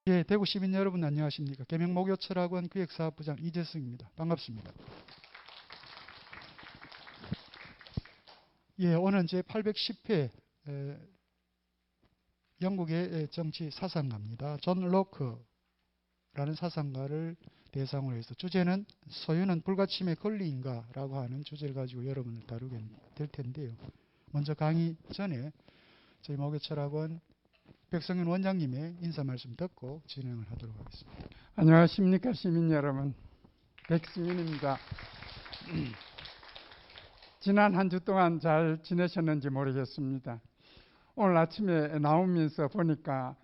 예, 대구 시민 여러분 안녕하십니까. 계명목요철학원 기획사업부장 이재승입니다. 반갑습니다. 예, 오늘 제810회 영국의 정치 사상가입니다. 존 로크라는 사상가를 대상으로 해서 주제는 소유는 불가침의 권리인가라고 하는 주제를 가지고 여러분을 다루게 될 텐데요. 먼저 강의 전에 저희 목요철학원 백성윤 원장님의 인사 말씀 듣고 진행을 하도록 하겠습니다. 안녕하십니까 시민 여러분, 백승윤입니다. 지난 한 주 동안 잘 지내셨는지 모르겠습니다. 오늘 아침에 나오면서 보니까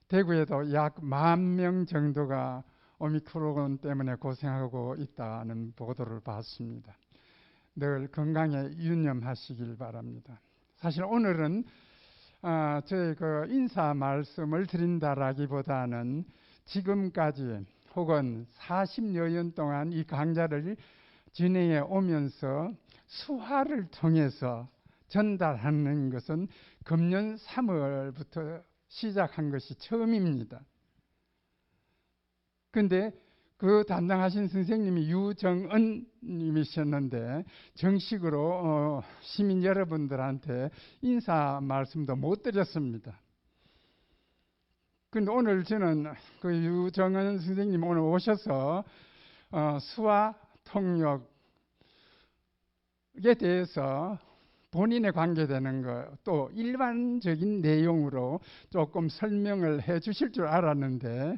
대구에도 약 10,000명 정도가 오미크론 때문에 고생하고 있다는 보도를 봤습니다. 늘 건강에 유념하시길 바랍니다. 사실 오늘은 저희 인사 말씀을 드린다라기보다는 지금까지 혹은 40여 년 동안 이 강좌를 진행해 오면서 수화를 통해서 전달하는 것은 금년 3월부터 시작한 것이 처음입니다. 근데 그 담당하신 선생님이 유정은 님이셨는데 정식으로 시민 여러분들한테 인사 말씀도 못 드렸습니다. 근데 오늘 저는 그 유정은 선생님 오늘 오셔서 수화 통역에 대해서 본인에 관계되는 것 또 일반적인 내용으로 조금 설명을 해 주실 줄 알았는데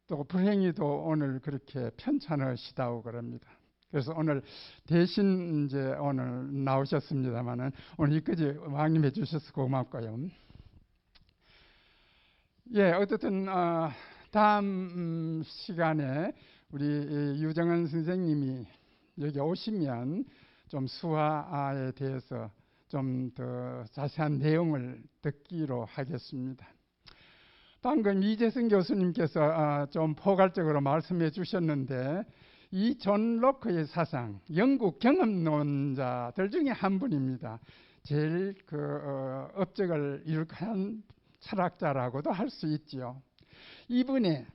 또 불행히도 오늘 그렇게 편찮으시다고 그럽니다. 그래서 오늘 대신 이제 오늘 나오셨습니다만은 오늘 여기까지 왕림해 주셔서 고맙고요. 예, 어쨌든 다음 시간에 우리 유정은 선생님이 여기 오시면 좀 수화에 대해서 좀 더 자세한 내용을 듣기로 하겠습니다. 방금 이재승 교수님께서 좀 포괄적으로 말씀해 주셨는데 이 존 로크의 사상, 영국 경험론자들 중에 한 분입니다. 제일 업적을 이룩한 철학자라고도 할 수 있지요. 이분의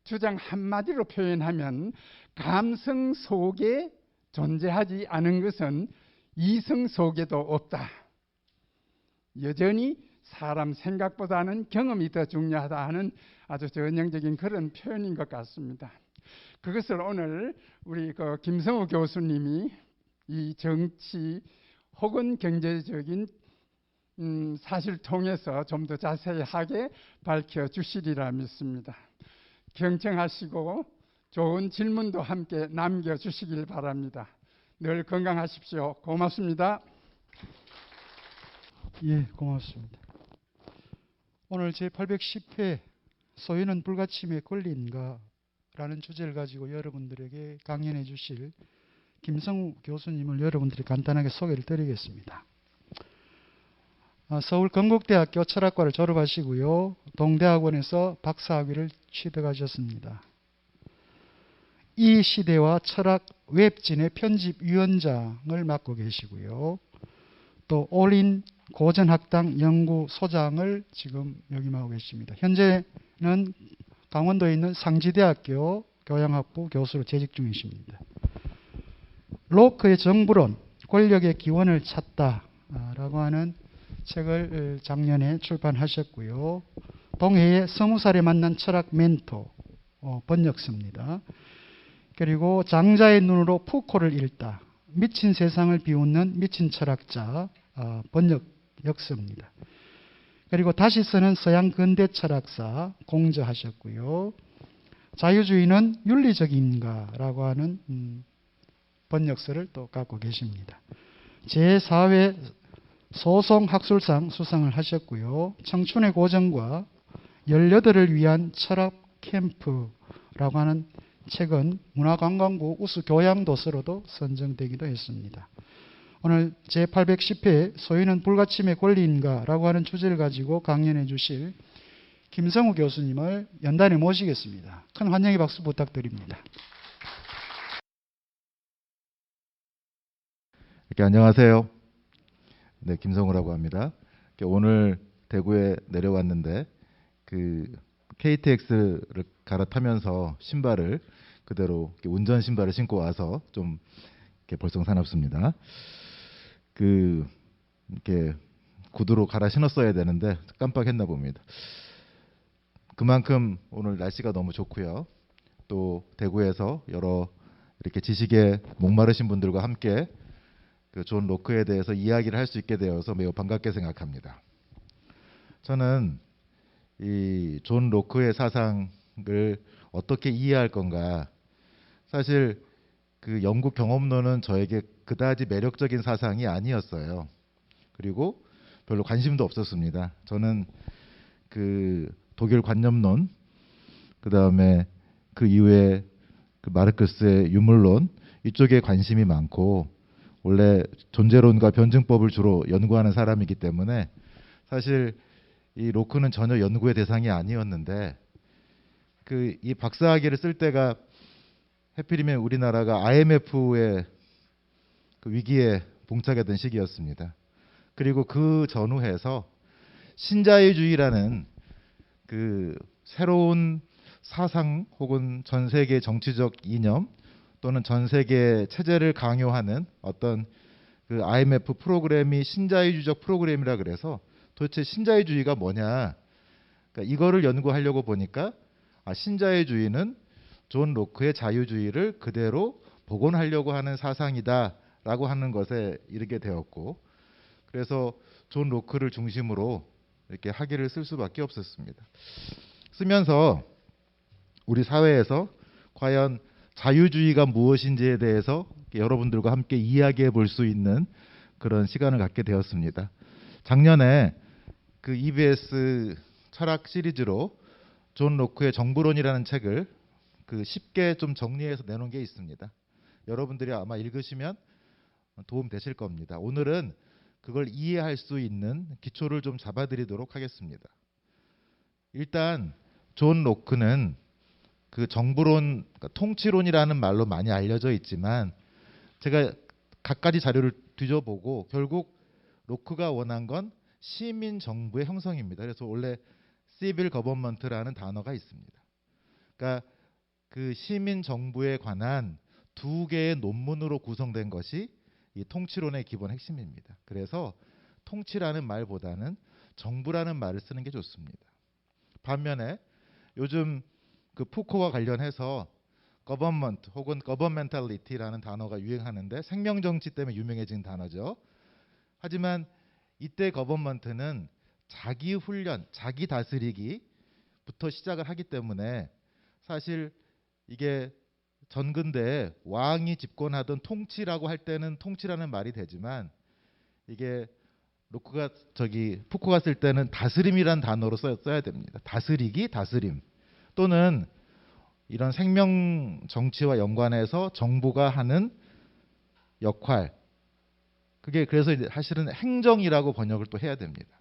주장 한마디로 표현하면 감성 속에 존재하지 않은 것은 이성 속에도 없다. 여전히 사람 생각보다는 경험이 더 중요하다 하는 아주 전형적인 그런 표현인 것 같습니다. 그것을 오늘 우리 김성우 교수님이 이 정치 혹은 경제적인 사실 통해서 좀 더 자세하게 밝혀주시리라 믿습니다. 경청하시고 좋은 질문도 함께 남겨주시길 바랍니다. 늘 건강하십시오. 고맙습니다. 예, 고맙습니다. 오늘 제810회 소유는 불가침의 권리인가 라는 주제를 가지고 여러분들에게 강연해 주실 김성우 교수님을 여러분들이 간단하게 소개를 드리겠습니다. 서울 건국대학교 철학과를 졸업하시고요. 동대학원에서 박사학위를 취득하셨습니다. 이 시대와 철학 웹진의 편집위원장을 맡고 계시고요. 또 올인 고전학당 연구소장을 지금 역임하고 계십니다. 현재는 강원도에 있는 상지대학교 교양학부 교수로 재직 중이십니다. 로크의 정부론, 권력의 기원을 찾다라고 하는 책을 작년에 출판하셨고요. 동해의 20살에 만난 철학 멘토 번역서입니다. 그리고 장자의 눈으로 푸코를 읽다. 미친 세상을 비웃는 미친 철학자 번역 역서입니다. 그리고 다시 쓰는 서양 근대 철학사 공저하셨고요. 자유주의는 윤리적인가라고 하는 번역서를 또 갖고 계십니다. 제4회 소송학술상 수상을 하셨고요. 청춘의 고전과 18을 위한 철학 캠프라고 하는 책은 문화관광부 우수교양도서로도 선정되기도 했습니다. 오늘 제810회 소유는 불가침의 권리인가 라고 하는 주제를 가지고 강연해 주실 김성우 교수님을 연단에 모시겠습니다. 큰 환영의 박수 부탁드립니다. 안녕하세요. 네, 김성우라고 합니다. 오늘 대구에 내려왔는데 그 KTX를 갈아타면서 신발을 그대로 이렇게 운전 신발을 신고 와서 좀 이렇게 볼썽사납습니다. 그 이렇게 구두로 갈아 신었어야 되는데 깜빡했나 봅니다. 그만큼 오늘 날씨가 너무 좋고요. 또 대구에서 여러 이렇게 지식에 목마르신 분들과 함께 그 존 로크에 대해서 이야기를 할 수 있게 되어서 매우 반갑게 생각합니다. 저는 이 존 로크의 사상을 어떻게 이해할 건가? 사실 그 영국 경험론은 저에게 그다지 매력적인 사상이 아니었어요. 그리고 별로 관심도 없었습니다. 저는 그 독일 관념론, 그 다음에 그 이후에 그 마르크스의 유물론 이쪽에 관심이 많고 원래 존재론과 변증법을 주로 연구하는 사람이기 때문에 사실 이 로크는 전혀 연구의 대상이 아니었는데 그 이 박사학위를 쓸 때가 해필이면 우리나라가 IMF의 그 위기에 봉착했던 시기였습니다. 그리고 그 전후해서 신자유주의라는 그 새로운 사상 혹은 전 세계 정치적 이념 또는 전 세계 체제를 강요하는 어떤 그 IMF 프로그램이 신자유주의적 프로그램이라 그래서 도대체 신자유주의가 뭐냐? 그러니까 이거를 연구하려고 보니까 신자유주의는 존 로크의 자유주의를 그대로 복원하려고 하는 사상이다라고 하는 것에 이르게 되었고, 그래서 존 로크를 중심으로 이렇게 학위를 쓸 수밖에 없었습니다. 쓰면서 우리 사회에서 과연 자유주의가 무엇인지에 대해서 여러분들과 함께 이야기해 볼 수 있는 그런 시간을 갖게 되었습니다. 작년에 그 EBS 철학 시리즈로 존 로크의 정부론이라는 책을 그 쉽게 좀 정리해서 내놓은 게 있습니다. 여러분들이 아마 읽으시면 도움 되실 겁니다. 오늘은 그걸 이해할 수 있는 기초를 좀 잡아드리도록 하겠습니다. 일단 존 로크는 그 정부론, 그러니까 통치론이라는 말로 많이 알려져 있지만 제가 갖가지 자료를 뒤져보고 결국 로크가 원한 건 시민 정부의 형성입니다. 그래서 원래 civil government라는 단어가 있습니다. 그러니까 그 시민 정부에 관한 두 개의 논문으로 구성된 것이 이 통치론의 기본 핵심입니다. 그래서 통치라는 말보다는 정부라는 말을 쓰는 게 좋습니다. 반면에 요즘 그 푸코와 관련해서 government 혹은 governmentality라는 단어가 유행하는데 생명정치 때문에 유명해진 단어죠. 하지만 이때 government는 자기 훈련, 자기 다스리기부터 시작을 하기 때문에 사실 이게 전근대에 왕이 집권하던 통치라고 할 때는 통치라는 말이 되지만 이게 로크가 푸코가 쓸 때는 다스림이란 단어로 써야 됩니다. 다스리기, 다스림. 또는 이런 생명 정치와 연관해서 정부가 하는 역할, 그게 그래서 이제 사실은 행정이라고 번역을 또 해야 됩니다.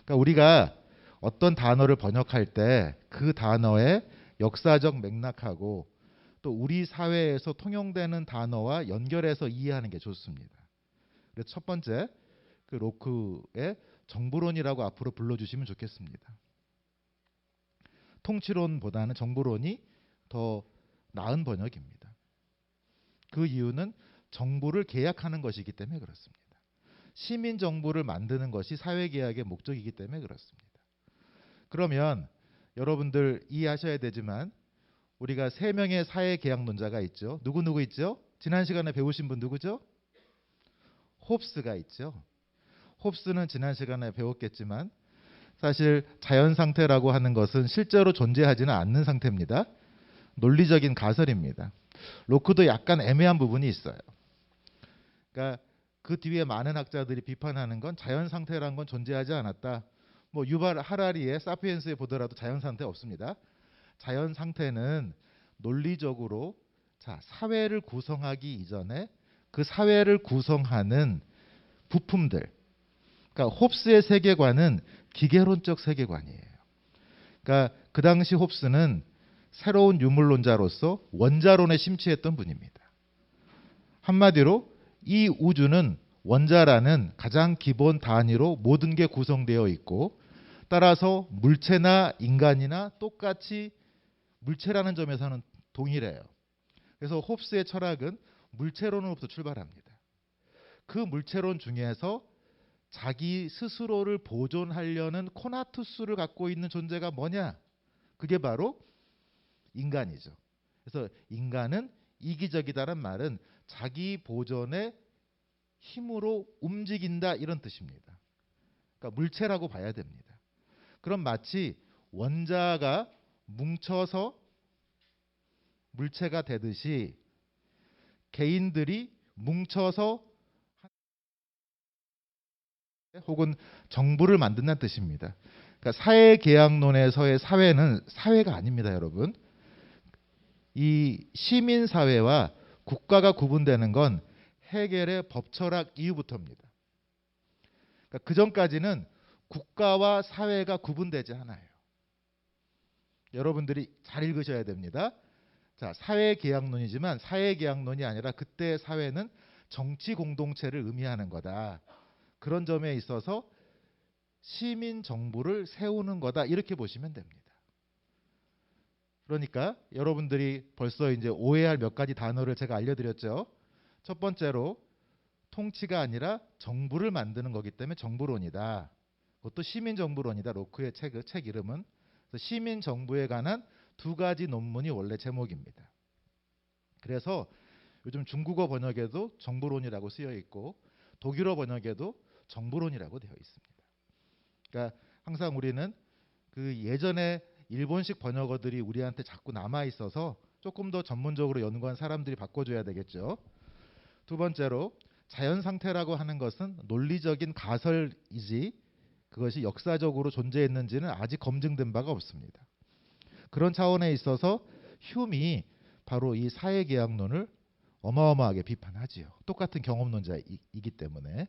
그러니까 우리가 어떤 단어를 번역할 때 그 단어의 역사적 맥락하고 또 우리 사회에서 통용되는 단어와 연결해서 이해하는 게 좋습니다. 그래서 첫 번째, 그 로크의 정부론이라고 앞으로 불러주시면 좋겠습니다. 통치론보다는 정부론이 더 나은 번역입니다. 그 이유는 정부를 계약하는 것이기 때문에 그렇습니다. 시민 정부를 만드는 것이 사회계약의 목적이기 때문에 그렇습니다. 그러면 여러분들 이해하셔야 되지만 우리가 3명의 사회계약론자가 있죠. 누구 있죠? 지난 시간에 배우신 분 누구죠? 홉스가 있죠. 홉스는 지난 시간에 배웠겠지만 사실 자연 상태라고 하는 것은 실제로 존재하지는 않는 상태입니다. 논리적인 가설입니다. 로크도 약간 애매한 부분이 있어요. 그러니까 그 뒤에 많은 학자들이 비판하는 건 자연 상태라는 건 존재하지 않았다. 뭐 유발 하라리의 사피엔스에 보더라도 자연 상태 없습니다. 자연 상태는 논리적으로 사회를 구성하기 이전에 그 사회를 구성하는 부품들. 그러니까 홉스의 세계관은 기계론적 세계관이에요. 그러니까 그 당시 홉스는 새로운 유물론자로서 원자론에 심취했던 분입니다. 한마디로 이 우주는 원자라는 가장 기본 단위로 모든 게 구성되어 있고 따라서 물체나 인간이나 똑같이 물체라는 점에서는 동일해요. 그래서 홉스의 철학은 물체론으로부터 출발합니다. 그 물체론 중에서 자기 스스로를 보존하려는 코나투스를 갖고 있는 존재가 뭐냐? 그게 바로 인간이죠. 그래서 인간은 이기적이다는 말은 자기 보존의 힘으로 움직인다 이런 뜻입니다. 그러니까 물체라고 봐야 됩니다. 그럼 마치 원자가 뭉쳐서 물체가 되듯이 개인들이 뭉쳐서 혹은 정부를 만든다는 뜻입니다. 그러니까 사회계약론에서의 사회는 사회가 아닙니다, 여러분. 이 시민사회와 국가가 구분되는 건 헤겔의 법철학 이후부터입니다. 그러니까 그 전까지는 국가와 사회가 구분되지 않아요. 여러분들이 잘 읽으셔야 됩니다. 자, 사회계약론이지만 사회계약론이 아니라 그때의 사회는 정치 공동체를 의미하는 거다. 그런 점에 있어서 시민 정부를 세우는 거다. 이렇게 보시면 됩니다. 그러니까 여러분들이 벌써 이제 오해할 몇 가지 단어를 제가 알려드렸죠. 첫 번째로 통치가 아니라 정부를 만드는 거기 때문에 정부론이다. 그것도 시민정부론이다. 로크의 책 이름은. 시민정부에 관한 두 가지 논문이 원래 제목입니다. 그래서 요즘 중국어 번역에도 정부론이라고 쓰여 있고 독일어 번역에도 정부론이라고 되어 있습니다. 그러니까 항상 우리는 그 예전에 일본식 번역어들이 우리한테 자꾸 남아 있어서 조금 더 전문적으로 연구한 사람들이 바꿔줘야 되겠죠. 두 번째로 자연 상태라고 하는 것은 논리적인 가설이지 그것이 역사적으로 존재했는지는 아직 검증된 바가 없습니다. 그런 차원에 있어서 흉이 바로 이 사회계약론을 어마어마하게 비판하지요. 똑같은 경험론자이기 때문에.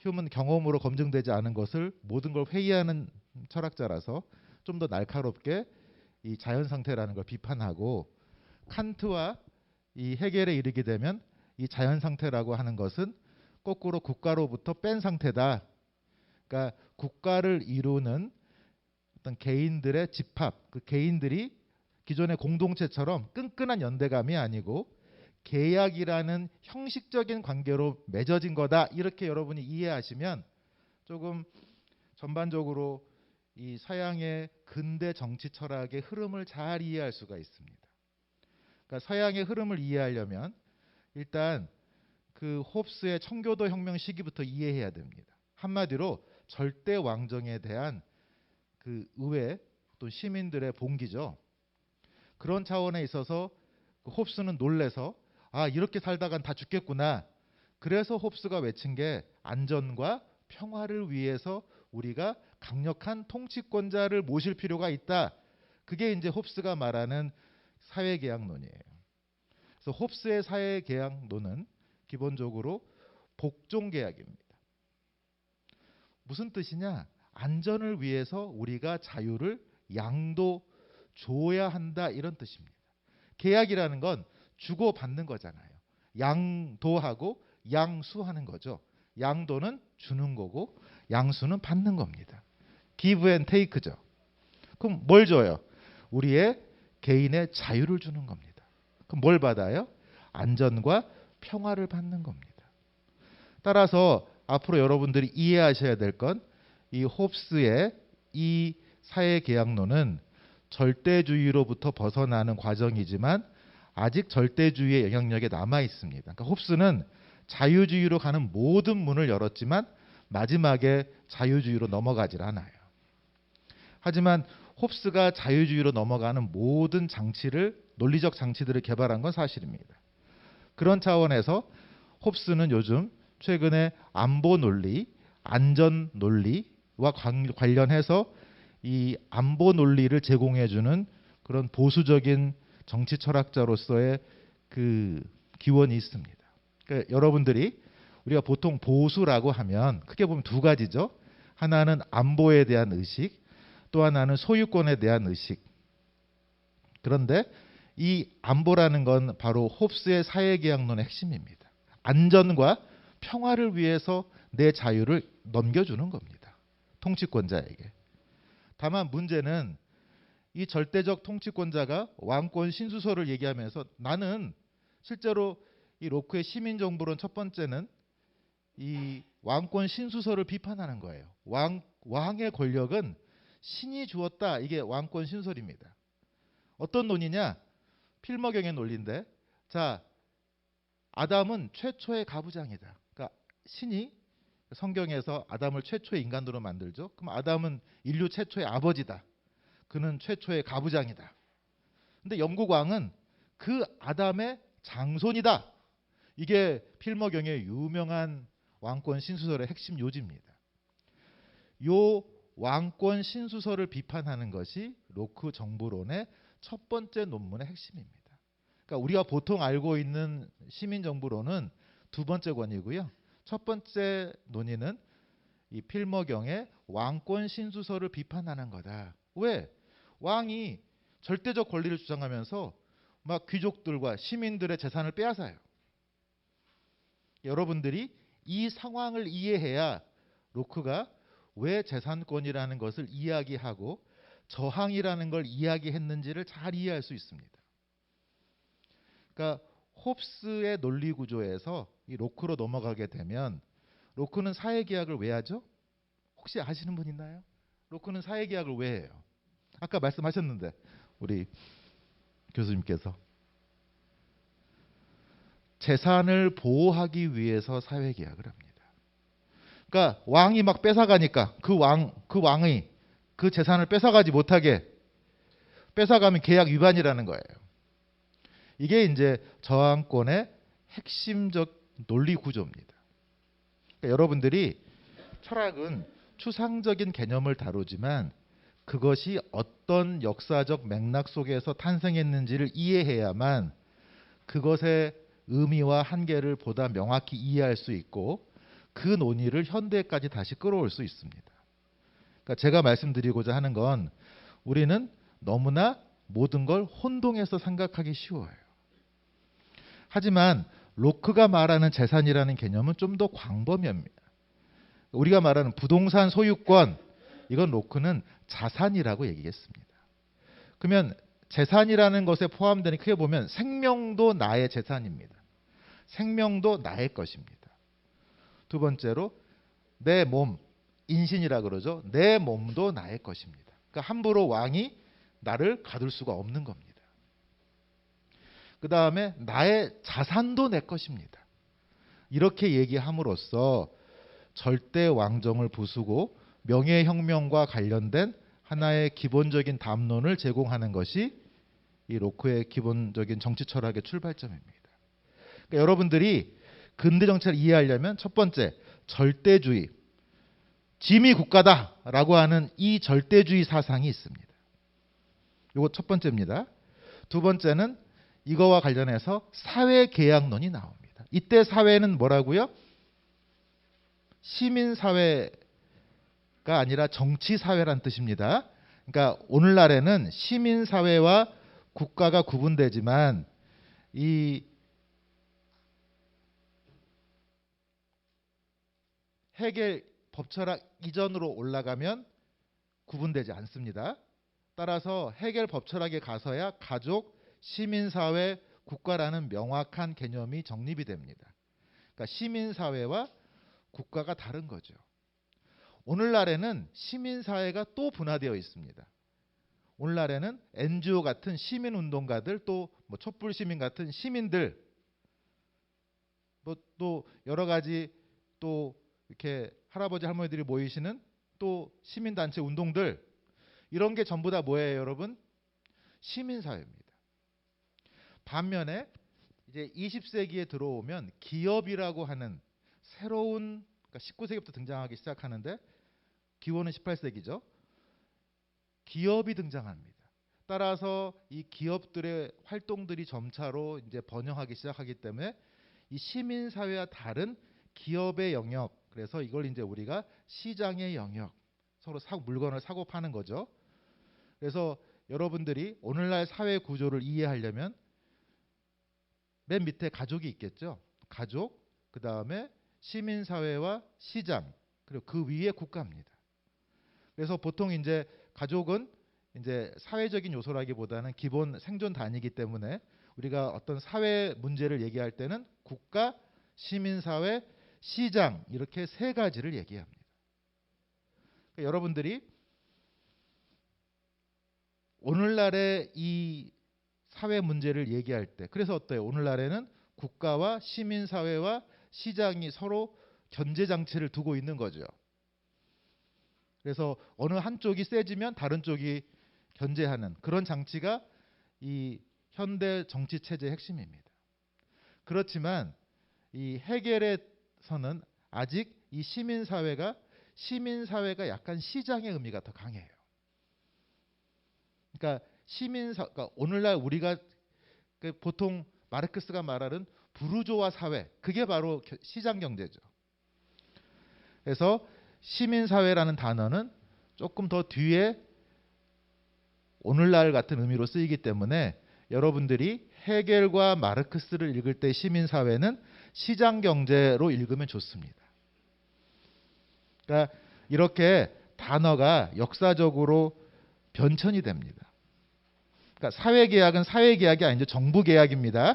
흉은 경험으로 검증되지 않은 것을 모든 걸 회의하는 철학자라서 좀 더 날카롭게 이 자연 상태라는 걸 비판하고, 칸트와 이 헤겔에 이르게 되면 이 자연 상태라고 하는 것은 거꾸로 국가로부터 뺀 상태다. 그러니까 국가를 이루는 어떤 개인들의 집합, 그 개인들이 기존의 공동체처럼 끈끈한 연대감이 아니고 계약이라는 형식적인 관계로 맺어진 거다. 이렇게 여러분이 이해하시면 조금 전반적으로 이 서양의 근대 정치 철학의 흐름을 잘 이해할 수가 있습니다. 그러니까 서양의 흐름을 이해하려면 일단 그 홉스의 청교도 혁명 시기부터 이해해야 됩니다. 한마디로 절대 왕정에 대한 그 의회 또 시민들의 봉기죠. 그런 차원에 있어서 그 홉스는 놀래서 아, 이렇게 살다간 다 죽겠구나. 그래서 홉스가 외친 게 안전과 평화를 위해서 우리가 강력한 통치권자를 모실 필요가 있다. 그게 이제 홉스가 말하는 사회계약론이에요. 그래서 홉스의 사회계약론은 기본적으로 복종계약입니다. 무슨 뜻이냐? 안전을 위해서 우리가 자유를 양도줘야 한다 이런 뜻입니다. 계약이라는 건 주고받는 거잖아요. 양도하고 양수하는 거죠. 양도는 주는 거고 양수는 받는 겁니다. give and take죠. 그럼 뭘 줘요? 우리의 개인의 자유를 주는 겁니다. 그럼 뭘 받아요? 안전과 평화를 받는 겁니다. 따라서 앞으로 여러분들이 이해하셔야 될 건 이 홉스의 이 사회계약론은 절대주의로부터 벗어나는 과정이지만 아직 절대주의의 영향력에 남아 있습니다. 그러니까 홉스는 자유주의로 가는 모든 문을 열었지만 마지막에 자유주의로 넘어가질 않아요. 하지만 홉스가 자유주의로 넘어가는 모든 장치를, 논리적 장치들을 개발한 건 사실입니다. 그런 차원에서 홉스는 요즘 최근에 안보 논리, 안전 논리와 관련해서 이 안보 논리를 제공해주는 그런 보수적인 정치 철학자로서의 그 기원이 있습니다. 그러니까 여러분들이 우리가 보통 보수라고 하면 크게 보면 두 가지죠. 하나는 안보에 대한 의식, 또 하나는 소유권에 대한 의식. 그런데 이 안보라는 건 바로 홉스의 사회계약론의 핵심입니다. 안전과 평화를 위해서 내 자유를 넘겨주는 겁니다. 통치권자에게. 다만 문제는 이 절대적 통치권자가 왕권 신수설을 얘기하면서 나는 실제로 이 로크의 시민정부론 첫 번째는 이 왕권 신수설을 비판하는 거예요. 왕의 권력은 신이 주었다. 이게 왕권 신설입니다. 어떤 논리냐? 필머경의 논리인데, 자, 아담은 최초의 가부장이다. 그러니까 신이 성경에서 아담을 최초의 인간으로 만들죠. 그럼 아담은 인류 최초의 아버지다. 그는 최초의 가부장이다. 근데 영국 왕은 그 아담의 장손이다. 이게 필머경의 유명한 왕권 신수설의 핵심 요지입니다. 요 왕권 신수설을 비판하는 것이 로크 정부론의 첫 번째 논문의 핵심입니다. 그러니까 우리가 보통 알고 있는 시민정부론은 두 번째 권이고요. 첫 번째 논의는 이 필머경의 왕권 신수설을 비판하는 거다. 왜? 왕이 절대적 권리를 주장하면서 막 귀족들과 시민들의 재산을 빼앗아요. 여러분들이 이 상황을 이해해야 로크가 왜 재산권이라는 것을 이야기하고 저항이라는 걸 이야기했는지를 잘 이해할 수 있습니다. 그러니까 홉스의 논리 구조에서 이 로크로 넘어가게 되면 로크는 사회계약을 왜 하죠? 혹시 아시는 분 있나요? 로크는 사회계약을 왜 해요? 아까 말씀하셨는데 우리 교수님께서 재산을 보호하기 위해서 사회계약을 합니다. 그러니까 왕이 막 뺏어가니까 그 왕이 그 재산을 뺏어가지 못하게 뺏어가면 계약 위반이라는 거예요. 이게 이제 저항권의 핵심적 논리 구조입니다. 그러니까 여러분들이 철학은 추상적인 개념을 다루지만 그것이 어떤 역사적 맥락 속에서 탄생했는지를 이해해야만 그것의 의미와 한계를 보다 명확히 이해할 수 있고 그 논의를 현대까지 다시 끌어올 수 있습니다. 그러니까 제가 말씀드리고자 하는 건 우리는 너무나 모든 걸 혼동해서 생각하기 쉬워요. 하지만 로크가 말하는 재산이라는 개념은 좀 더 광범위합니다. 우리가 말하는 부동산 소유권, 이건 로크는 자산이라고 얘기했습니다. 그러면 재산이라는 것에 포함되는 크게 보면 생명도 나의 재산입니다. 생명도 나의 것입니다. 두 번째로 내 몸, 인신이라 그러죠. 내 몸도 나의 것입니다. 그러니까 함부로 왕이 나를 가둘 수가 없는 겁니다. 그 다음에 나의 자산도 내 것입니다. 이렇게 얘기함으로써 절대 왕정을 부수고 명예혁명과 관련된 하나의 기본적인 담론을 제공하는 것이 이 로크의 기본적인 정치 철학의 출발점입니다. 그러니까 여러분들이 근대 정치를 이해하려면 첫 번째, 절대주의, 짐이 국가다라고 하는 이 절대주의 사상이 있습니다. 이거 첫 번째입니다. 두 번째는 이거와 관련해서 사회계약론이 나옵니다. 이때 사회는 뭐라고요? 시민사회가 아니라 정치사회란 뜻입니다. 그러니까 오늘날에는 시민사회와 국가가 구분되지만 이 헤겔 법철학 이전으로 올라가면 구분되지 않습니다. 따라서 헤겔 법철학에 가서야 가족, 시민사회, 국가라는 명확한 개념이 정립이 됩니다. 그러니까 시민사회와 국가가 다른 거죠. 오늘날에는 시민사회가 또 분화되어 있습니다. 오늘날에는 NGO 같은 시민운동가들, 또 뭐 촛불시민 같은 시민들, 또 여러 가지 또 이렇게 할아버지 할머니들이 모이시는 또 시민단체 운동들, 이런 게 전부 다 뭐예요, 여러분? 시민사회입니다. 반면에 이제 20세기에 들어오면 기업이라고 하는 새로운, 그러니까 19세기부터 등장하기 시작하는데 기원은 18세기죠. 기업이 등장합니다. 따라서 이 기업들의 활동들이 점차로 이제 번영하기 시작하기 때문에 이 시민사회와 다른 기업의 영역, 그래서 이걸 이제 우리가 시장의 영역, 서로 물건을 사고 파는 거죠. 그래서 여러분들이 오늘날 사회 구조를 이해하려면 맨 밑에 가족이 있겠죠. 가족, 그 다음에 시민사회와 시장, 그리고 그 위에 국가입니다. 그래서 보통 이제 가족은 이제 사회적인 요소라기보다는 기본 생존 단위이기 때문에 우리가 어떤 사회 문제를 얘기할 때는 국가, 시민사회, 시장 이렇게 세 가지를 얘기합니다. 그러니까 여러분들이 오늘날의 이 사회 문제를 얘기할 때 그래서 어때요? 오늘날에는 국가와 시민사회와 시장이 서로 견제장치를 두고 있는 거죠. 그래서 어느 한쪽이 세지면 다른 쪽이 견제하는 그런 장치가 이 현대 정치 체제의 핵심입니다. 그렇지만 이 헤겔에서는 아직 이 시민사회가 약간 시장의 의미가 더 강해요. 그러니까 그러니까 오늘날 우리가 보통 마르크스가 말하는 부르조아 사회, 그게 바로 시장 경제죠. 그래서 시민사회라는 단어는 조금 더 뒤에 오늘날 같은 의미로 쓰이기 때문에 여러분들이 헤겔과 마르크스를 읽을 때 시민사회는 시장 경제로 읽으면 좋습니다. 그러니까 이렇게 단어가 역사적으로 변천이 됩니다. 그러니까 사회계약은 사회계약이 아니죠. 정부계약입니다.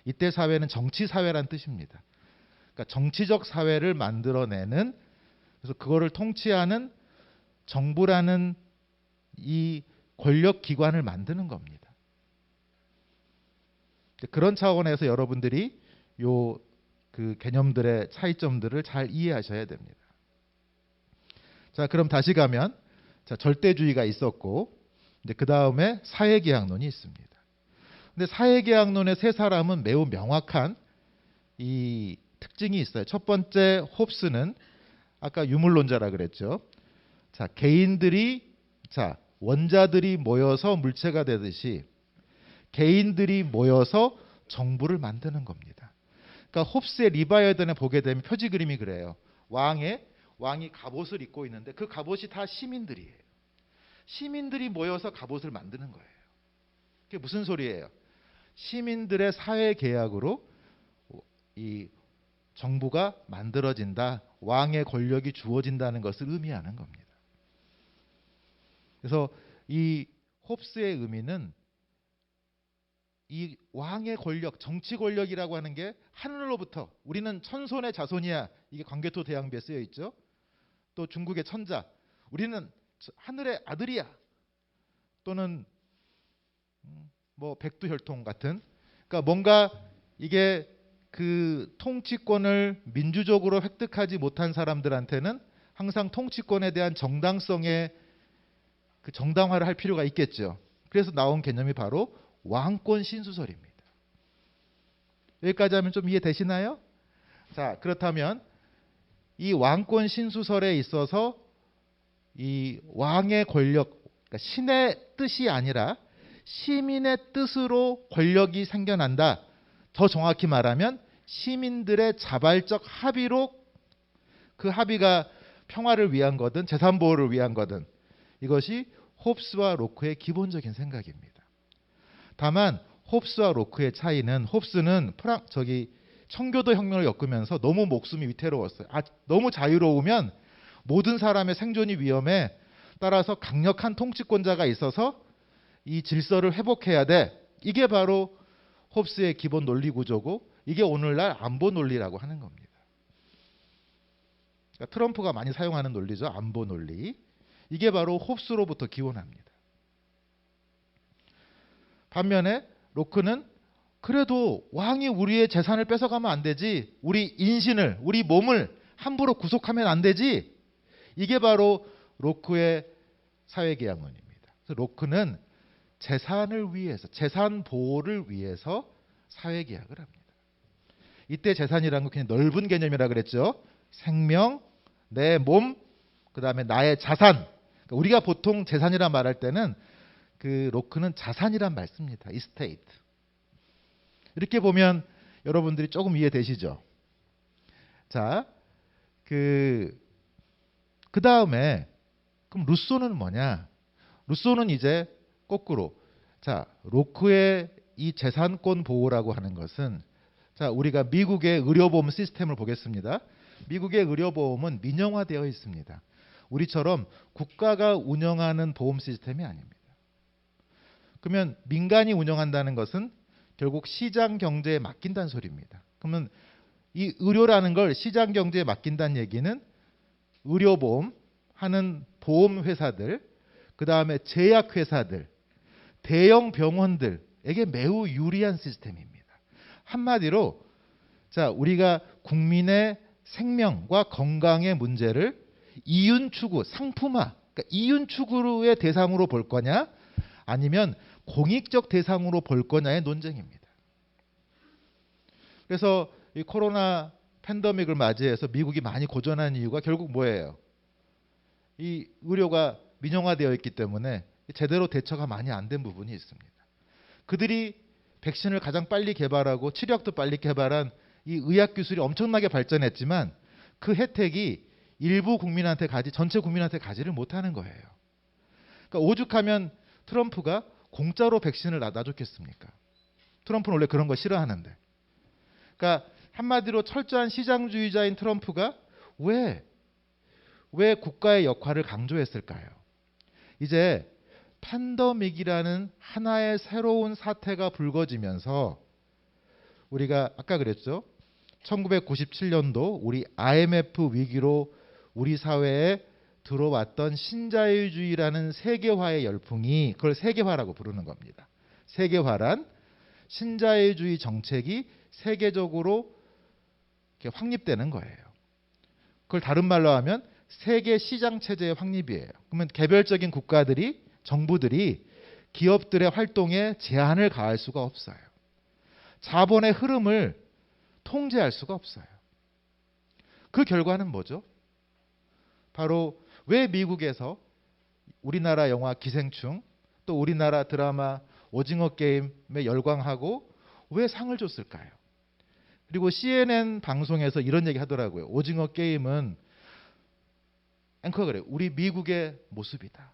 이때 사회는 정치사회란 뜻입니다. 그러니까 정치적 사회를 만들어내는 그래서 그거를 통치하는 정부라는 이 권력기관을 만드는 겁니다. 그런 차원에서 여러분들이 그 개념들의 차이점들을 잘 이해하셔야 됩니다. 자, 그럼 다시 가면 자, 절대주의가 있었고 이제 그 다음에 사회계약론이 있습니다. 근데 사회계약론의 세 사람은 매우 명확한 이 특징이 있어요. 첫 번째 홉스는 아까 유물론자라 그랬죠. 자, 개인들이 원자들이 모여서 물체가 되듯이 개인들이 모여서 정부를 만드는 겁니다. 그러니까 홉스의 리바이어던에 보게 되면 표지 그림이 그래요. 왕이 갑옷을 입고 있는데 그 갑옷이 다 시민들이에요. 시민들이 모여서 갑옷을 만드는 거예요. 그게 무슨 소리예요? 시민들의 사회 계약으로 이 정부가 만들어진다. 왕의 권력이 주어진다는 것을 의미하는 겁니다. 그래서 이 홉스의 의미는 이 왕의 권력, 정치 권력이라고 하는 게 하늘로부터 우리는 천손의 자손이야. 이게 광개토 대항비에 쓰여 있죠. 또 중국의 천자. 우리는 하늘의 아들이야. 또는 뭐 백두혈통 같은. 그러니까 뭔가 이게 그 통치권을 민주적으로 획득하지 못한 사람들한테는 항상 통치권에 대한 정당성의 그 정당화를 할 필요가 있겠죠. 그래서 나온 개념이 바로 왕권 신수설입니다. 여기까지 하면 좀 이해되시나요? 자, 그렇다면 이 왕권 신수설에 있어서 이 왕의 권력, 그러니까 신의 뜻이 아니라 시민의 뜻으로 권력이 생겨난다. 더 정확히 말하면 시민들의 자발적 합의로 그 합의가 평화를 위한 거든 재산 보호를 위한 거든 이것이 홉스와 로크의 기본적인 생각입니다. 다만 홉스와 로크의 차이는 홉스는 청교도 혁명을 겪으면서 너무 목숨이 위태로웠어요. 너무 자유로우면 모든 사람의 생존이 위험해. 따라서 강력한 통치권자가 있어서 이 질서를 회복해야 돼. 이게 바로 홉스의 기본 논리 구조고 이게 오늘날 안보 논리라고 하는 겁니다. 그러니까 트럼프가 많이 사용하는 논리죠. 안보 논리. 이게 바로 홉스로부터 기원합니다. 반면에 로크는 그래도 왕이 우리의 재산을 뺏어가면 안 되지. 우리 인신을, 우리 몸을 함부로 구속하면 안 되지. 이게 바로 로크의 사회계약론입니다. 그래서 로크는 재산을 위해서, 재산 보호를 위해서 사회계약을 합니다. 이때 재산이라는 건 그냥 넓은 개념이라 그랬죠. 생명, 내 몸, 그 다음에 나의 자산. 그러니까 우리가 보통 재산이라 말할 때는 그 로크는 자산이란 말 씁니다. 이스테이트. 이렇게 보면 여러분들이 조금 이해되시죠? 자, 그 다음에 그럼 루소는 뭐냐? 루소는 이제 거꾸로 자, 로크의 이 재산권 보호라고 하는 것은 자, 우리가 미국의 의료보험 시스템을 보겠습니다. 미국의 의료보험은 민영화되어 있습니다. 우리처럼 국가가 운영하는 보험 시스템이 아닙니다. 그러면 민간이 운영한다는 것은 결국 시장 경제에 맡긴다는 소리입니다. 그러면 이 의료라는 걸 시장 경제에 맡긴다는 얘기는 의료보험 하는 보험 회사들, 그 다음에 제약 회사들, 대형 병원들에게 매우 유리한 시스템입니다. 한마디로 자, 우리가 국민의 생명과 건강의 문제를 이윤 추구, 상품화, 그러니까 이윤 추구의 대상으로 볼 거냐, 아니면 공익적 대상으로 볼 거냐의 논쟁입니다. 그래서 이 코로나 팬데믹을 맞이해서 미국이 많이 고전한 이유가 결국 뭐예요? 이 의료가 민영화되어 있기 때문에 제대로 대처가 많이 안 된 부분이 있습니다. 그들이 백신을 가장 빨리 개발하고 치료약도 빨리 개발한 이 의학 기술이 엄청나게 발전했지만 그 혜택이 일부 국민한테 전체 국민한테 가지를 못하는 거예요. 그러니까 오죽하면 트럼프가 공짜로 백신을 놔줬겠습니까? 트럼프는 원래 그런 거 싫어하는데. 그러니까 한마디로 철저한 시장주의자인 트럼프가 왜 국가의 역할을 강조했을까요? 이제 팬데믹이라는 하나의 새로운 사태가 불거지면서 우리가 아까 그랬죠. 1997년도 우리 IMF 위기로 우리 사회에 들어왔던 신자유주의라는 세계화의 열풍이, 그걸 세계화라고 부르는 겁니다. 세계화란 신자유주의 정책이 세계적으로 이렇게 확립되는 거예요. 그걸 다른 말로 하면 세계 시장 체제의 확립이에요. 그러면 개별적인 국가들이, 정부들이 기업들의 활동에 제한을 가할 수가 없어요. 자본의 흐름을 통제할 수가 없어요. 그 결과는 뭐죠? 바로 왜 미국에서 우리나라 영화 기생충, 또 우리나라 드라마 오징어 게임에 열광하고 왜 상을 줬을까요? 그리고 CNN 방송에서 이런 얘기 하더라고요. 오징어 게임은 앵커가 그래요. 우리 미국의 모습이다.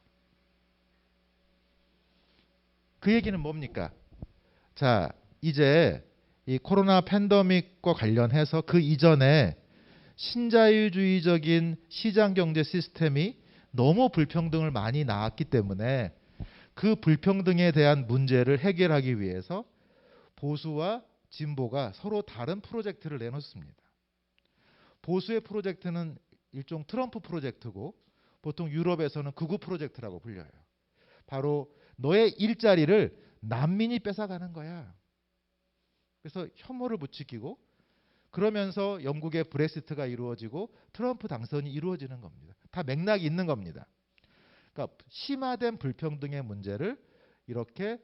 그 얘기는 뭡니까? 자, 이제 이 코로나 팬데믹과 관련해서 그 이전에 신자유주의적인 시장 경제 시스템이 너무 불평등을 많이 낳았기 때문에 그 불평등에 대한 문제를 해결하기 위해서 보수와 진보가 서로 다른 프로젝트를 내놓습니다. 보수의 프로젝트는 일종 트럼프 프로젝트고 보통 유럽에서는 극우 프로젝트라고 불려요. 바로 너의 일자리를 난민이 뺏어가는 거야. 그래서 혐오를 부추기고 그러면서 영국의 브렉시트가 이루어지고 트럼프 당선이 이루어지는 겁니다. 다 맥락이 있는 겁니다. 그러니까 심화된 불평등의 문제를 이렇게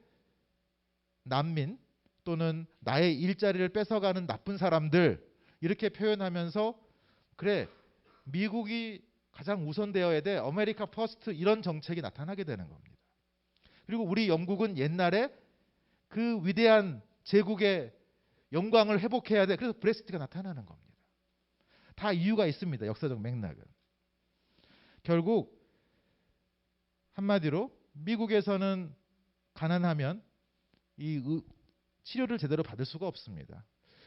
난민 또는 나의 일자리를 뺏어가는 나쁜 사람들 이렇게 표현하면서 그래 미국이 가장 우선되어야 돼. 아메리카 퍼스트 이런 정책이 나타나게 되는 겁니다. 그리고 우리 영국은 옛날에 그 위대한 제국의 영광을 회복해야 돼. 그래서 브렉시트가 나타나는 겁니다. 다 이유가 있습니다. 역사적 맥락은. 결국 한마디로 미국에서는 가난하면 이 치료를 제대로 받을 수가 없습니다.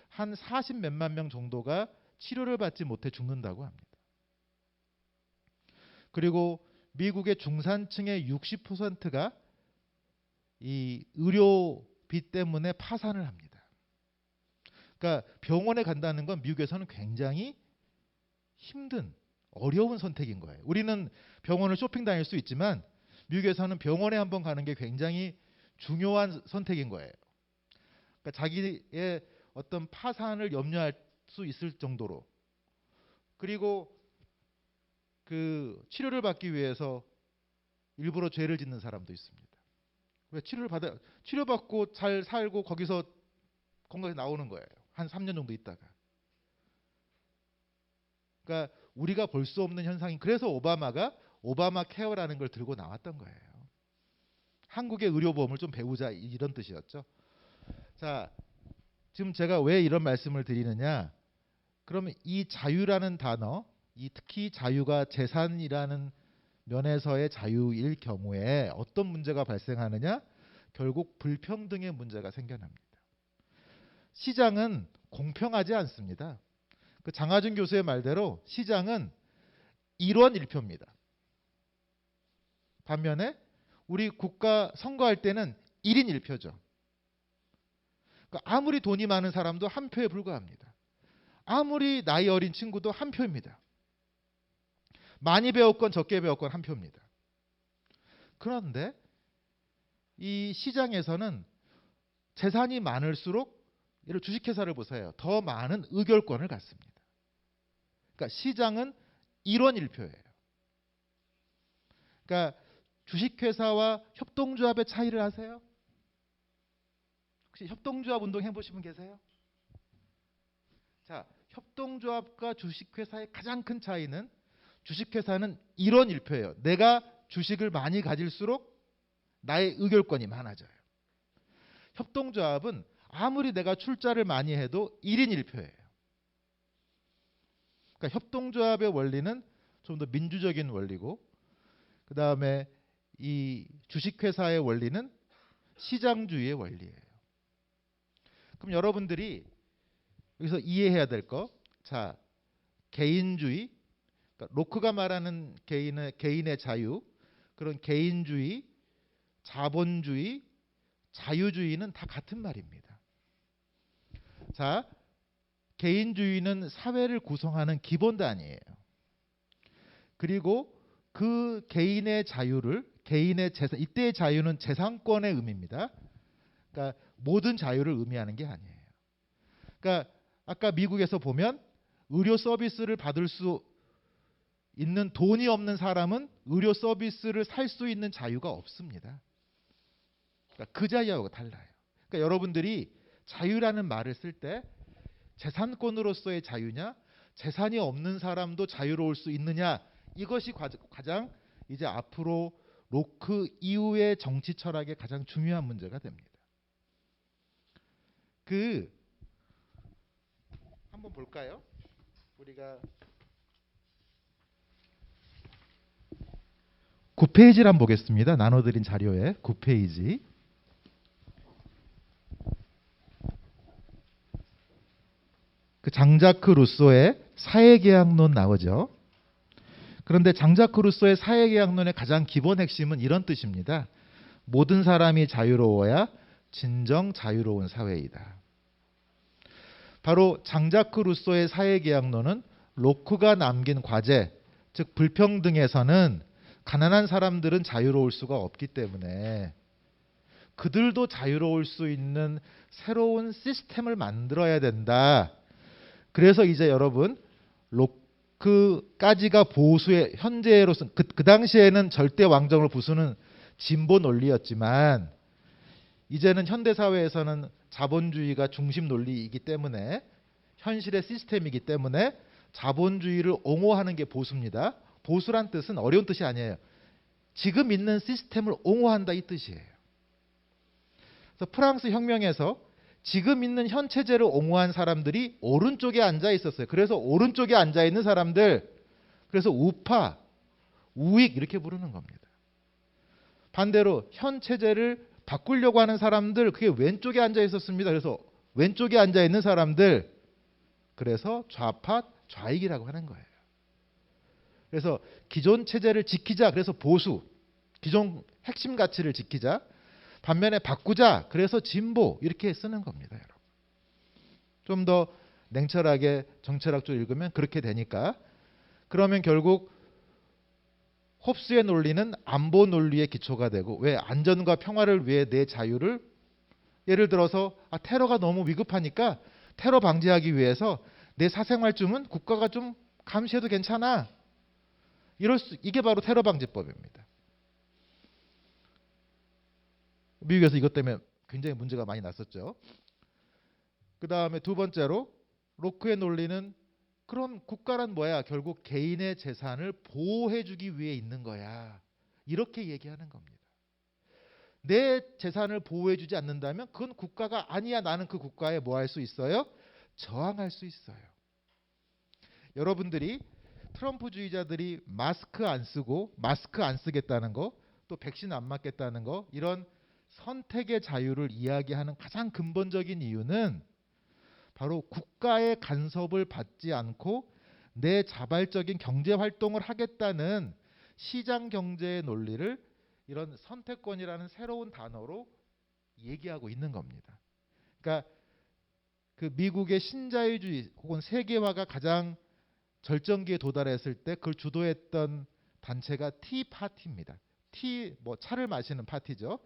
한 40 몇만 명 정도가 치료를 받지 못해 죽는다고 합니다. 그리고 미국의 중산층의 60%가 이 의료비 때문에 파산을 합니다. 그러니까 병원에 간다는 건 미국에서는 굉장히 힘든 어려운 선택인 거예요. 우리는 병원을 쇼핑 다닐 수 있지만 미국에서는 병원에 한번 가는 게 굉장히 중요한 선택인 거예요. 그러니까 자기의 어떤 파산을 염려할 수 있을 정도로. 그리고 그 치료를 받기 위해서 일부러 죄를 짓는 사람도 있습니다. 왜 치료받고 잘 살고 거기서 건강에 나오는 거예요. 한 3년 정도 있다가. 그러니까 우리가 볼 수 없는 현상이 그래서 오바마가 오바마 케어라는 걸 들고 나왔던 거예요. 한국의 의료보험을 좀 배우자 이런 뜻이었죠. 자, 지금 제가 왜 이런 말씀을 드리느냐? 그러면 이 자유라는 단어, 이 특히 자유가 재산이라는 면에서의 자유일 경우에 어떤 문제가 발생하느냐? 결국 불평등의 문제가 생겨납니다. 시장은 공평하지 않습니다. 그 장하준 교수의 말대로 시장은 1원 1표입니다. 반면에 우리 국가 선거할 때는 1인 1표죠. 그러니까 아무리 돈이 많은 사람도 한 표에 불과합니다. 아무리 나이 어린 친구도 한 표입니다. 많이 배웠건 적게 배웠건 한 표입니다. 그런데 이 시장에서는 재산이 많을수록 예를 주식회사를 보세요. 더 많은 의결권을 갖습니다. 그러니까 시장은 1원 1표예요. 그러니까 주식회사와 협동조합의 차이를 아세요? 혹시 협동조합 운동 해보신 분 계세요? 자, 협동조합과 주식회사의 가장 큰 차이는 주식회사는 1원 1표예요. 내가 주식을 많이 가질수록 나의 의결권이 많아져요. 협동조합은 아무리 내가 출자를 많이 해도 1인 1표예요. 그러니까 협동조합의 원리는 좀 더 민주적인 원리고, 그 다음에 이 주식회사의 원리는 시장주의의 원리예요. 그럼 여러분들이 여기서 이해해야 될 거, 자, 개인주의, 그러니까 로크가 말하는 개인의 자유, 그런 개인주의, 자본주의, 자유주의는 다 같은 말입니다. 자, 개인주의는 사회를 구성하는 기본단이에요. 그리고 그 개인의 자유를, 개인의 재산, 이때의 자유는 재산권의 의미입니다. 그러니까 모든 자유를 의미하는 게 아니에요. 그러니까 아까 미국에서 보면 의료 서비스를 받을 수 있는 돈이 없는 사람은 의료 서비스를 살 수 있는 자유가 없습니다. 그러니까 그 자유하고 달라요. 그러니까 여러분들이 자유라는 말을 쓸 때 재산권으로서의 자유냐, 재산이 없는 사람도 자유로울 수 있느냐, 이것이 가장 이제 앞으로 로크 이후의 정치 철학의 가장 중요한 문제가 됩니다. 한번 볼까요? 우리가 9페이지를 한번 보겠습니다. 나눠드린 자료에 9페이지. 그 장자크 루소의 사회계약론 나오죠. 그런데 장자크 루소의 사회계약론의 가장 기본 핵심은 이런 뜻입니다. 모든 사람이 자유로워야 진정 자유로운 사회이다. 바로 장자크 루소의 사회계약론은 로크가 남긴 과제, 즉 불평등에서는 가난한 사람들은 자유로울 수가 없기 때문에 그들도 자유로울 수 있는 새로운 시스템을 만들어야 된다. 그래서 이제 여러분 로크까지가 보수의 현재로서 그 당시에는 절대 왕정을 부수는 진보 논리였지만 이제는 현대 사회에서는 자본주의가 중심 논리이기 때문에 현실의 시스템이기 때문에 자본주의를 옹호하는 게 보수입니다. 보수란 뜻은 어려운 뜻이 아니에요. 지금 있는 시스템을 옹호한다 이 뜻이에요. 그래서 프랑스 혁명에서 지금 있는 현 체제를 옹호한 사람들이 오른쪽에 앉아 있었어요. 그래서 오른쪽에 앉아 있는 사람들, 그래서 우파, 우익 이렇게 부르는 겁니다. 반대로 현 체제를 바꾸려고 하는 사람들, 그게 왼쪽에 앉아 있었습니다. 그래서 왼쪽에 앉아 있는 사람들, 그래서 좌파, 좌익이라고 하는 거예요. 그래서 기존 체제를 지키자, 그래서 보수, 기존 핵심 가치를 지키자. 반면에 바꾸자, 그래서 진보 이렇게 쓰는 겁니다, 여러분. 좀 더 냉철하게 정치학 쪽 읽으면 그렇게 되니까. 그러면 결국 홉스의 논리는 안보 논리의 기초가 되고, 왜 안전과 평화를 위해 내 자유를, 예를 들어서 테러가 너무 위급하니까 테러 방지하기 위해서 내 사생활쯤은 국가가 좀 감시해도 괜찮아. 이게 바로 테러 방지법입니다. 미국에서 이것 때문에 굉장히 문제가 많이 났었죠. 그 다음에 두 번째로 로크의 논리는 그럼 국가란 뭐야? 결국 개인의 재산을 보호해주기 위해 있는 거야. 이렇게 얘기하는 겁니다. 내 재산을 보호해주지 않는다면 그건 국가가 아니야. 나는 그 국가에 뭐 할 수 있어요? 저항할 수 있어요. 여러분들이 트럼프주의자들이 마스크 안 쓰고 마스크 안 쓰겠다는 거, 또 백신 안 맞겠다는 거, 이런 선택의 자유를 이야기하는 가장 근본적인 이유는 바로 국가의 간섭을 받지 않고 내 자발적인 경제 활동을 하겠다는 시장 경제의 논리를 이런 선택권이라는 새로운 단어로 얘기하고 있는 겁니다. 그러니까 그 미국의 신자유주의 혹은 세계화가 가장 절정기에 도달했을 때 그걸 주도했던 단체가 티파티입니다. 뭐 차를 마시는 파티죠.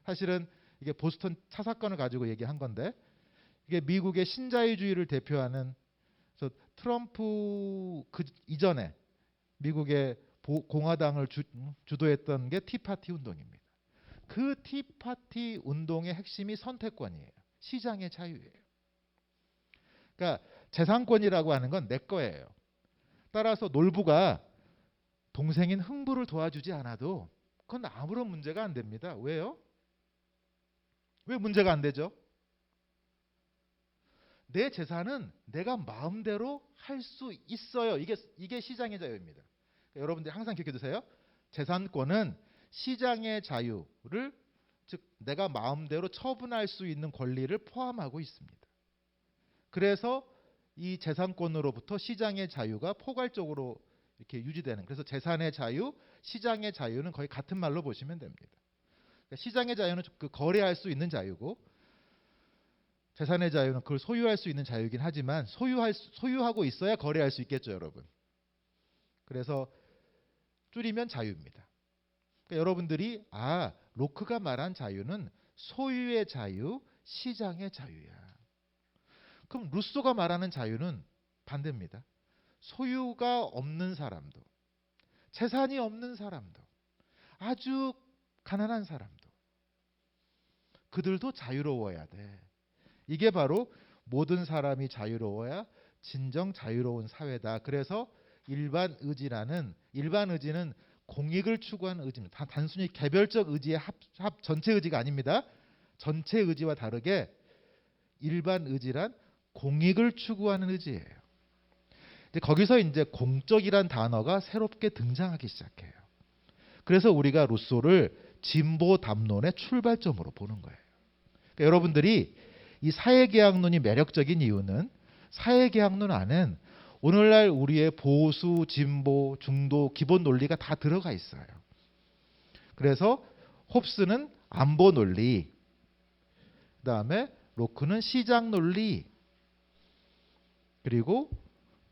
사실은 이게 보스턴 차 사건을 가지고 얘기한 건데 이게 미국의 신자유주의를 대표하는 트럼프 그 이전에 미국의 공화당을 주도했던 게 티파티 운동입니다. 그 티파티 운동의 핵심이 선택권이에요. 시장의 자유예요. 그러니까 재산권이라고 하는 건 내 거예요. 따라서 놀부가 동생인 흥부를 도와주지 않아도 그건 아무런 문제가 안 됩니다. 왜요? 왜 문제가 안 되죠? 내 재산은 내가 마음대로 할 수 있어요. 이게 시장의 자유입니다. 그러니까 여러분들 항상 기억해 두세요. 재산권은 시장의 자유를, 즉 내가 마음대로 처분할 수 있는 권리를 포함하고 있습니다. 그래서 이 재산권으로부터 시장의 자유가 포괄적으로 이렇게 유지되는, 그래서 재산의 자유, 시장의 자유는 거의 같은 말로 보시면 됩니다. 그러니까 시장의 자유는 그 거래할 수 있는 자유고 재산의 자유는 그걸 소유할 수 있는 자유이긴 하지만 소유하고 있어야 거래할 수 있겠죠, 여러분. 그래서 줄이면 자유입니다. 그러니까 여러분들이 로크가 말한 자유는 소유의 자유, 시장의 자유야. 그럼 루소가 말하는 자유는 반대입니다. 소유가 없는 사람도, 재산이 없는 사람도, 아주 가난한 사람도, 그들도 자유로워야 돼. 이게 바로 모든 사람이 자유로워야 진정 자유로운 사회다. 그래서 일반 의지는 공익을 추구하는 의지입니다. 단순히 개별적 의지의 전체 의지가 아닙니다. 전체 의지와 다르게 일반 의지란 공익을 추구하는 의지예요. 거기서 이제 공적이란 단어가 새롭게 등장하기 시작해요. 그래서 우리가 루소를 진보 담론의 출발점으로 보는 거예요. 그러니까 여러분들이 이 사회계약론이 매력적인 이유는 사회계약론 안엔 오늘날 우리의 보수, 진보, 중도, 기본 논리가 다 들어가 있어요. 그래서 홉스는 안보 논리, 그다음에 로크는 시장 논리, 그리고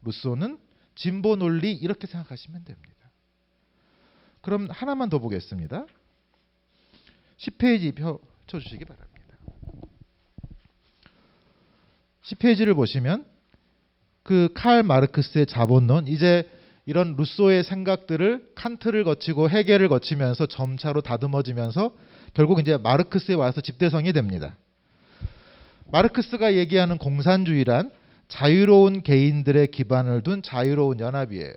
루소는 진보 논리, 이렇게 생각하시면 됩니다. 그럼 하나만 더 보겠습니다. 10페이지 펴주시기 바랍니다. 10페이지를 보시면 그 칼 마르크스의 자본론, 이제 이런 루소의 생각들을 칸트를 거치고 헤겔을 거치면서 점차로 다듬어지면서 결국 이제 마르크스에 와서 집대성이 됩니다. 마르크스가 얘기하는 공산주의란 자유로운 개인들의 기반을 둔 자유로운 연합이에요.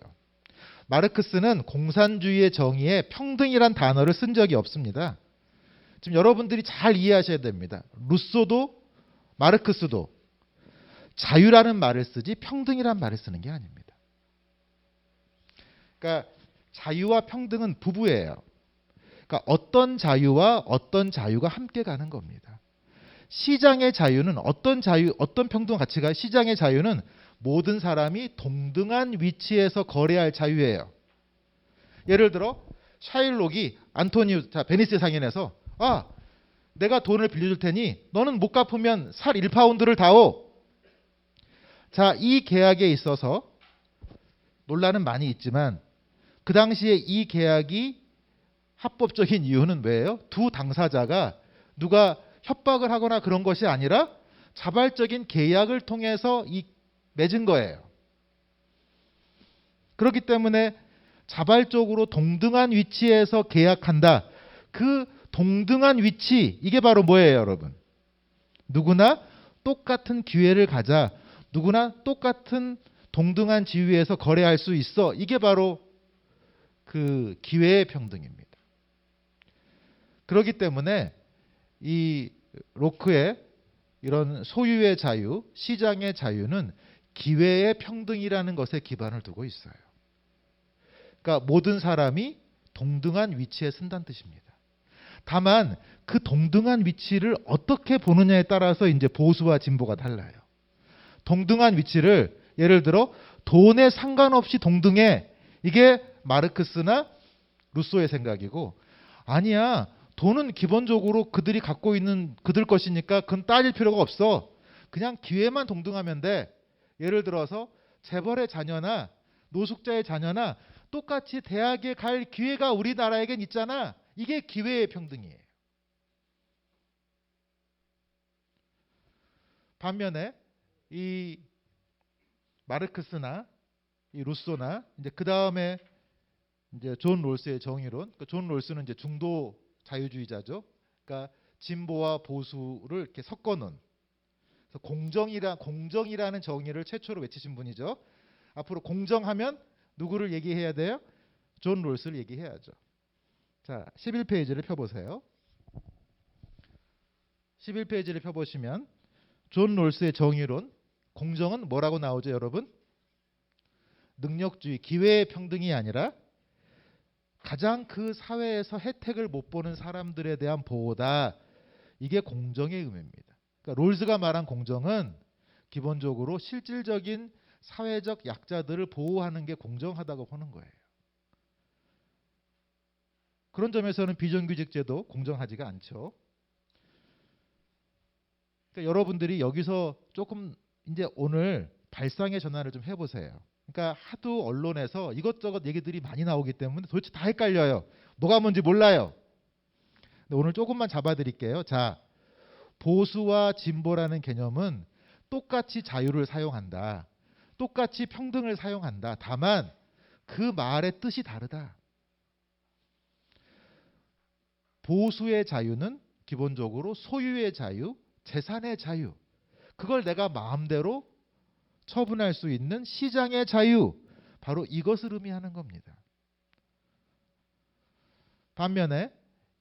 마르크스는 공산주의의 정의에 평등이란 단어를 쓴 적이 없습니다. 지금 여러분들이 잘 이해하셔야 됩니다. 루소도 마르크스도 자유라는 말을 쓰지 평등이란 말을 쓰는 게 아닙니다. 그러니까 자유와 평등은 부부예요. 그러니까 어떤 자유와 어떤 자유가 함께 가는 겁니다. 시장의 자유는 어떤 평등 가치가, 시장의 자유는 모든 사람이 동등한 위치에서 거래할 자유예요. 예를 들어 샤일록이 베니스 상인에서 내가 돈을 빌려줄 테니 너는 못 갚으면 살 1파운드를 다오. 자, 이 계약에 있어서 논란은 많이 있지만 그 당시에 이 계약이 합법적인 이유는 왜예요? 두 당사자가 누가 협박을 하거나 그런 것이 아니라 자발적인 계약을 통해서 맺은 거예요. 그렇기 때문에 자발적으로 동등한 위치에서 계약한다. 그 동등한 위치, 이게 바로 뭐예요, 여러분? 누구나 똑같은 기회를 가자. 누구나 똑같은 동등한 지위에서 거래할 수 있어. 이게 바로 그 기회의 평등입니다. 그렇기 때문에 이 로크의 이런 소유의 자유, 시장의 자유는 기회의 평등이라는 것에 기반을 두고 있어요. 그러니까 모든 사람이 동등한 위치에 쓴다는 뜻입니다. 다만 그 동등한 위치를 어떻게 보느냐에 따라서 이제 보수와 진보가 달라요. 동등한 위치를 예를 들어 돈에 상관없이 동등해. 이게 마르크스나 루소의 생각이고, 아니야. 돈은 기본적으로 그들이 갖고 있는 그들 것이니까 그건 따질 필요가 없어. 그냥 기회만 동등하면 돼. 예를 들어서 재벌의 자녀나 노숙자의 자녀나 똑같이 대학에 갈 기회가 우리나라에겐 있잖아. 이게 기회의 평등이에요. 반면에 이 마르크스나 이 루소나 이제 그 다음에 이제 존 롤스의 정의론. 존 롤스는 이제 중도 자유주의자죠. 그러니까 진보와 보수를 이렇게 섞어놓은. 그래서 공정이라는 정의를 최초로 외치신 분이죠. 앞으로 공정하면 누구를 얘기해야 돼요? 존 롤스를 얘기해야죠. 자, 11페이지를 펴보세요. 11페이지를 펴보시면 존 롤스의 정의론, 공정은 뭐라고 나오죠, 여러분? 능력주의, 기회의 평등이 아니라 가장 그 사회에서 혜택을 못 보는 사람들에 대한 보호다. 이게 공정의 의미입니다. 그러니까 롤스가 말한 공정은 기본적으로 실질적인 사회적 약자들을 보호하는 게 공정하다고 보는 거예요. 그런 점에서는 비정규직 제도 공정하지가 않죠. 그러니까 여러분들이 여기서 조금 이제 오늘 발상의 전환을 좀 해보세요. 그러니까 하도 언론에서 이것저것 얘기들이 많이 나오기 때문에 도대체 다 헷갈려요. 뭐가 뭔지 몰라요. 근데 오늘 조금만 잡아드릴게요. 자, 보수와 진보라는 개념은 똑같이 자유를 사용한다. 똑같이 평등을 사용한다. 다만 그 말의 뜻이 다르다. 보수의 자유는 기본적으로 소유의 자유, 재산의 자유. 그걸 내가 마음대로 처분할 수 있는 시장의 자유. 바로 이것을 의미하는 겁니다. 반면에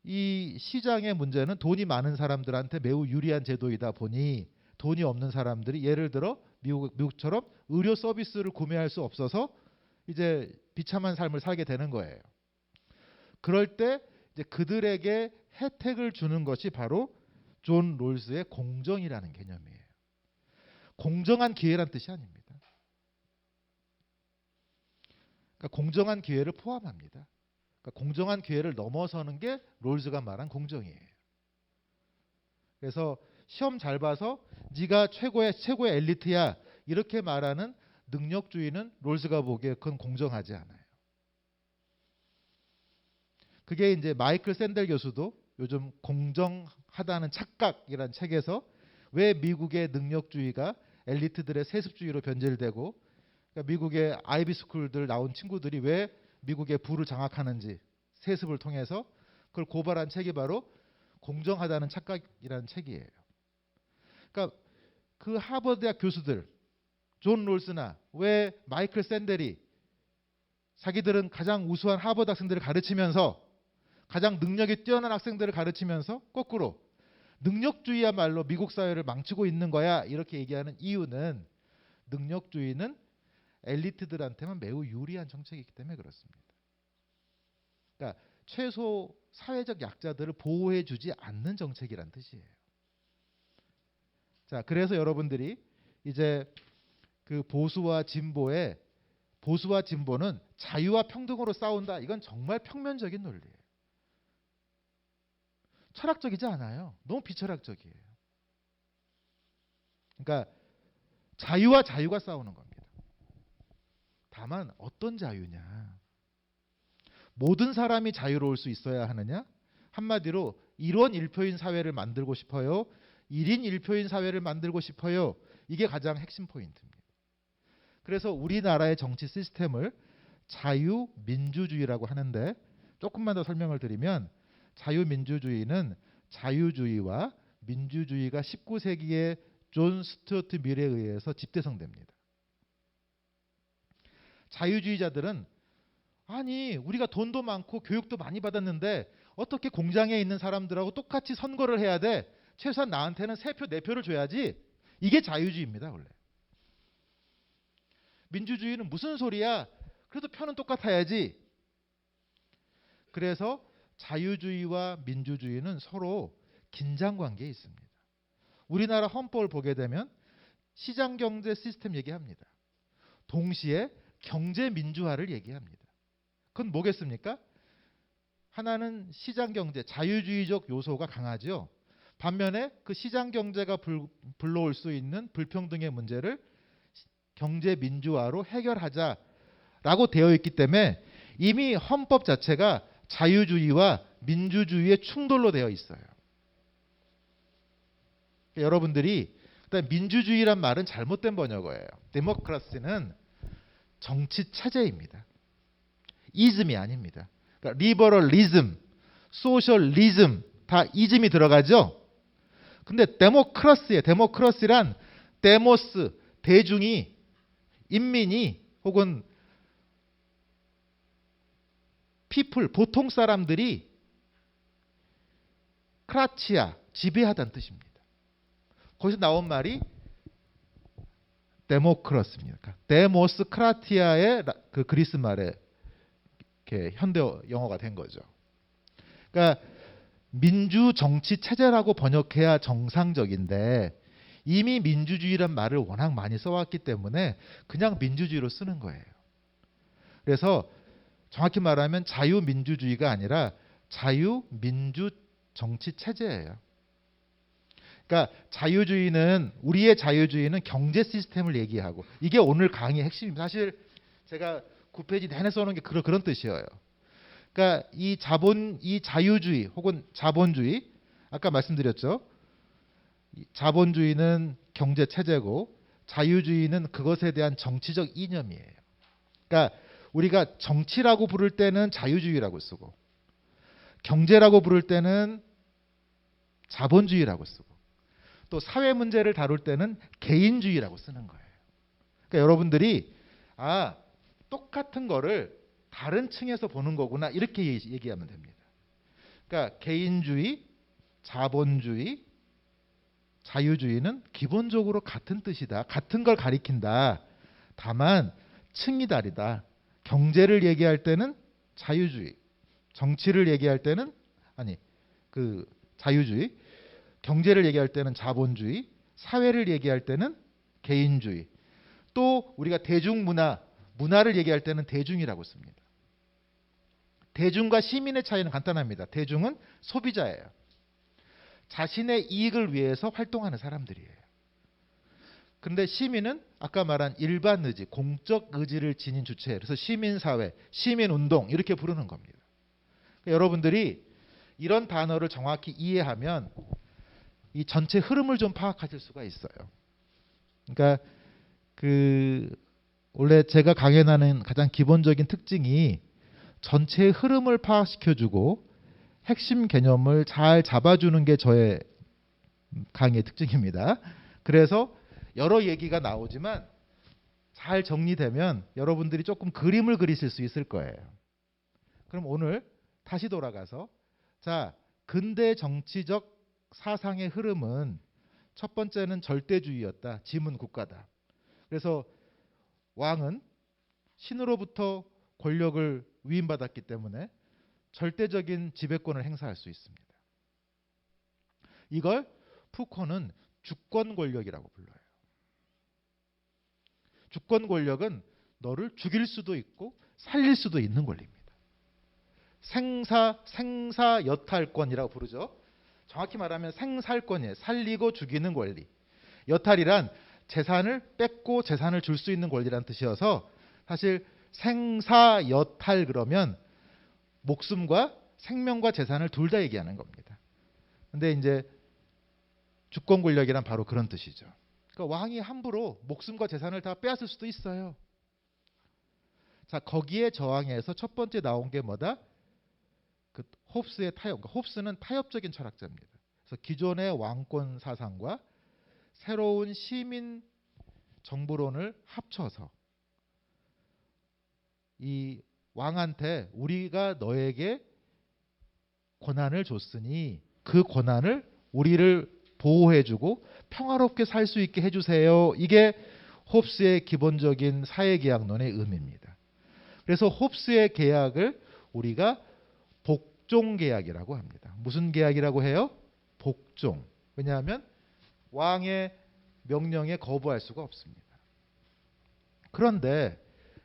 이 시장의 문제는 돈이 많은 사람들한테 매우 유리한 제도이다 보니 돈이 없는 사람들이 예를 들어 미국처럼 의료 서비스를 구매할 수 없어서 이제 비참한 삶을 살게 되는 거예요. 그럴 때 이제 그들에게 혜택을 주는 것이 바로 존 롤스의 공정이라는 개념이에요. 공정한 기회란 뜻이 아닙니다. 그러니까 공정한 기회를 포함합니다. 그러니까 공정한 기회를 넘어서는 게 롤스가 말한 공정이에요. 그래서 시험 잘 봐서 네가 최고의 엘리트야 이렇게 말하는 능력주의는 롤스가 보기에 그건 공정하지 않아요. 그게 이제 마이클 샌델 교수도 요즘 공정하다는 착각이라는 책에서 왜 미국의 능력주의가 엘리트들의 세습주의로 변질되고 그러니까 미국의 아이비 스쿨들 나온 친구들이 왜 미국의 부를 장악하는지 세습을 통해서 그걸 고발한 책이 바로 공정하다는 착각이라는 책이에요. 그러니까 그 하버드 대학 교수들 존 롤스나 왜 마이클 샌델이 자기들은 가장 우수한 하버드 학생들을 가르치면서 가장 능력이 뛰어난 학생들을 가르치면서 거꾸로 능력주의야말로 미국 사회를 망치고 있는 거야 이렇게 얘기하는 이유는 능력주의는 엘리트들한테만 매우 유리한 정책이기 때문에 그렇습니다. 그러니까 최소 사회적 약자들을 보호해주지 않는 정책이란 뜻이에요. 자, 그래서 여러분들이 이제 그 보수와 진보는 자유와 평등으로 싸운다. 이건 정말 평면적인 논리예요. 철학적이지 않아요. 너무 비철학적이에요. 그러니까 자유와 자유가 싸우는 겁니다. 다만 어떤 자유냐? 모든 사람이 자유로울 수 있어야 하느냐? 한마디로 1원 1표인 사회를 만들고 싶어요. 1인 1표인 사회를 만들고 싶어요. 이게 가장 핵심 포인트입니다. 그래서 우리나라의 정치 시스템을 자유민주주의라고 하는데 조금만 더 설명을 드리면 자유민주주의는 자유주의와 민주주의가 19세기의 존 스튜어트 밀에 의해서 집대성됩니다. 자유주의자들은 아니 우리가 돈도 많고 교육도 많이 받았는데 어떻게 공장에 있는 사람들하고 똑같이 선거를 해야 돼? 최소한 나한테는 3표, 4표를 줘야지. 이게 자유주의입니다. 원래. 민주주의는 무슨 소리야? 그래도 표는 똑같아야지. 그래서 자유주의와 민주주의는 서로 긴장관계에 있습니다. 우리나라 헌법을 보게 되면 시장경제 시스템 얘기합니다. 동시에 경제민주화를 얘기합니다. 그건 뭐겠습니까? 하나는 시장 경제, 자유주의적 요소가 강하죠. 반면에 그 시장 경제가 불러올 수 있는 불평등의 문제를 경제 민주화로 해결하자라고 되어 있기 때문에 이미 헌법 자체가 자유주의와 민주주의의 충돌로 되어 있어요. 그러니까 여러분들이 일단 민주주의란 말은 잘못된 번역어예요. 데모크라시는 정치 체제입니다. 이즘이 아닙니다. 그러니까 리버럴리즘, 소셜리즘 다 이즘이 들어가죠. 근데 데모크라시란 데모스, 대중이, 인민이 혹은 피플, 보통 사람들이 크라치아, 지배하다는 뜻입니다. 거기서 나온 말이 데모크라스입니다. 데모스 크라티아의 그 그리스 말에 이렇게 현대 영어가 된 거죠. 그러니까 민주 정치 체제라고 번역해야 정상적인데 이미 민주주의란 말을 워낙 많이 써왔기 때문에 그냥 민주주의로 쓰는 거예요. 그래서 정확히 말하면 자유민주주의가 아니라 자유민주 정치 체제예요. 그러니까 자유주의는, 우리의 자유주의는 경제 시스템을 얘기하고, 이게 오늘 강의의 핵심입니다. 사실 제가 9페이지 내내 써놓은 게 그런 뜻이에요. 그러니까 이 자유주의 혹은 자본주의, 아까 말씀드렸죠. 자본주의는 경제 체제고 자유주의는 그것에 대한 정치적 이념이에요. 그러니까 우리가 정치라고 부를 때는 자유주의라고 쓰고, 경제라고 부를 때는 자본주의라고 쓰고, 또 사회 문제를 다룰 때는 개인주의라고 쓰는 거예요. 그러니까 여러분들이 똑같은 거를 다른 층에서 보는 거구나, 이렇게 얘기하면 됩니다. 그러니까 개인주의, 자본주의, 자유주의는 기본적으로 같은 뜻이다. 같은 걸 가리킨다. 다만 층이 다르다. 경제를 얘기할 때는 자유주의, 정치를 얘기할 때는 자유주의, 경제를 얘기할 때는 자본주의, 사회를 얘기할 때는 개인주의. 또 우리가 문화를 얘기할 때는 대중이라고 씁니다. 대중과 시민의 차이는 간단합니다. 대중은 소비자예요. 자신의 이익을 위해서 활동하는 사람들이에요. 그런데 시민은 아까 말한 일반 의지, 공적 의지를 지닌 주체, 그래서 시민사회, 시민운동 이렇게 부르는 겁니다. 그러니까 여러분들이 이런 단어를 정확히 이해하면 이 전체 흐름을 좀 파악하실 수가 있어요. 그러니까 원래 제가 강연하는 가장 기본적인 특징이 전체의 흐름을 파악시켜주고 핵심 개념을 잘 잡아주는 게 저의 강의의 특징입니다. 그래서 여러 얘기가 나오지만 잘 정리되면 여러분들이 조금 그림을 그리실 수 있을 거예요. 그럼 오늘 다시 돌아가서 근대 정치적 사상의 흐름은 첫 번째는 절대주의였다. 지문 국가다. 그래서 왕은 신으로부터 권력을 위임받았기 때문에 절대적인 지배권을 행사할 수 있습니다. 이걸 푸코는 주권 권력이라고 불러요. 주권 권력은 너를 죽일 수도 있고 살릴 수도 있는 권리입니다. 생사 여탈권이라고 부르죠. 정확히 말하면 생살권이에요. 살리고 죽이는 권리. 여탈이란 재산을 뺏고 재산을 줄 수 있는 권리라는 뜻이어서 사실 생사여탈 그러면 목숨과 생명과 재산을 둘 다 얘기하는 겁니다. 근데 이제 주권 권력이란 바로 그런 뜻이죠. 그러니까 왕이 함부로 목숨과 재산을 다 빼앗을 수도 있어요. 거기에 저항해서 첫 번째 나온 게 뭐다? 홉스의 타협. 홉스는 타협적인 철학자입니다. 그래서 기존의 왕권 사상과 새로운 시민 정부론을 합쳐서 이 왕한테 우리가 너에게 권한을 줬으니 그 권한을 우리를 보호해주고 평화롭게 살 수 있게 해주세요. 이게 홉스의 기본적인 사회계약론의 의미입니다. 그래서 홉스의 계약을 우리가 복종계약이라고 합니다. 무슨 계약이라고 해요? 복종. 왜냐하면 왕의 명령에 거부할 수가 없습니다. 그런데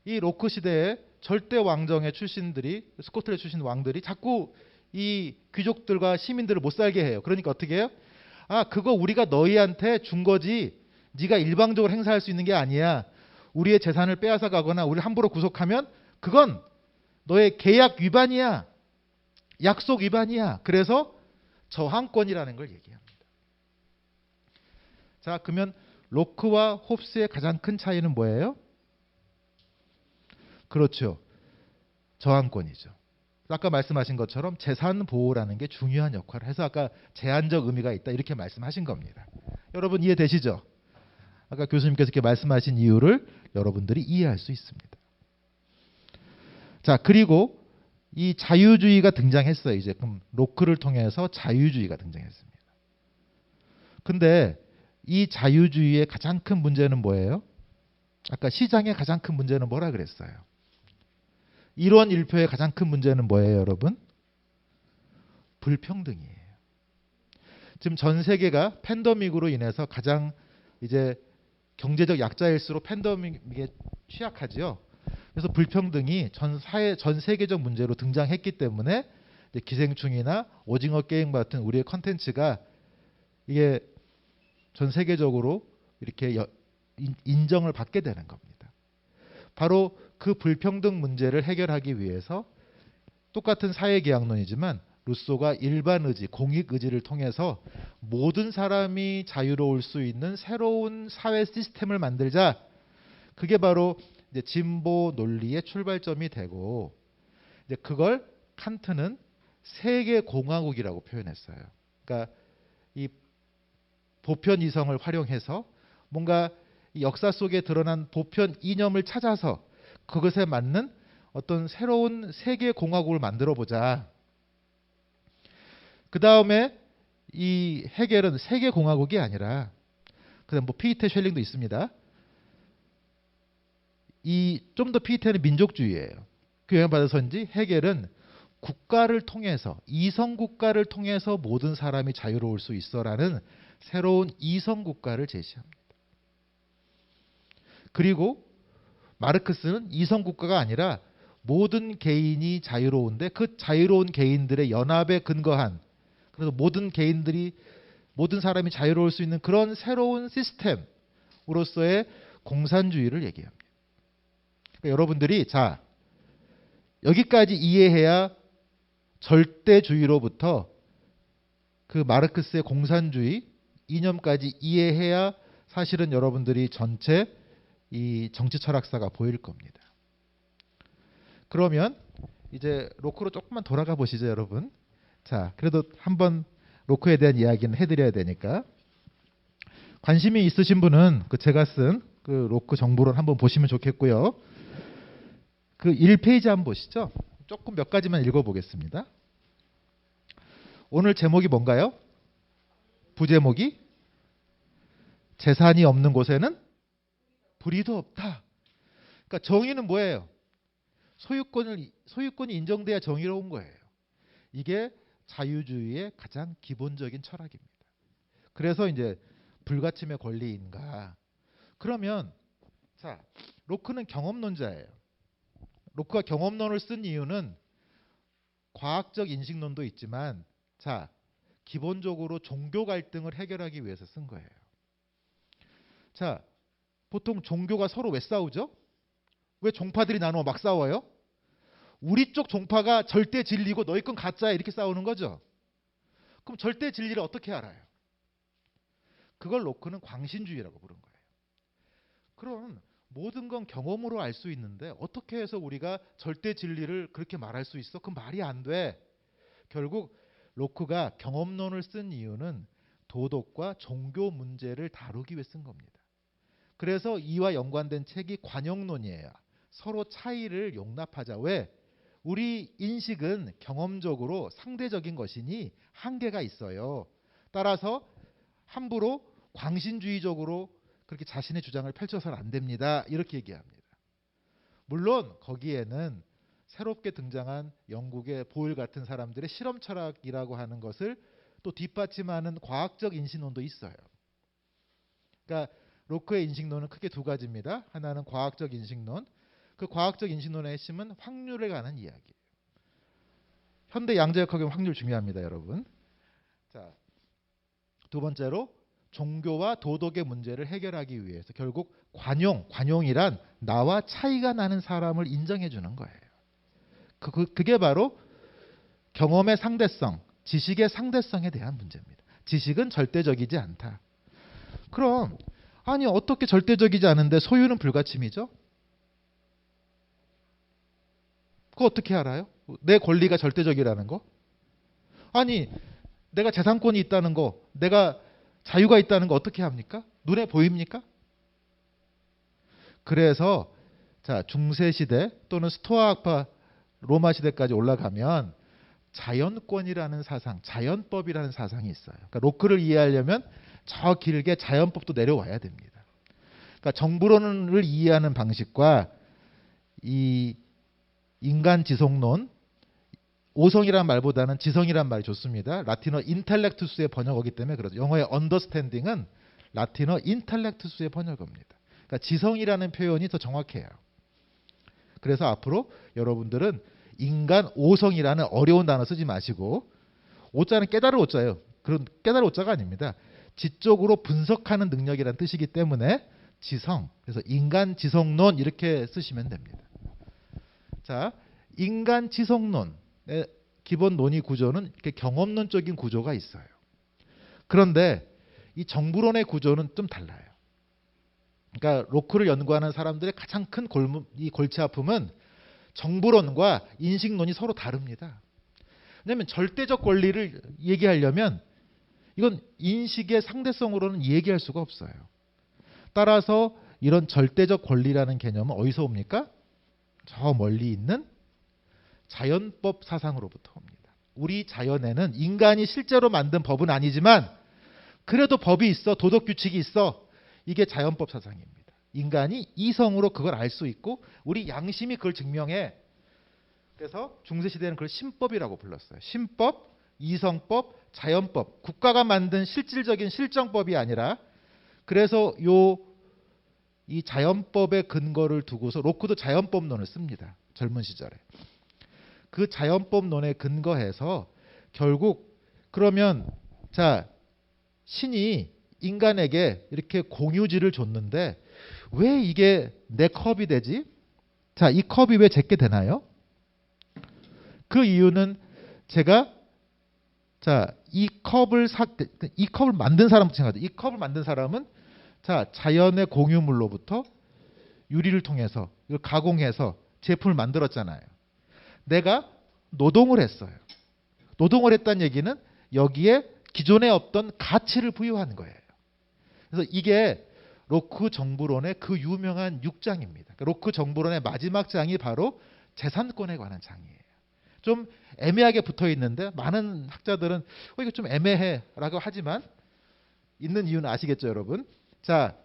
이 로크 시대에 절대 왕정의 출신들이, 스코틀랜드 출신 왕들이 자꾸 이 귀족들과 시민들을 못 살게 해요. 그러니까 어떻게 해요? 아, 그거 우리가 너희한테 준 거지 네가 일방적으로 행사할 수 있는 게 아니야. 우리의 재산을 빼앗아 가거나 우리를 함부로 구속하면 그건 너의 계약 위반이야. 약속 위반이야. 그래서 저항권이라는 걸 얘기합니다. 자, 그러면 로크와 홉스의 가장 큰 차이는 뭐예요? 그렇죠. 저항권이죠. 아까 말씀하신 것처럼 재산 보호라는 게 중요한 역할을 해서 아까 제한적 의미가 있다 이렇게 말씀하신 겁니다. 여러분 이해되시죠? 아까 교수님께서 이렇게 말씀하신 이유를 여러분들이 이해할 수 있습니다. 자, 그리고 이 자유주의가 등장했어요. 이제 그럼 로크를 통해서 자유주의가 등장했습니다. 근데 이 자유주의의 가장 큰 문제는 뭐예요? 아까 시장의 가장 큰 문제는 뭐라 그랬어요? 1원 1표의 가장 큰 문제는 뭐예요, 여러분? 불평등이에요. 지금 전 세계가 팬데믹으로 인해서 가장 이제 경제적 약자일수록 팬데믹에 취약하지요. 그래서 불평등이 전 세계적 문제로 등장했기 때문에 이제 기생충이나 오징어 게임 같은 우리의 컨텐츠가 이게 전 세계적으로 이렇게 인정을 받게 되는 겁니다. 바로 그 불평등 문제를 해결하기 위해서 똑같은 사회계약론이지만 루소가 일반 의지, 공익 의지를 통해서 모든 사람이 자유로울 수 있는 새로운 사회 시스템을 만들자. 그게 바로 이제 진보 논리의 출발점이 되고 이제 그걸 칸트는 세계 공화국이라고 표현했어요. 그러니까 이 보편 이성을 활용해서 뭔가 역사 속에 드러난 보편 이념을 찾아서 그것에 맞는 어떤 새로운 세계 공화국을 만들어 보자. 그 다음에 이 헤겔은 세계 공화국이 아니라 그다음 뭐 피에테 쉘링도 있습니다. 이 좀 더 피에테는 민족주의예요. 그 영향 받아서인지 헤겔은 국가를 통해서 이성 국가를 통해서 모든 사람이 자유로울 수 있어라는 새로운 이성 국가를 제시합니다. 그리고 마르크스는 이성 국가가 아니라 모든 개인이 자유로운데 그 자유로운 개인들의 연합에 근거한 그래서 모든 사람이 자유로울 수 있는 그런 새로운 시스템으로서의 공산주의를 얘기합니다. 그러니까 여러분들이 자 여기까지 이해해야 절대주의로부터 그 마르크스의 공산주의 이념까지 이해해야 사실은 여러분들이 전체 이 정치 철학사가 보일 겁니다. 그러면 이제 로크로 조금만 돌아가 보시죠, 여러분. 자, 그래도 한번 로크에 대한 이야기는 해드려야 되니까 관심이 있으신 분은 그 제가 쓴 그 로크 정보론 한번 보시면 좋겠고요. 그 1페이지 한번 보시죠. 조금 몇 가지만 읽어보겠습니다. 오늘 제목이 뭔가요? 부제목이 재산이 없는 곳에는 불의도 없다. 그러니까 정의는 뭐예요? 소유권이 인정돼야 정의로운 거예요. 이게 자유주의의 가장 기본적인 철학입니다. 그래서 이제 불가침의 권리인가? 그러면 자, 로크는 경험론자예요. 로크가 경험론을 쓴 이유는 과학적 인식론도 있지만 자, 기본적으로 종교 갈등을 해결하기 위해서 쓴 거예요. 자, 보통 종교가 서로 왜 싸우죠? 왜 종파들이 나누어 막 싸워요? 우리 쪽 종파가 절대 진리고 너희 건 가짜야 이렇게 싸우는 거죠. 그럼 절대 진리를 어떻게 알아요? 그걸 로크는 광신주의라고 부른 거예요. 그럼 모든 건 경험으로 알 수 있는데 어떻게 해서 우리가 절대 진리를 그렇게 말할 수 있어? 그건 말이 안 돼. 결국 로크가 경험론을 쓴 이유는 도덕과 종교 문제를 다루기 위해 쓴 겁니다. 그래서 이와 연관된 책이 관용론이에요. 서로 차이를 용납하자. 왜? 우리 인식은 경험적으로 상대적인 것이니 한계가 있어요. 따라서 함부로 광신주의적으로 그렇게 자신의 주장을 펼쳐서는 안 됩니다. 이렇게 얘기합니다. 물론 거기에는 새롭게 등장한 영국의 보일 같은 사람들의 실험 철학이라고 하는 것을 또 뒷받침하는 과학적 인식론도 있어요. 그러니까 로크의 인식론은 크게 두 가지입니다. 하나는 과학적 인식론, 그 과학적 인식론의 핵심은 확률에 관한 이야기예요. 현대 양자역학의 확률 중요합니다, 여러분. 자, 두 번째로 종교와 도덕의 문제를 해결하기 위해서 결국 관용이란 나와 차이가 나는 사람을 인정해 주는 거예요. 그게 바로 경험의 상대성, 지식의 상대성에 대한 문제입니다. 지식은 절대적이지 않다. 그럼 아니 어떻게 절대적이지 않은데 소유는 불가침이죠? 그거 어떻게 알아요? 내 권리가 절대적이라는 거? 아니 내가 재산권이 있다는 거, 내가 자유가 있다는 거 어떻게 합니까? 눈에 보입니까? 그래서 자 중세 시대 또는 스토아 학파 로마 시대까지 올라가면 자연권이라는 사상, 자연법이라는 사상이 있어요. 그러니까 로크를 이해하려면 저 길게 자연법도 내려와야 됩니다. 그러니까 정부론을 이해하는 방식과 이 인간 지성론, 오성이라는 말보다는 지성이라는 말이 좋습니다. 라틴어 인텔렉투스의 번역어기 때문에 그렇죠. 영어의 언더스탠딩은 라틴어 인텔렉투스의 번역어입니다. 그러니까 지성이라는 표현이 더 정확해요. 그래서 앞으로 여러분들은 인간 오성이라는 어려운 단어 쓰지 마시고, 오자는 깨달을 오자예요. 그런 깨달을 오자가 아닙니다. 지적으로 분석하는 능력이라는 뜻이기 때문에 지성, 그래서 인간 지성론 이렇게 쓰시면 됩니다. 자, 인간 지성론의 기본 논의 구조는 이렇게 경험론적인 구조가 있어요. 그런데 이 정부론의 구조는 좀 달라요. 그러니까 로크를 연구하는 사람들의 가장 큰 골치 아픔은 정부론과 인식론이 서로 다릅니다. 왜냐하면 절대적 권리를 얘기하려면 이건 인식의 상대성으로는 얘기할 수가 없어요. 따라서 이런 절대적 권리라는 개념은 어디서 옵니까? 저 멀리 있는 자연법 사상으로부터 옵니다. 우리 자연에는 인간이 실제로 만든 법은 아니지만 그래도 법이 있어, 도덕 규칙이 있어. 이게 자연법 사상입니다. 인간이 이성으로 그걸 알 수 있고 우리 양심이 그걸 증명해. 그래서 중세시대는 그걸 신법이라고 불렀어요. 신법, 이성법, 자연법. 국가가 만든 실질적인 실정법이 아니라, 그래서 이 자연법의 근거를 두고서 로크도 자연법론을 씁니다. 젊은 시절에. 그 자연법론에 근거해서 결국 그러면 자 신이 인간에게 이렇게 공유지를 줬는데 왜 이게 내 컵이 되지? 자, 이 컵이 왜 제게 되나요? 그 이유는 제가 이 컵을 만든 사람부터 생각하죠. 이 컵을 만든 사람은 자, 자연의 공유물로부터 유리를 통해서 이걸 가공해서 제품을 만들었잖아요. 내가 노동을 했어요. 노동을 했다는 얘기는 여기에 기존에 없던 가치를 부여한 거예요. 그래서 이게 로크 정부론의 그 유명한 6장입니다. 그러니까 로크 정부론의 마지막 장이 바로 재산권에 관한 장이에요. 좀 애매하게 붙어 있는데 많은 학자들은 이거 좀 애매해라고 하지만 있는 이유는 아시겠죠, 여러분? 자,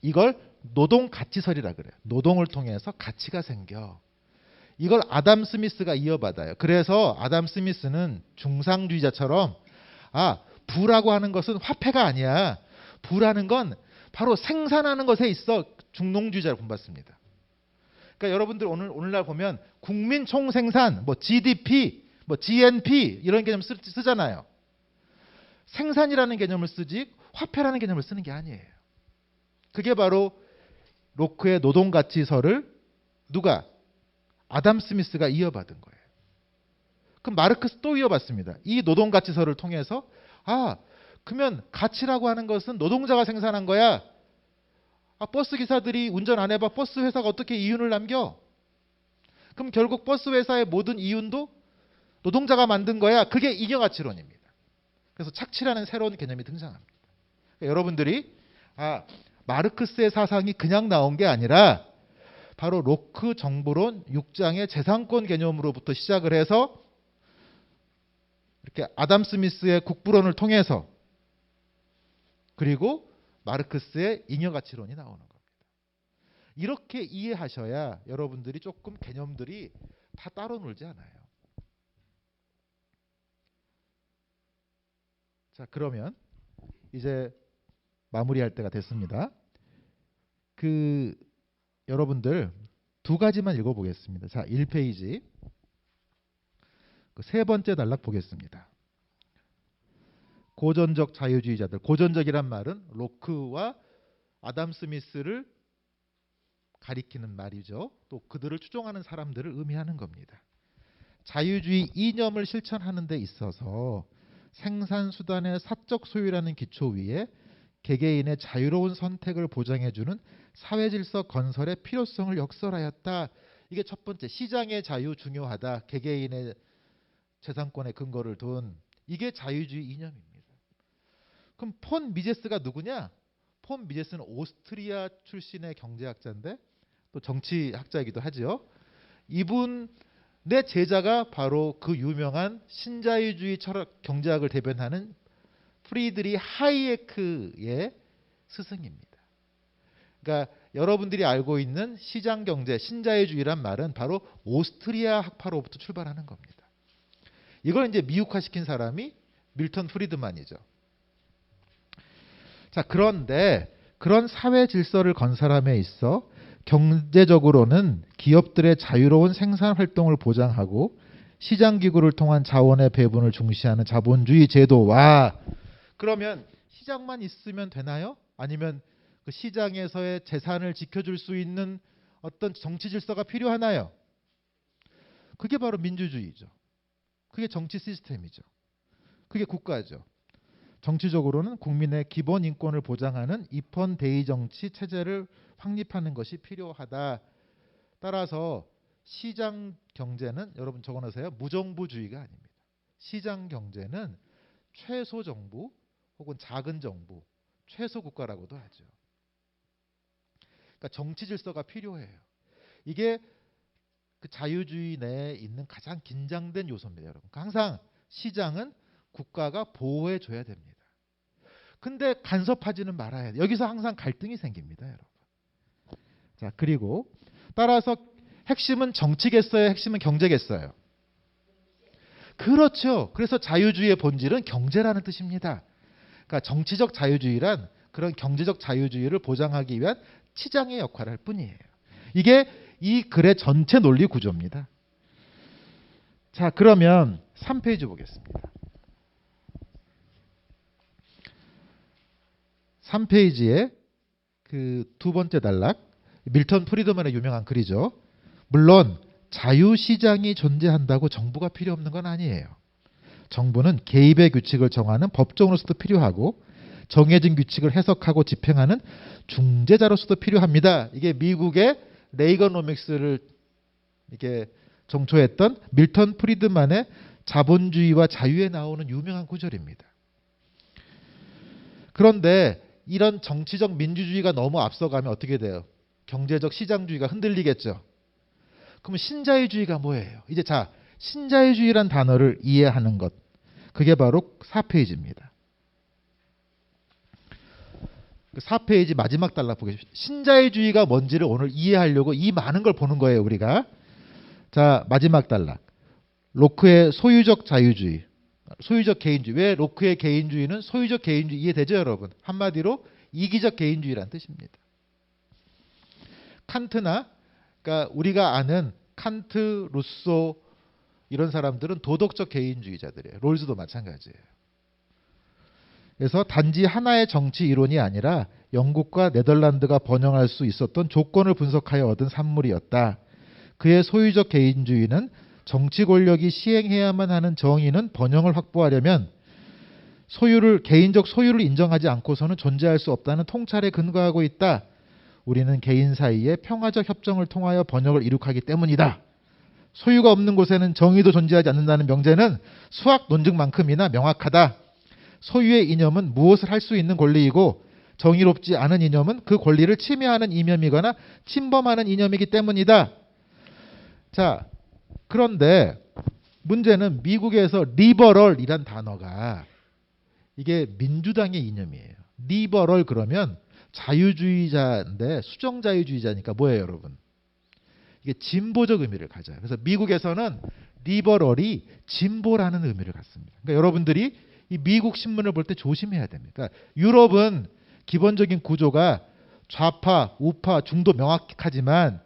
이걸 노동 가치설이라 그래요. 노동을 통해서 가치가 생겨. 이걸 아담 스미스가 이어받아요. 그래서 아담 스미스는 중상주의자처럼 부라고 하는 것은 화폐가 아니야. 부라는 건 바로 생산하는 것에 있어 중농주의자를 본받습니다. 그러니까 여러분들 오늘날 보면 국민 총생산, GDP, GNP 이런 개념 쓰잖아요. 생산이라는 개념을 쓰지 화폐라는 개념을 쓰는 게 아니에요. 그게 바로 로크의 노동가치설을 누가? 아담 스미스가 이어받은 거예요. 그럼 마르크스 또 이어받습니다. 이 노동가치설을 통해서 그러면 가치라고 하는 것은 노동자가 생산한 거야. 버스 기사들이 운전 안 해봐. 버스 회사가 어떻게 이윤을 남겨? 그럼 결국 버스 회사의 모든 이윤도 노동자가 만든 거야. 그게 잉여가치론입니다. 그래서 착취라는 새로운 개념이 등장합니다. 그러니까 여러분들이 마르크스의 사상이 그냥 나온 게 아니라 바로 로크 정부론 6장의 재산권 개념으로부터 시작을 해서 이렇게 아담 스미스의 국부론을 통해서 그리고 마르크스의 잉여가치론이 나오는 겁니다. 이렇게 이해하셔야 여러분들이 조금 개념들이 다 따로 놀지 않아요. 자, 그러면 이제 마무리할 때가 됐습니다. 여러분들 두 가지만 읽어보겠습니다. 자, 1페이지 그 세 번째 단락 보겠습니다. 고전적 자유주의자들. 고전적이란 말은 로크와 아담 스미스를 가리키는 말이죠. 또 그들을 추종하는 사람들을 의미하는 겁니다. 자유주의 이념을 실천하는 데 있어서 생산수단의 사적 소유라는 기초 위에 개개인의 자유로운 선택을 보장해주는 사회질서 건설의 필요성을 역설하였다. 이게 첫 번째, 시장의 자유 중요하다. 개개인의 재산권의 근거를 둔, 이게 자유주의 이념입니다. 그럼 폰 미제스가 누구냐? 폰 미제스는 오스트리아 출신의 경제학자인데 또 정치학자이기도 하죠. 이분의 제자가 바로 그 유명한 신자유주의 철학 경제학을 대변하는 프리드리 하이에크의 스승입니다. 그러니까 여러분들이 알고 있는 시장 경제, 신자유주의란 말은 바로 오스트리아 학파로부터 출발하는 겁니다. 이걸 이제 미국화시킨 사람이 밀턴 프리드만이죠. 자, 그런데 그런 사회 질서를 건설함에 있어 경제적으로는 기업들의 자유로운 생산 활동을 보장하고 시장 기구를 통한 자원의 배분을 중시하는 자본주의 제도와, 그러면 시장만 있으면 되나요? 아니면 그 시장에서의 재산을 지켜줄 수 있는 어떤 정치 질서가 필요하나요? 그게 바로 민주주의죠. 그게 정치 시스템이죠. 그게 국가죠. 정치적으로는 국민의 기본 인권을 보장하는 입헌 대의 정치 체제를 확립하는 것이 필요하다. 따라서 시장 경제는, 여러분 적어놓으세요, 무정부주의가 아닙니다. 시장 경제는 최소 정부 혹은 작은 정부, 최소 국가라고도 하죠. 그러니까 정치 질서가 필요해요. 이게 그 자유주의 내에 있는 가장 긴장된 요소입니다, 여러분. 항상 시장은 국가가 보호해 줘야 됩니다. 근데 간섭하지는 말아야 돼요. 여기서 항상 갈등이 생깁니다, 여러분. 자, 그리고 따라서 핵심은 정치겠어요? 핵심은 경제겠어요? 그렇죠. 그래서 자유주의의 본질은 경제라는 뜻입니다. 그러니까 정치적 자유주의란 그런 경제적 자유주의를 보장하기 위한 치장의 역할을 할 뿐이에요. 이게 이 글의 전체 논리 구조입니다. 자, 그러면 3페이지 보겠습니다. 3페이지에 그 두 번째 단락, 밀턴 프리드만의 유명한 글이죠. 물론 자유시장이 존재한다고 정부가 필요 없는 건 아니에요. 정부는 개입의 규칙을 정하는 법정으로서도 필요하고 정해진 규칙을 해석하고 집행하는 중재자로서도 필요합니다. 이게 미국의 레이거노믹스를 이렇게 정초했던 밀턴 프리드만의 자본주의와 자유에 나오는 유명한 구절입니다. 그런데 이런 정치적 민주주의가 너무 앞서가면 어떻게 돼요? 경제적 시장주의가 흔들리겠죠. 그럼 신자유주의가 뭐예요? 이제 자, 신자유주의란 단어를 이해하는 것, 그게 바로 4페이지입니다. 4페이지 마지막 단락 보겠습니다. 신자유주의가 뭔지를 오늘 이해하려고 이 많은 걸 보는 거예요, 우리가. 자, 마지막 단락. 로크의 소유적 자유주의, 소유적 개인주의. 왜 로크의 개인주의는 소유적 개인주의, 이해되죠, 여러분? 한마디로 이기적 개인주의란 뜻입니다. 칸트나, 그러니까 우리가 아는 칸트, 루소 이런 사람들은 도덕적 개인주의자들이에요. 롤즈도 마찬가지예요. 그래서 단지 하나의 정치 이론이 아니라 영국과 네덜란드가 번영할 수 있었던 조건을 분석하여 얻은 산물이었다. 그의 소유적 개인주의는 정치 권력이 시행해야만 하는 정의는 번영을 확보하려면 개인적 소유를 인정하지 않고서는 존재할 수 없다는 통찰에 근거하고 있다. 우리는 개인 사이에 평화적 협정을 통하여 번영을 이룩하기 때문이다. 소유가 없는 곳에는 정의도 존재하지 않는다는 명제는 수학 논증만큼이나 명확하다. 소유의 이념은 무엇을 할 수 있는 권리이고 정의롭지 않은 이념은 그 권리를 침해하는 이념이거나 침범하는 이념이기 때문이다. 자, 그런데 문제는 미국에서 리버럴이란 단어가 이게 민주당의 이념이에요. 리버럴 그러면 자유주의자인데 수정자유주의자니까 뭐예요, 여러분? 이게 진보적 의미를 가져요. 그래서 미국에서는 리버럴이 진보라는 의미를 갖습니다. 그러니까 여러분들이 이 미국 신문을 볼 때 조심해야 됩니다. 그러니까 유럽은 기본적인 구조가 좌파, 우파, 중도 명확하지만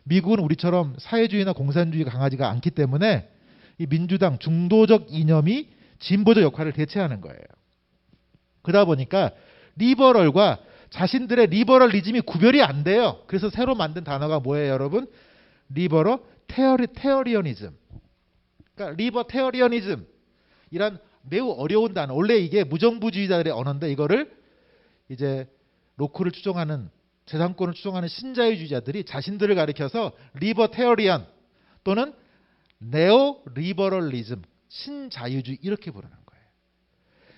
미국은 우리처럼 사회주의나 공산주의가 강하지가 않기 때문에 이 민주당 중도적 이념이 진보적 역할을 대체하는 거예요. 그러다 보니까 리버럴과 자신들의 리버럴리즘이 구별이 안 돼요. 그래서 새로 만든 단어가 뭐예요, 여러분? 리버럴 테어리언이즘. 그러니까 리버테어리언이즘 이란 매우 어려운 단어. 원래 이게 무정부주의자들의 언어인데 이거를 이제 로크를 추종하는 재산권을 추종하는 신자유주의자들이 자신들을 가리켜서 리버테어리언 또는 네오 리버럴리즘 신자유주의 이렇게 부르는 거예요.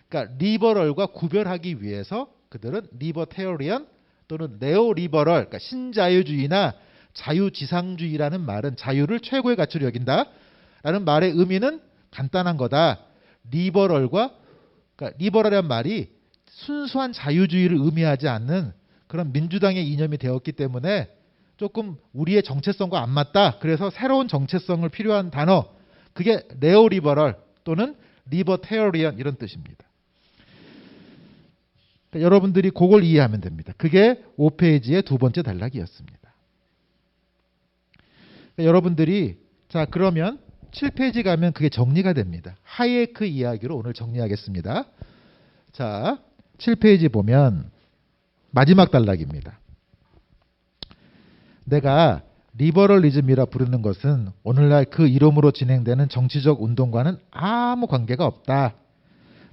그러니까 리버럴과 구별하기 위해서 그들은 리버테어리언 또는 네오 리버럴 그러니까 신자유주의나 자유지상주의라는 말은 자유를 최고의 가치로 여긴다 라는 말의 의미는 간단한 거다. 리버럴과 그러니까 리버럴이란 말이 순수한 자유주의를 의미하지 않는 그런 민주당의 이념이 되었기 때문에 조금 우리의 정체성과 안 맞다. 그래서 새로운 정체성을 필요한 단어 그게 네오리버럴 또는 리버테어리언 이런 뜻입니다. 그러니까 여러분들이 그걸 이해하면 됩니다. 그게 5페이지의 두 번째 단락이었습니다. 그러니까 여러분들이 자 그러면 7페이지 가면 그게 정리가 됩니다. 하이에크 이야기로 오늘 정리하겠습니다. 자 7페이지 보면 마지막 단락입니다. 내가 리버럴리즘이라 부르는 것은 오늘날 그 이름으로 진행되는 정치적 운동과는 아무 관계가 없다.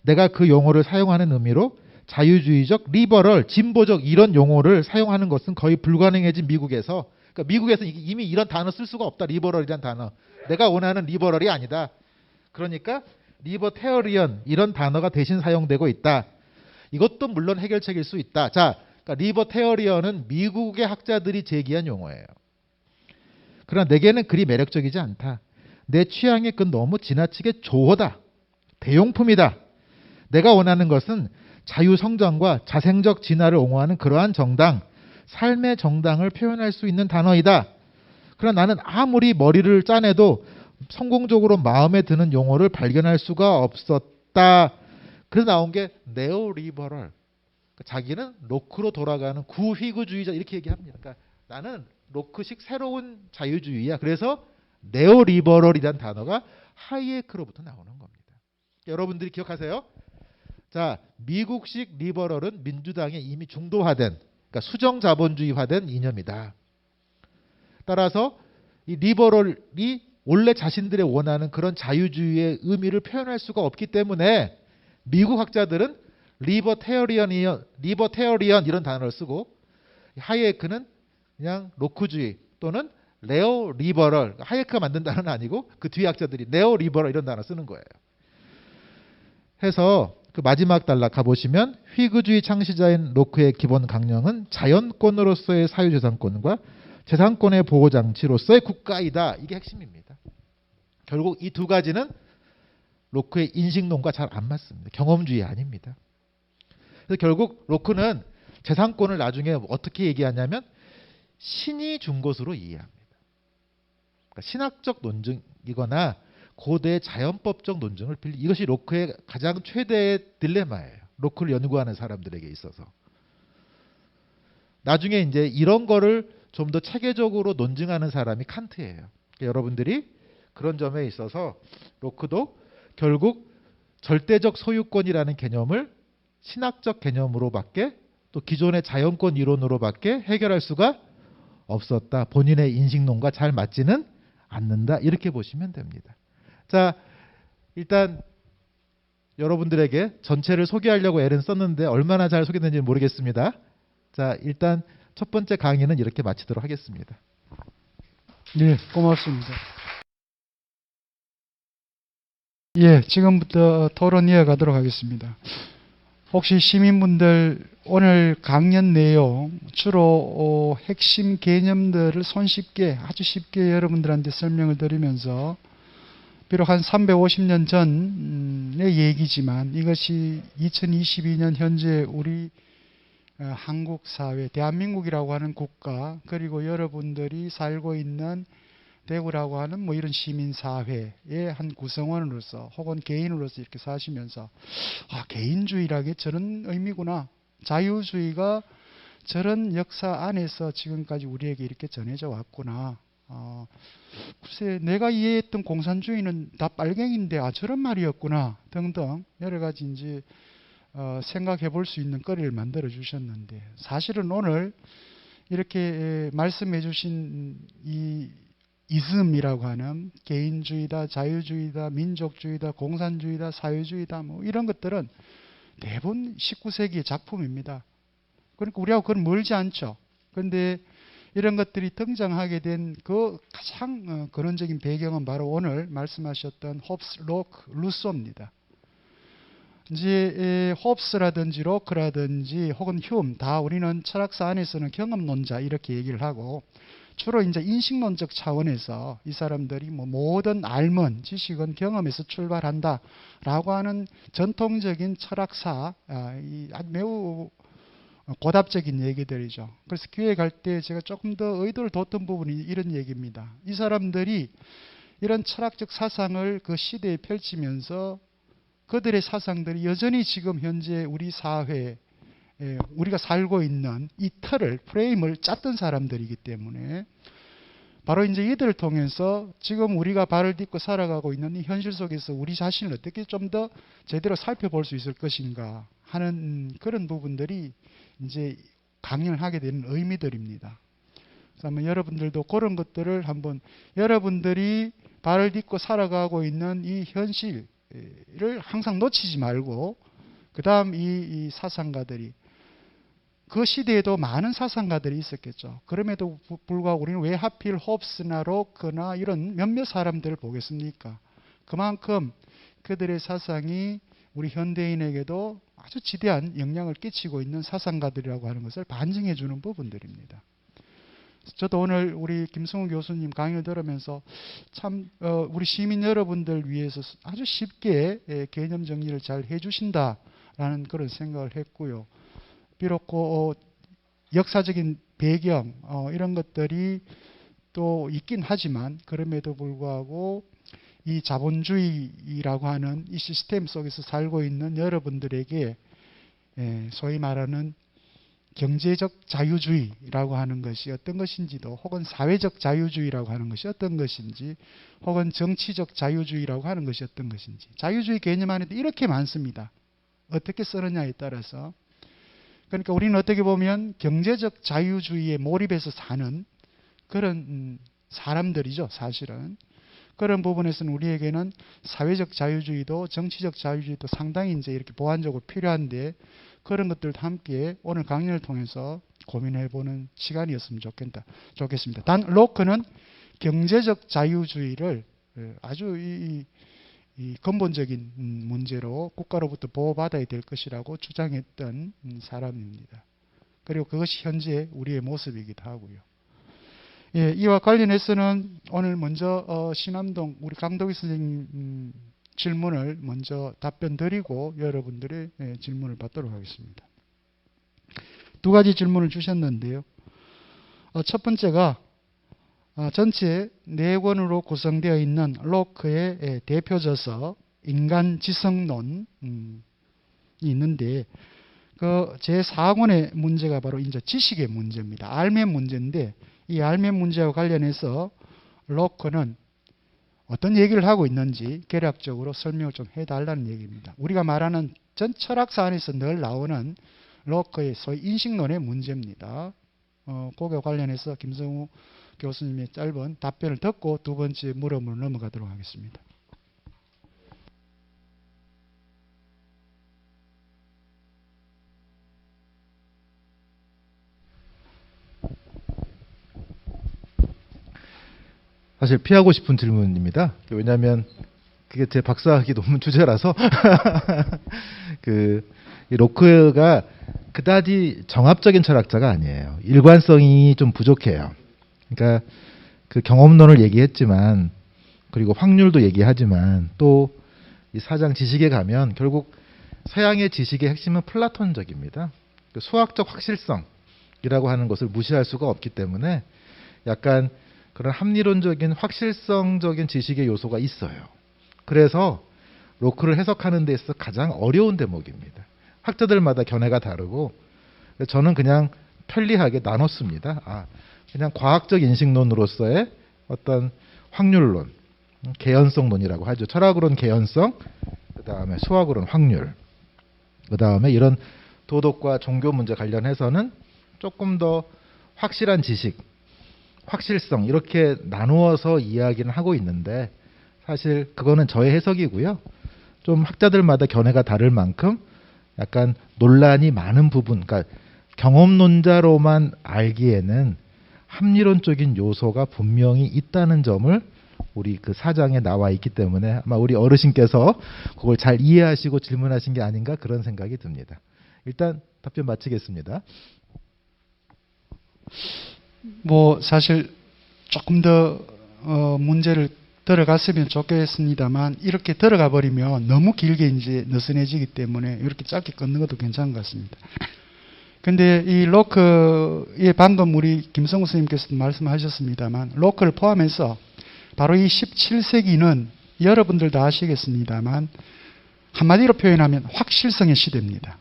내가 그 용어를 사용하는 의미로 자유주의적, 리버럴, 진보적 이런 용어를 사용하는 것은 거의 불가능해진 미국에서 그러니까 미국에서 이미 이런 단어 쓸 수가 없다. 리버럴이란 단어. 내가 원하는 리버럴이 아니다. 그러니까 리버테어리언 이런 단어가 대신 사용되고 있다. 이것도 물론 해결책일 수 있다. 자, 그러니까 리버테어리언은 미국의 학자들이 제기한 용어예요. 그러나 내게는 그리 매력적이지 않다. 내 취향에 그건 너무 지나치게 조어다. 대용품이다. 내가 원하는 것은 자유성장과 자생적 진화를 옹호하는 그러한 정당, 삶의 정당을 표현할 수 있는 단어이다. 그러나 나는 아무리 머리를 짜내도 성공적으로 마음에 드는 용어를 발견할 수가 없었다. 그래서 나온 게 네오리버럴. 자기는 로크로 돌아가는 구휘구주의자 이렇게 얘기합니다. 그러니까 나는 로크식 새로운 자유주의야. 그래서 네오리버럴이라는 단어가 하이에크로부터 나오는 겁니다. 여러분들이 기억하세요. 자, 미국식 리버럴은 민주당에 이미 중도화된 그러니까 수정자본주의화된 이념이다. 따라서 이 리버럴이 원래 자신들의 원하는 그런 자유주의의 의미를 표현할 수가 없기 때문에 미국 학자들은 리버테어리언 이런 단어를 쓰고 하이에크는 그냥 로크주의 또는 네오 리버럴 하이에크가 만든 단어는 아니고 그 뒤에 학자들이 네오 리버럴 이런 단어 쓰는 거예요. 해서 그 마지막 단락 가보시면 휘구주의 창시자인 로크의 기본 강령은 자연권으로서의 사유재산권과 재산권의 보호장치로서의 국가이다. 이게 핵심입니다. 결국 이 두 가지는 로크의 인식론과 잘 안 맞습니다. 경험주의 아닙니다. 그래서 결국 로크는 재산권을 나중에 어떻게 얘기하냐면 신이 준 것으로 이해합니다. 그러니까 신학적 논증이거나 고대 자연법적 논증을 빌리 이것이 로크의 가장 최대의 딜레마예요. 로크를 연구하는 사람들에게 있어서. 나중에 이제 이런 거를 좀 더 체계적으로 논증하는 사람이 칸트예요. 그러니까 여러분들이 그런 점에 있어서 로크도 결국 절대적 소유권이라는 개념을 신학적 개념으로밖에 또 기존의 자연권 이론으로밖에 해결할 수가 없었다. 본인의 인식론과 잘 맞지는 않는다. 이렇게 보시면 됩니다. 자, 일단 여러분들에게 전체를 소개하려고 애를 썼는데 얼마나 잘 소개됐는지 모르겠습니다. 자, 일단 첫 번째 강의는 이렇게 마치도록 하겠습니다. 네, 고맙습니다. 예, 지금부터 토론 이어가도록 하겠습니다. 혹시 시민분들 오늘 강연 내용 주로 핵심 개념들을 손쉽게 아주 쉽게 여러분들한테 설명을 드리면서 비록 한 350년 전의 얘기지만 이것이 2022년 현재 우리 한국 사회, 대한민국이라고 하는 국가 그리고 여러분들이 살고 있는 대구라고 하는 뭐 이런 시민사회의 한 구성원으로서 혹은 개인으로서 이렇게 사시면서 개인주의라는 게 저런 의미구나. 자유주의가 저런 역사 안에서 지금까지 우리에게 이렇게 전해져 왔구나. 글쎄 내가 이해했던 공산주의는 다 빨갱인데 저런 말이었구나 등등 여러 가지 이제 생각해 볼 수 있는 거리를 만들어 주셨는데, 사실은 오늘 이렇게 말씀해 주신 이 이즘이라고 하는 개인주의다, 자유주의다, 민족주의다, 공산주의다, 사회주의다 뭐 이런 것들은 대부분 19세기의 작품입니다. 그러니까 우리하고 그건 멀지 않죠. 그런데 이런 것들이 등장하게 된 그 가장 근원적인 배경은 바로 오늘 말씀하셨던 홉스, 로크, 루소입니다. 이제 홉스라든지 로크라든지 혹은 휴움 다 우리는 철학사 안에서는 경험론자 이렇게 얘기를 하고, 주로 이제 인식론적 차원에서 이 사람들이 뭐 모든 알문 지식은 경험에서 출발한다라고 하는 전통적인 철학사 아주 매우 고답적인 얘기들이죠. 그래서 교회 갈 때 제가 조금 더 의도를 뒀던 부분이 이런 얘기입니다. 이 사람들이 이런 철학적 사상을 그 시대에 펼치면서 그들의 사상들이 여전히 지금 현재 우리 사회에 우리가 살고 있는 이 틀을, 프레임을 짰던 사람들이기 때문에 바로 이제 이들을 통해서 지금 우리가 발을 딛고 살아가고 있는 이 현실 속에서 우리 자신을 어떻게 좀 더 제대로 살펴볼 수 있을 것인가 하는 그런 부분들이 이제 강연을 하게 되는 의미들입니다. 그래서 한번 여러분들도 그런 것들을 한번 여러분들이 발을 딛고 살아가고 있는 이 현실을 항상 놓치지 말고, 그 다음 이 사상가들이 그 시대에도 많은 사상가들이 있었겠죠. 그럼에도 불구하고 우리는 왜 하필 홉스나 로크나 이런 몇몇 사람들을 보겠습니까? 그만큼 그들의 사상이 우리 현대인에게도 아주 지대한 영향을 끼치고 있는 사상가들이라고 하는 것을 반증해 주는 부분들입니다. 저도 오늘 우리 김성우 교수님 강의를 들으면서 참 우리 시민 여러분들 위해서 아주 쉽게 개념 정리를 잘 해주신다라는 그런 생각을 했고요. 비록 역사적인 배경 이런 것들이 또 있긴 하지만 그럼에도 불구하고 이 자본주의라고 하는 이 시스템 속에서 살고 있는 여러분들에게 소위 말하는 경제적 자유주의라고 하는 것이 어떤 것인지도, 혹은 사회적 자유주의라고 하는 것이 어떤 것인지, 혹은 정치적 자유주의라고 하는 것이 어떤 것인지, 자유주의 개념 안에도 이렇게 많습니다. 어떻게 쓰느냐에 따라서. 그러니까 우리는 어떻게 보면 경제적 자유주의에 몰입해서 사는 그런 사람들이죠, 사실은. 그런 부분에서는 우리에게는 사회적 자유주의도 정치적 자유주의도 상당히 이제 이렇게 보완적으로 필요한데, 그런 것들도 함께 오늘 강연을 통해서 고민해보는 시간이었으면 좋겠습니다. 단 로크는 경제적 자유주의를 아주 이 근본적인 문제로 국가로부터 보호받아야 될 것이라고 주장했던 사람입니다. 그리고 그것이 현재 우리의 모습이기도 하고요. 예, 이와 관련해서는 오늘 먼저 신암동 우리 강덕희 선생님 질문을 먼저 답변 드리고 여러분들의 질문을 받도록 하겠습니다. 두 가지 질문을 주셨는데요. 첫 번째가 전체 4권으로 구성되어 있는 로크의 대표저서 인간지성론이 있는데, 그 제4권의 문제가 바로 이제 지식의 문제입니다. 알매 문제인데, 이 알매 문제와 관련해서 로크는 어떤 얘기를 하고 있는지 개략적으로 설명을 좀 해달라는 얘기입니다. 우리가 말하는 전 철학사 안에서 늘 나오는 로크의 소위 인식론의 문제입니다. 그거와 관련해서 김성우 교수님의 짧은 답변을 듣고 두 번째 물음으로 넘어가도록 하겠습니다. 사실 피하고 싶은 질문입니다. 왜냐하면 그게 제 박사학위 논문 주제라서 이 로크가 그다지 정합적인 철학자가 아니에요. 일관성이 좀 부족해요. 그러니까 그 경험론을 얘기했지만, 그리고 확률도 얘기하지만, 또 이 사장 지식에 가면 결국 서양의 지식의 핵심은 플라톤적입니다. 그 수학적 확실성이라고 하는 것을 무시할 수가 없기 때문에 약간 그런 합리론적인 확실성적인 지식의 요소가 있어요. 그래서 로크를 해석하는 데 있어서 가장 어려운 대목입니다. 학자들마다 견해가 다르고, 저는 그냥 편리하게 나눴습니다. 그냥 과학적 인식론으로서의 어떤 확률론, 개연성론이라고 하죠. 철학으로는 개연성, 그 다음에 수학으로는 확률, 그 다음에 이런 도덕과 종교 문제 관련해서는 조금 더 확실한 지식, 확실성 이렇게 나누어서 이야기는 하고 있는데 사실 그거는 저의 해석이고요. 좀 학자들마다 견해가 다를 만큼 약간 논란이 많은 부분, 그러니까 경험론자로만 알기에는 합리론적인 요소가 분명히 있다는 점을 우리 그 사장에 나와 있기 때문에 아마 우리 어르신께서 그걸 잘 이해하시고 질문하신 게 아닌가 그런 생각이 듭니다. 일단 답변 마치겠습니다. 뭐 사실 조금 더 문제를 들어갔으면 좋겠습니다만 이렇게 들어가 버리면 너무 길게 이제 느슨해지기 때문에 이렇게 짧게 끊는 것도 괜찮은 것 같습니다. 근데 이 로크에 방금 우리 김성우 선생님께서도 말씀하셨습니다만 로크를 포함해서 바로 이 17세기는 여러분들 다 아시겠습니다만 한마디로 표현하면 확실성의 시대입니다.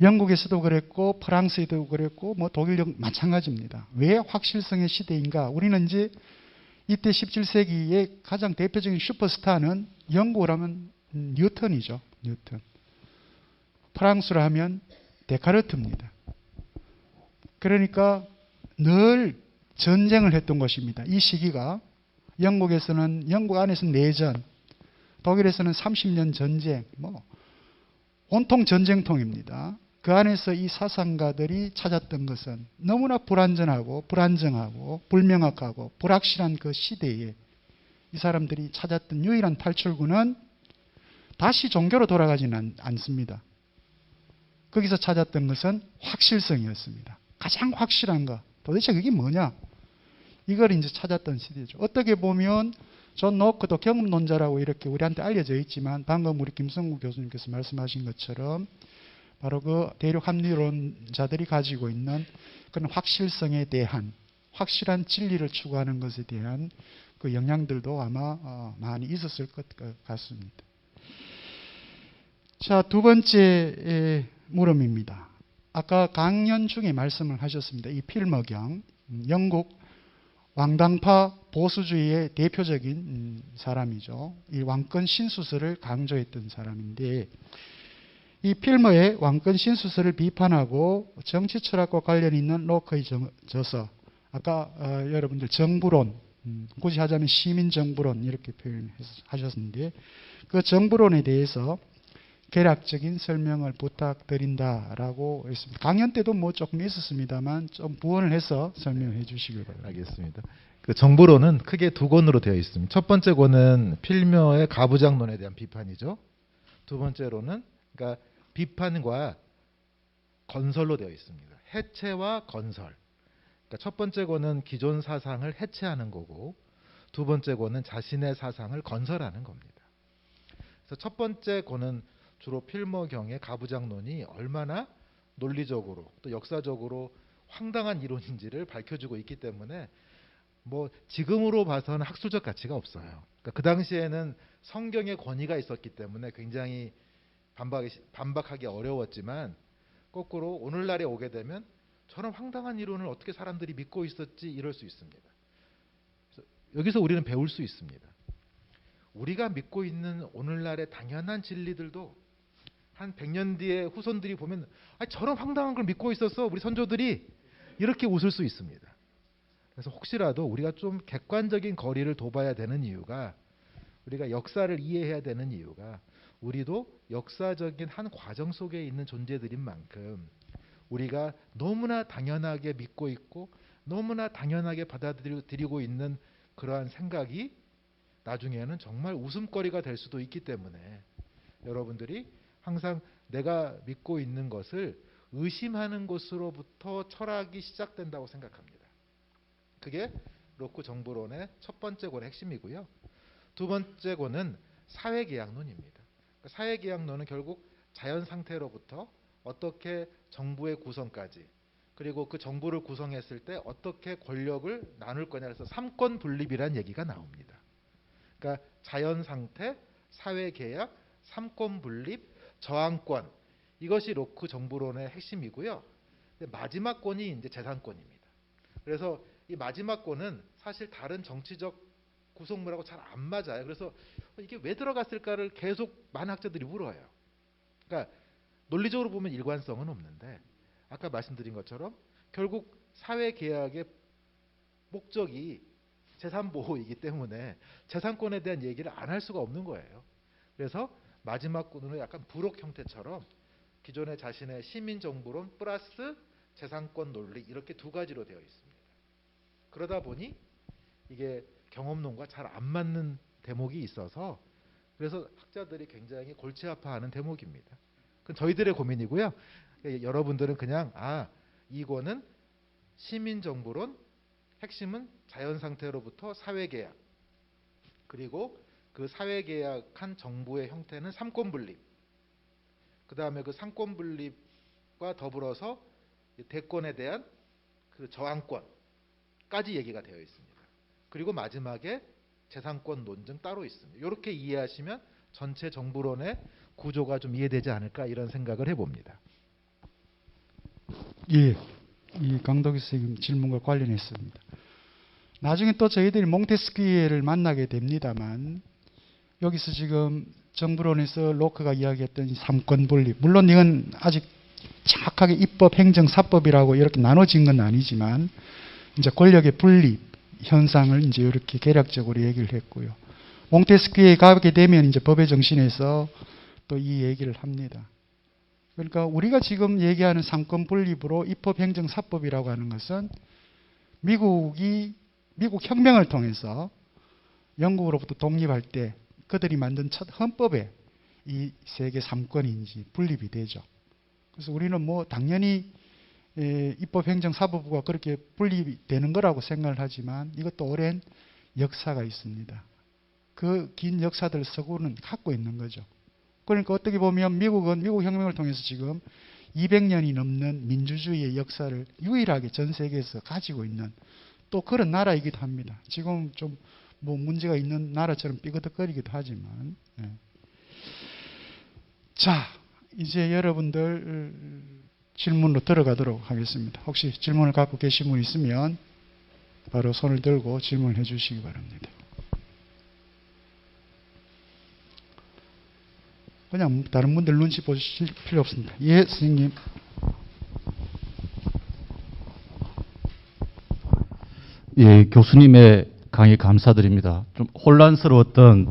영국에서도 그랬고 프랑스에도 그랬고 뭐 독일도 마찬가지입니다. 왜 확실성의 시대인가? 우리는 이제 이때 17세기의 가장 대표적인 슈퍼스타는 영국으로 하면 뉴턴이죠. 뉴턴. 프랑스로 하면 데카르트입니다. 그러니까 늘 전쟁을 했던 것입니다. 이 시기가 영국에서는 영국 안에서는 내전, 독일에서는 30년 전쟁, 뭐 온통 전쟁통입니다. 그 안에서 이 사상가들이 찾았던 것은 너무나 불안전하고 불안정하고 불명확하고 불확실한 그 시대에 이 사람들이 찾았던 유일한 탈출구는 다시 종교로 돌아가지는 않습니다. 거기서 찾았던 것은 확실성이었습니다. 가장 확실한 거. 도대체 그게 뭐냐? 이걸 이제 찾았던 시대죠. 어떻게 보면 존 로크도 경험론자라고 이렇게 우리한테 알려져 있지만 방금 우리 김성구 교수님께서 말씀하신 것처럼 바로 그 대륙 합리론자들이 가지고 있는 그런 확실성에 대한 확실한 진리를 추구하는 것에 대한 그 영향들도 아마 많이 있었을 것 같습니다. 자, 두 번째 물음입니다. 아까 강연 중에 말씀을 하셨습니다. 이 필머경, 영국 왕당파 보수주의의 대표적인 사람이죠. 이 왕권 신수설을 강조했던 사람인데 이 필머의 왕권 신수설을 비판하고 정치 철학과 관련 있는 로크의 저서, 아까 여러분들 정부론, 굳이 하자면 시민정부론 이렇게 표현하셨는데 그 정부론에 대해서 개략적인 설명을 부탁드린다라고 했습니다. 강연 때도 뭐 조금 있었습니다만 좀 부언을 해서 설명해 주시길 바랍니다. 알겠습니다. 그 정부론은 크게 두 권으로 되어 있습니다. 첫 번째 권은 필머의 가부장론에 대한 비판이죠. 두 번째로는 그러니까 비판과 건설로 되어 있습니다. 해체와 건설. 그러니까 첫 번째 권은 기존 사상을 해체하는 거고 두 번째 권은 자신의 사상을 건설하는 겁니다. 그래서 첫 번째 권은 주로 필머경의 가부장론이 얼마나 논리적으로 또 역사적으로 황당한 이론인지를 밝혀주고 있기 때문에 뭐 지금으로 봐서는 학술적 가치가 없어요. 그러니까 그 당시에는 성경의 권위가 있었기 때문에 굉장히 반박하기 어려웠지만 거꾸로 오늘날에 오게 되면 저런 황당한 이론을 어떻게 사람들이 믿고 있었지 이럴 수 있습니다. 그래서 여기서 우리는 배울 수 있습니다. 우리가 믿고 있는 오늘날의 당연한 진리들도 한 100년 뒤에 후손들이 보면 저런 황당한 걸 믿고 있었어 우리 선조들이 이렇게 웃을 수 있습니다. 그래서 혹시라도 우리가 좀 객관적인 거리를 둬봐야 되는 이유가 우리가 역사를 이해해야 되는 이유가 우리도 역사적인 한 과정 속에 있는 존재들인 만큼 우리가 너무나 당연하게 믿고 있고 너무나 당연하게 받아들이고 있는 그러한 생각이 나중에는 정말 웃음거리가 될 수도 있기 때문에 여러분들이 항상 내가 믿고 있는 것을 의심하는 것으로부터 철학이 시작된다고 생각합니다. 그게 로크 정부론의 첫 번째 권의 핵심이고요. 두 번째 권은 사회계약론입니다. 사회계약론은 결국 자연 상태로부터 어떻게 정부의 구성까지 그리고 그 정부를 구성했을 때 어떻게 권력을 나눌 거냐 해서 삼권 분립이라는 얘기가 나옵니다. 그러니까 자연 상태, 사회계약, 삼권 분립, 저항권 이것이 로크 정부론의 핵심이고요. 근데 마지막 권이 이제 재산권입니다. 그래서 이 마지막 권은 사실 다른 정치적 구성물하고 잘 안 맞아요. 그래서 이게 왜 들어갔을까를 계속 많은 학자들이 물어요. 그러니까 논리적으로 보면 일관성은 없는데 아까 말씀드린 것처럼 결국 사회계약의 목적이 재산보호이기 때문에 재산권에 대한 얘기를 안 할 수가 없는 거예요. 그래서 마지막 권은 약간 부록 형태처럼 기존의 자신의 시민정부론 플러스 재산권 논리 이렇게 두 가지로 되어 있습니다. 그러다 보니 이게 경험론과 잘 안 맞는 대목이 있어서 그래서 학자들이 굉장히 골치 아파하는 대목입니다. 그건 저희들의 고민이고요. 여러분들은 그냥 이거는 시민정부론 핵심은 자연상태로부터 사회계약 그리고 그 사회계약한 정부의 형태는 삼권분립 그 다음에 그 삼권분립과 더불어서 대권에 대한 그 저항권까지 얘기가 되어 있습니다. 그리고 마지막에 재산권 논증 따로 있습니다. 이렇게 이해하시면 전체 정부론의 구조가 좀 이해되지 않을까 이런 생각을 해봅니다. 예, 이 강덕희 선생님 질문과 관련했습니다. 나중에 또 저희들이 몽테스키에를 만나게 됩니다만 여기서 지금 정부론에서 로크가 이야기했던 이 삼권 분립, 물론 이건 아직 정확하게 입법, 행정, 사법이라고 이렇게 나눠진 건 아니지만 이제 권력의 분립 현상을 이제 이렇게 개략적으로 얘기를 했고요. 몽테스키에 가게 되면 이제 법의 정신에서 또 이 얘기를 합니다. 그러니까 우리가 지금 얘기하는 삼권 분립으로 입법, 행정, 사법이라고 하는 것은 미국 혁명을 통해서 영국으로부터 독립할 때 그들이 만든 첫 헌법에 이 세계 삼권이 분립이 되죠. 그래서 우리는 뭐 당연히 입법, 행정, 사법부가 그렇게 분립이 되는 거라고 생각을 하지만 이것도 오랜 역사가 있습니다. 그 긴 역사들 서구는 갖고 있는 거죠. 그러니까 어떻게 보면 미국은 미국 혁명을 통해서 지금 200년이 넘는 민주주의의 역사를 유일하게 전 세계에서 가지고 있는 또 그런 나라이기도 합니다. 지금 좀 뭐 문제가 있는 나라처럼 삐그덕거리기도 하지만 자, 이제 여러분들 질문으로 들어가도록 하겠습니다. 혹시 질문을 갖고 계신 분 있으면 바로 손을 들고 질문해 주시기 바랍니다. 그냥 다른 분들 눈치 보실 필요 없습니다. 예, 선생님. 예, 교수님의 강의 감사드립니다. 좀 혼란스러웠던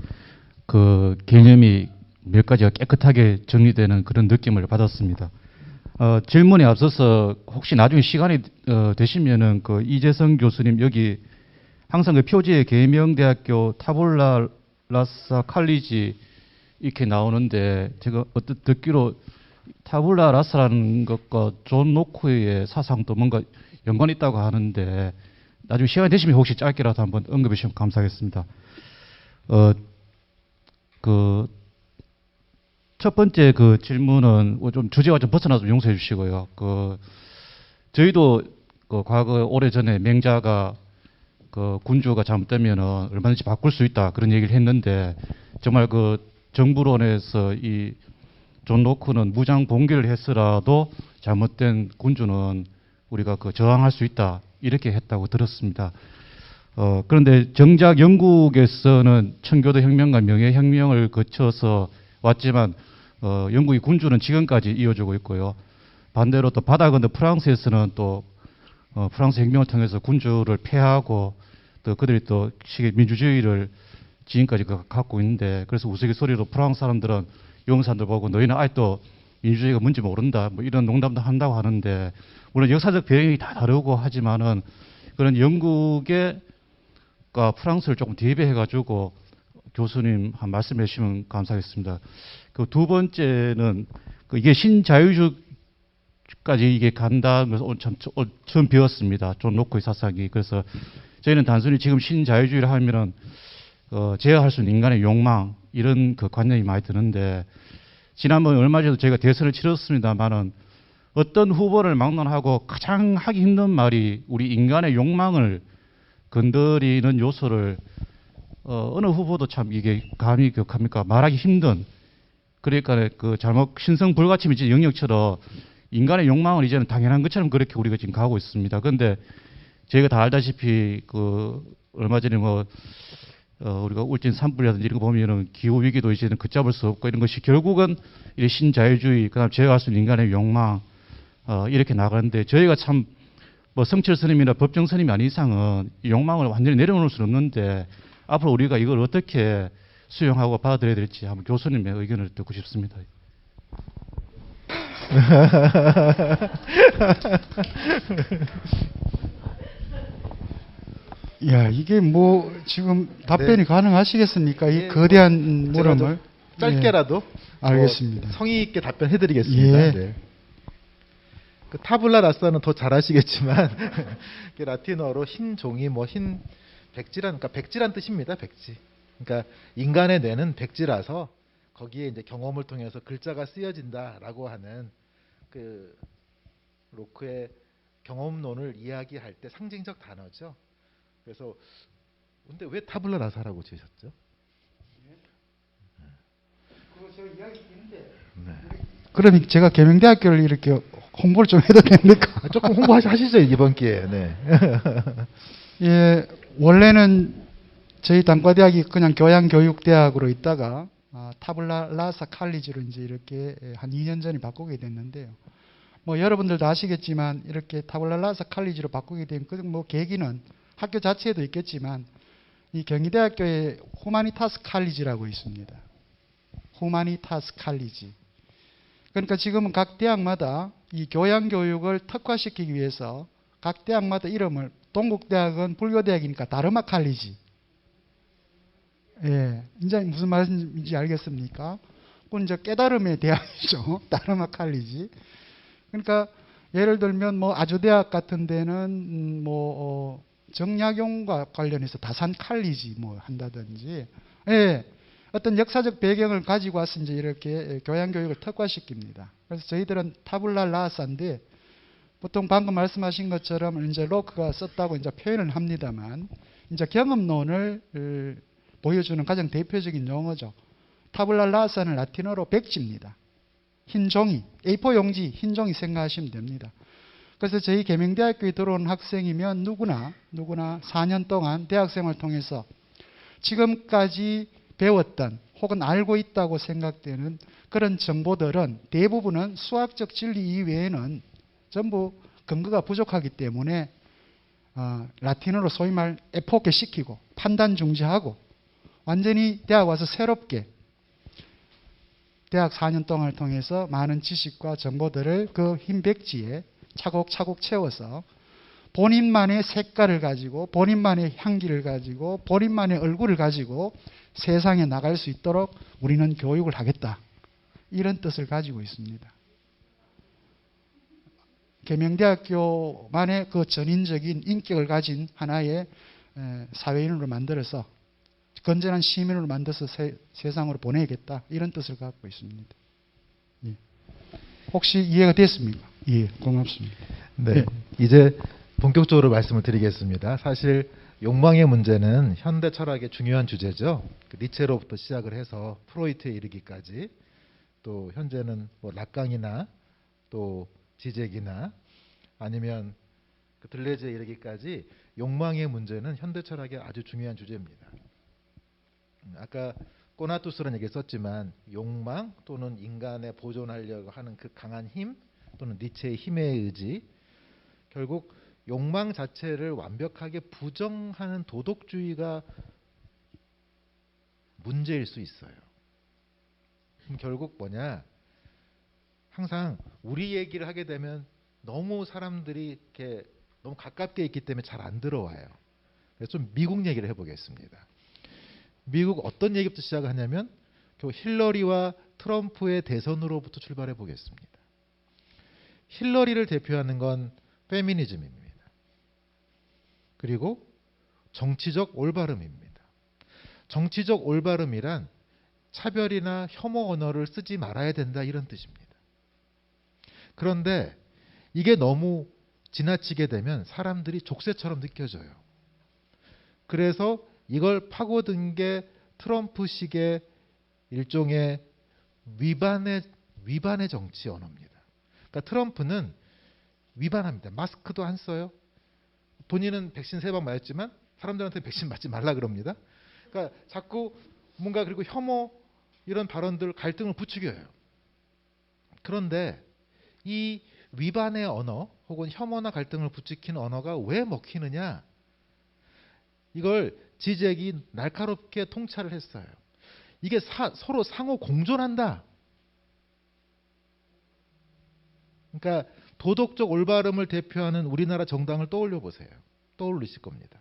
그 개념이 몇 가지가 깨끗하게 정리되는 그런 느낌을 받았습니다. 질문에 앞서서 혹시 나중에 시간이 되시면은 그 이재성 교수님 여기 항상 그 표지에 계명대학교 타볼라 라사 칼리지 이렇게 나오는데 제가 듣기로 타블라 라사라는 것과 존 노크의 사상도 뭔가 연관이 있다고 하는데 나중에 시간이 되시면 혹시 짧게라도 한번 언급해 주시면 감사하겠습니다. 그 첫 번째 그 질문은 좀 주제와 좀 벗어나서 용서해 주시고요. 저희도 그 과거 오래전에 맹자가 그 군주가 잘못되면은 얼마든지 바꿀 수 있다 그런 얘기를 했는데 정말 그 정부론에서 이 존 노크는 무장 봉기를 했으라도 잘못된 군주는 우리가 그 저항할 수 있다 이렇게 했다고 들었습니다. 그런데 정작 영국에서는 청교도 혁명과 명예혁명을 거쳐서 왔지만 영국의 군주는 지금까지 이어지고 있고요. 반대로 또 바다건너 프랑스에서는 또 프랑스 혁명을 통해서 군주를 폐하고 또 그들이 또 민주주의를 지금까지 갖고 있는데 그래서 우스갯소리로 프랑스 사람들은 영국 사람들 보고 너희는 아직도 민주주의가 뭔지 모른다 뭐 이런 농담도 한다고 하는데 물론 역사적 배경이 다 다르고 하지만은 그런 영국과 프랑스를 조금 대비해 가지고 교수님 한 말씀해 주시면 감사하겠습니다. 그 두 번째는 이게 신자유주의까지 이게 간다는 것을 오늘 처음 배웠습니다. 존 노크의 사상이. 그래서 저희는 단순히 지금 신자유주의를 하면은 제어할 수 있는 인간의 욕망 이런 그 관념이 많이 드는데 지난번 얼마 전에 저희가 대선을 치렀습니다만은 어떤 후보를 막론하고 가장 하기 힘든 말이 우리 인간의 욕망을 건드리는 요소를 어느 후보도 참 이게 감히 기억합니까? 말하기 힘든 그러니까 그 잘못 신성 불가침이 영역처럼 인간의 욕망은 이제는 당연한 것처럼 그렇게 우리가 지금 가고 있습니다. 그런데 저희가 다 알다시피 그 얼마 전에 뭐 우리가 울진 산불이라든지 이런 거 보면은 기후 위기도 이제는 걷잡을 수 없고 이런 것이 결국은 이 신자유주의, 그다음 제가 할 수 있는 인간의 욕망 이렇게 나가는데 저희가 참 뭐 성철 스님이나 법정 스님이 아닌 이상은 이 욕망을 완전히 내려놓을 수는 없는데 앞으로 우리가 이걸 어떻게 수용하고 받아들여야 될지 한번 교수님의 의견을 듣고 싶습니다. 야, 이게 뭐 지금 답변이 가능하시겠습니까? 이 거대한 제가 물음을. 좀 짧게라도 알겠습니다. 성의 있게 답변해드리겠습니다. 예. 네. 그 타블라 라사는 더 잘하시겠지만 라틴어로 흰 종이 뭐 흰 백지란, 그러니까 백지란 뜻입니다. 백지. 그러니까 인간의 뇌는 백지라서 거기에 이제 경험을 통해서 글자가 쓰여진다라고 하는 그 로크의 경험론을 이야기할 때 상징적 단어죠. 그래서 근데 왜 타블라 라사라고 지으셨죠? 네. 그럼 제가 계명대학교를 이렇게 홍보를 좀 해도 됩니까? 조금 홍보하시죠 이번 기회에. 네. 예, 원래는 저희 단과대학이 그냥 교양교육대학으로 있다가 타블라 라사 칼리지로 이제 이렇게 한 2년 전에 바꾸게 됐는데요. 뭐 여러분들도 아시겠지만 이렇게 타블라 라사 칼리지로 바꾸게 된 그 뭐 계기는 학교 자체에도 있겠지만 이 경희대학교에 후마니타스 칼리지라고 있습니다. 후마니타스 칼리지. 그러니까 지금은 각 대학마다 이 교양교육을 특화시키기 위해서 각 대학마다 이름을, 동국대학은 불교대학이니까 다르마 칼리지. 예, 이제 무슨 말인지 알겠습니까? 그건 이제 깨달음의 대학이죠. 다르마 칼리지. 그러니까 예를 들면 뭐 아주대학 같은 데는 뭐 정약용과 관련해서 다산 칼리지 뭐 한다든지, 예, 어떤 역사적 배경을 가지고 와서 이제 이렇게 교양교육을 특화시킵니다. 그래서 저희들은 타블라 라사인데 보통 방금 말씀하신 것처럼 이제 로크가 썼다고 이제 표현을 합니다만 이제 경험론을 보여주는 가장 대표적인 용어죠. 타블라 라사는 라틴어로 백지입니다. 흰 종이, A4 용지, 흰 종이 생각하시면 됩니다. 그래서 저희 계명대학교에 들어온 학생이면 누구나 4년 동안 대학생활을 통해서 지금까지 배웠던 혹은 알고 있다고 생각되는 그런 정보들은 대부분은 수학적 진리 이외에는 전부 근거가 부족하기 때문에 라틴어로 소위 말 에포케 시키고 판단 중지하고 완전히 대학 와서 새롭게 대학 4년 동안을 통해서 많은 지식과 정보들을 그 흰 백지에 차곡차곡 채워서 본인만의 색깔을 가지고 본인만의 향기를 가지고 본인만의 얼굴을 가지고 세상에 나갈 수 있도록 우리는 교육을 하겠다. 이런 뜻을 가지고 있습니다. 계명대학교만의 그 전인적인 인격을 가진 하나의 사회인으로 만들어서 건전한 시민으로 만들어서 세상으로 보내겠다. 이런 뜻을 갖고 있습니다. 예. 혹시 이해가 됐습니까? 예, 고맙습니다. 네. 예. 이제 본격적으로 말씀을 드리겠습니다. 사실 욕망의 문제는 현대 철학의 중요한 주제죠. 니체로부터 시작을 해서 프로이트에 이르기까지, 또 현재는 뭐 락강이나 또 지젝이나 아니면 그 들레즈에 이르기까지 욕망의 문제는 현대 철학의 아주 중요한 주제입니다. 아까 꼬나투스라는 얘기 썼지만 욕망 또는 인간의 보존하려고 하는 그 강한 힘 또는 니체의 힘에 의지, 결국 욕망 자체를 완벽하게 부정하는 도덕주의가 문제일 수 있어요. 그럼 결국 뭐냐? 항상 우리 얘기를 하게 되면 너무 사람들이 이렇게 너무 가깝게 있기 때문에 잘 안 들어와요. 그래서 좀 미국 얘기를 해보겠습니다. 미국 어떤 얘기부터 시작하냐면 힐러리와 트럼프의 대선으로부터 출발해 보겠습니다. 힐러리를 대표하는 건 페미니즘입니다. 그리고 정치적 올바름입니다. 정치적 올바름이란 차별이나 혐오 언어를 쓰지 말아야 된다, 이런 뜻입니다. 그런데 이게 너무 지나치게 되면 사람들이 족쇄처럼 느껴져요. 그래서 이걸 파고든 게 트럼프식의 일종의 위반의 정치 언어입니다. 그러니까 트럼프는 위반합니다. 마스크도 안 써요. 본인은 백신 3번 맞았지만 사람들한테 백신 맞지 말라 그럽니다. 그러니까 자꾸 뭔가 그리고 혐오 이런 발언들 갈등을 부추겨요. 그런데 이 위반의 언어 혹은 혐오나 갈등을 부추기는 언어가 왜 먹히느냐? 이걸 지잭이 날카롭게 통찰을 했어요. 이게 서로 상호 공존한다. 그러니까 도덕적 올바름을 대표하는 우리나라 정당을 떠올려 보세요. 떠올리실 겁니다.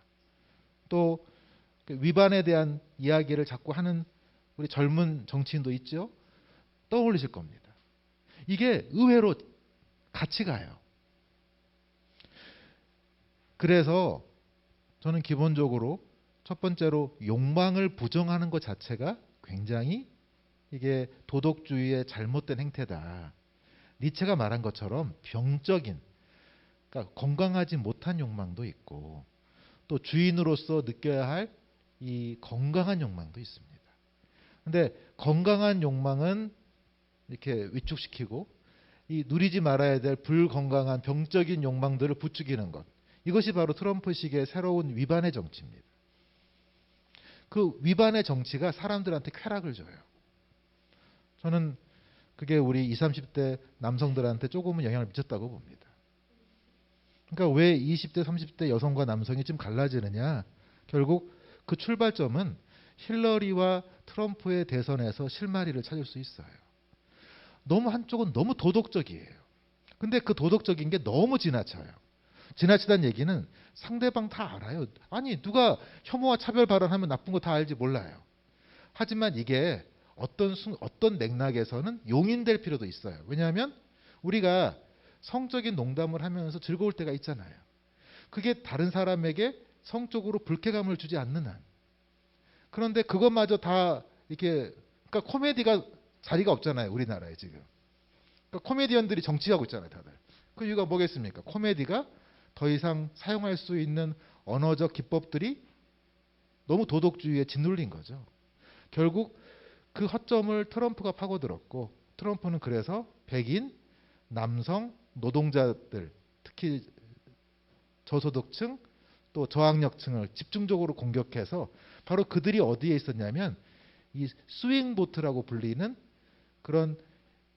또 위반에 대한 이야기를 자꾸 하는 우리 젊은 정치인도 있죠. 떠올리실 겁니다. 이게 의외로 같이 가요. 그래서 저는 기본적으로 첫 번째로 욕망을 부정하는 것 자체가 굉장히 이게 도덕주의의 잘못된 행태다. 니체가 말한 것처럼 병적인, 그러니까 건강하지 못한 욕망도 있고 또 주인으로서 느껴야 할 이 건강한 욕망도 있습니다. 근데 건강한 욕망은 이렇게 위축시키고 이 누리지 말아야 될 불건강한 병적인 욕망들을 부추기는 것. 이것이 바로 트럼프식의 새로운 위반의 정치입니다. 그 위반의 정치가 사람들한테 쾌락을 줘요. 저는 그게 우리 20, 30대 남성들한테 조금은 영향을 미쳤다고 봅니다. 그러니까 왜 20대, 30대 여성과 남성이 좀 갈라지느냐? 결국 그 출발점은 힐러리와 트럼프의 대선에서 실마리를 찾을 수 있어요. 너무 한쪽은 너무 도덕적이에요. 근데 그 도덕적인 게 너무 지나쳐요. 지나치다는 얘기는 상대방 다 알아요. 아니 누가 혐오와 차별 발언하면 나쁜 거 다 알지 몰라요. 하지만 이게 어떤 맥락에서는 용인될 필요도 있어요. 왜냐하면 우리가 성적인 농담을 하면서 즐거울 때가 있잖아요. 그게 다른 사람에게 성적으로 불쾌감을 주지 않는 한. 그런데 그것마저 다 이렇게 그러니까 코미디가 자리가 없잖아요. 우리나라에 지금. 그러니까 코미디언들이 정치하고 있잖아요. 다들. 그 이유가 뭐겠습니까? 코미디가 더 이상 사용할 수 있는 언어적 기법들이 너무 도덕주의에 짓눌린 거죠. 결국 그 허점을 트럼프가 파고들었고 트럼프는 그래서 백인, 남성, 노동자들 특히 저소득층 또 저학력층을 집중적으로 공격해서 바로 그들이 어디에 있었냐면 이 스윙보트라고 불리는 그런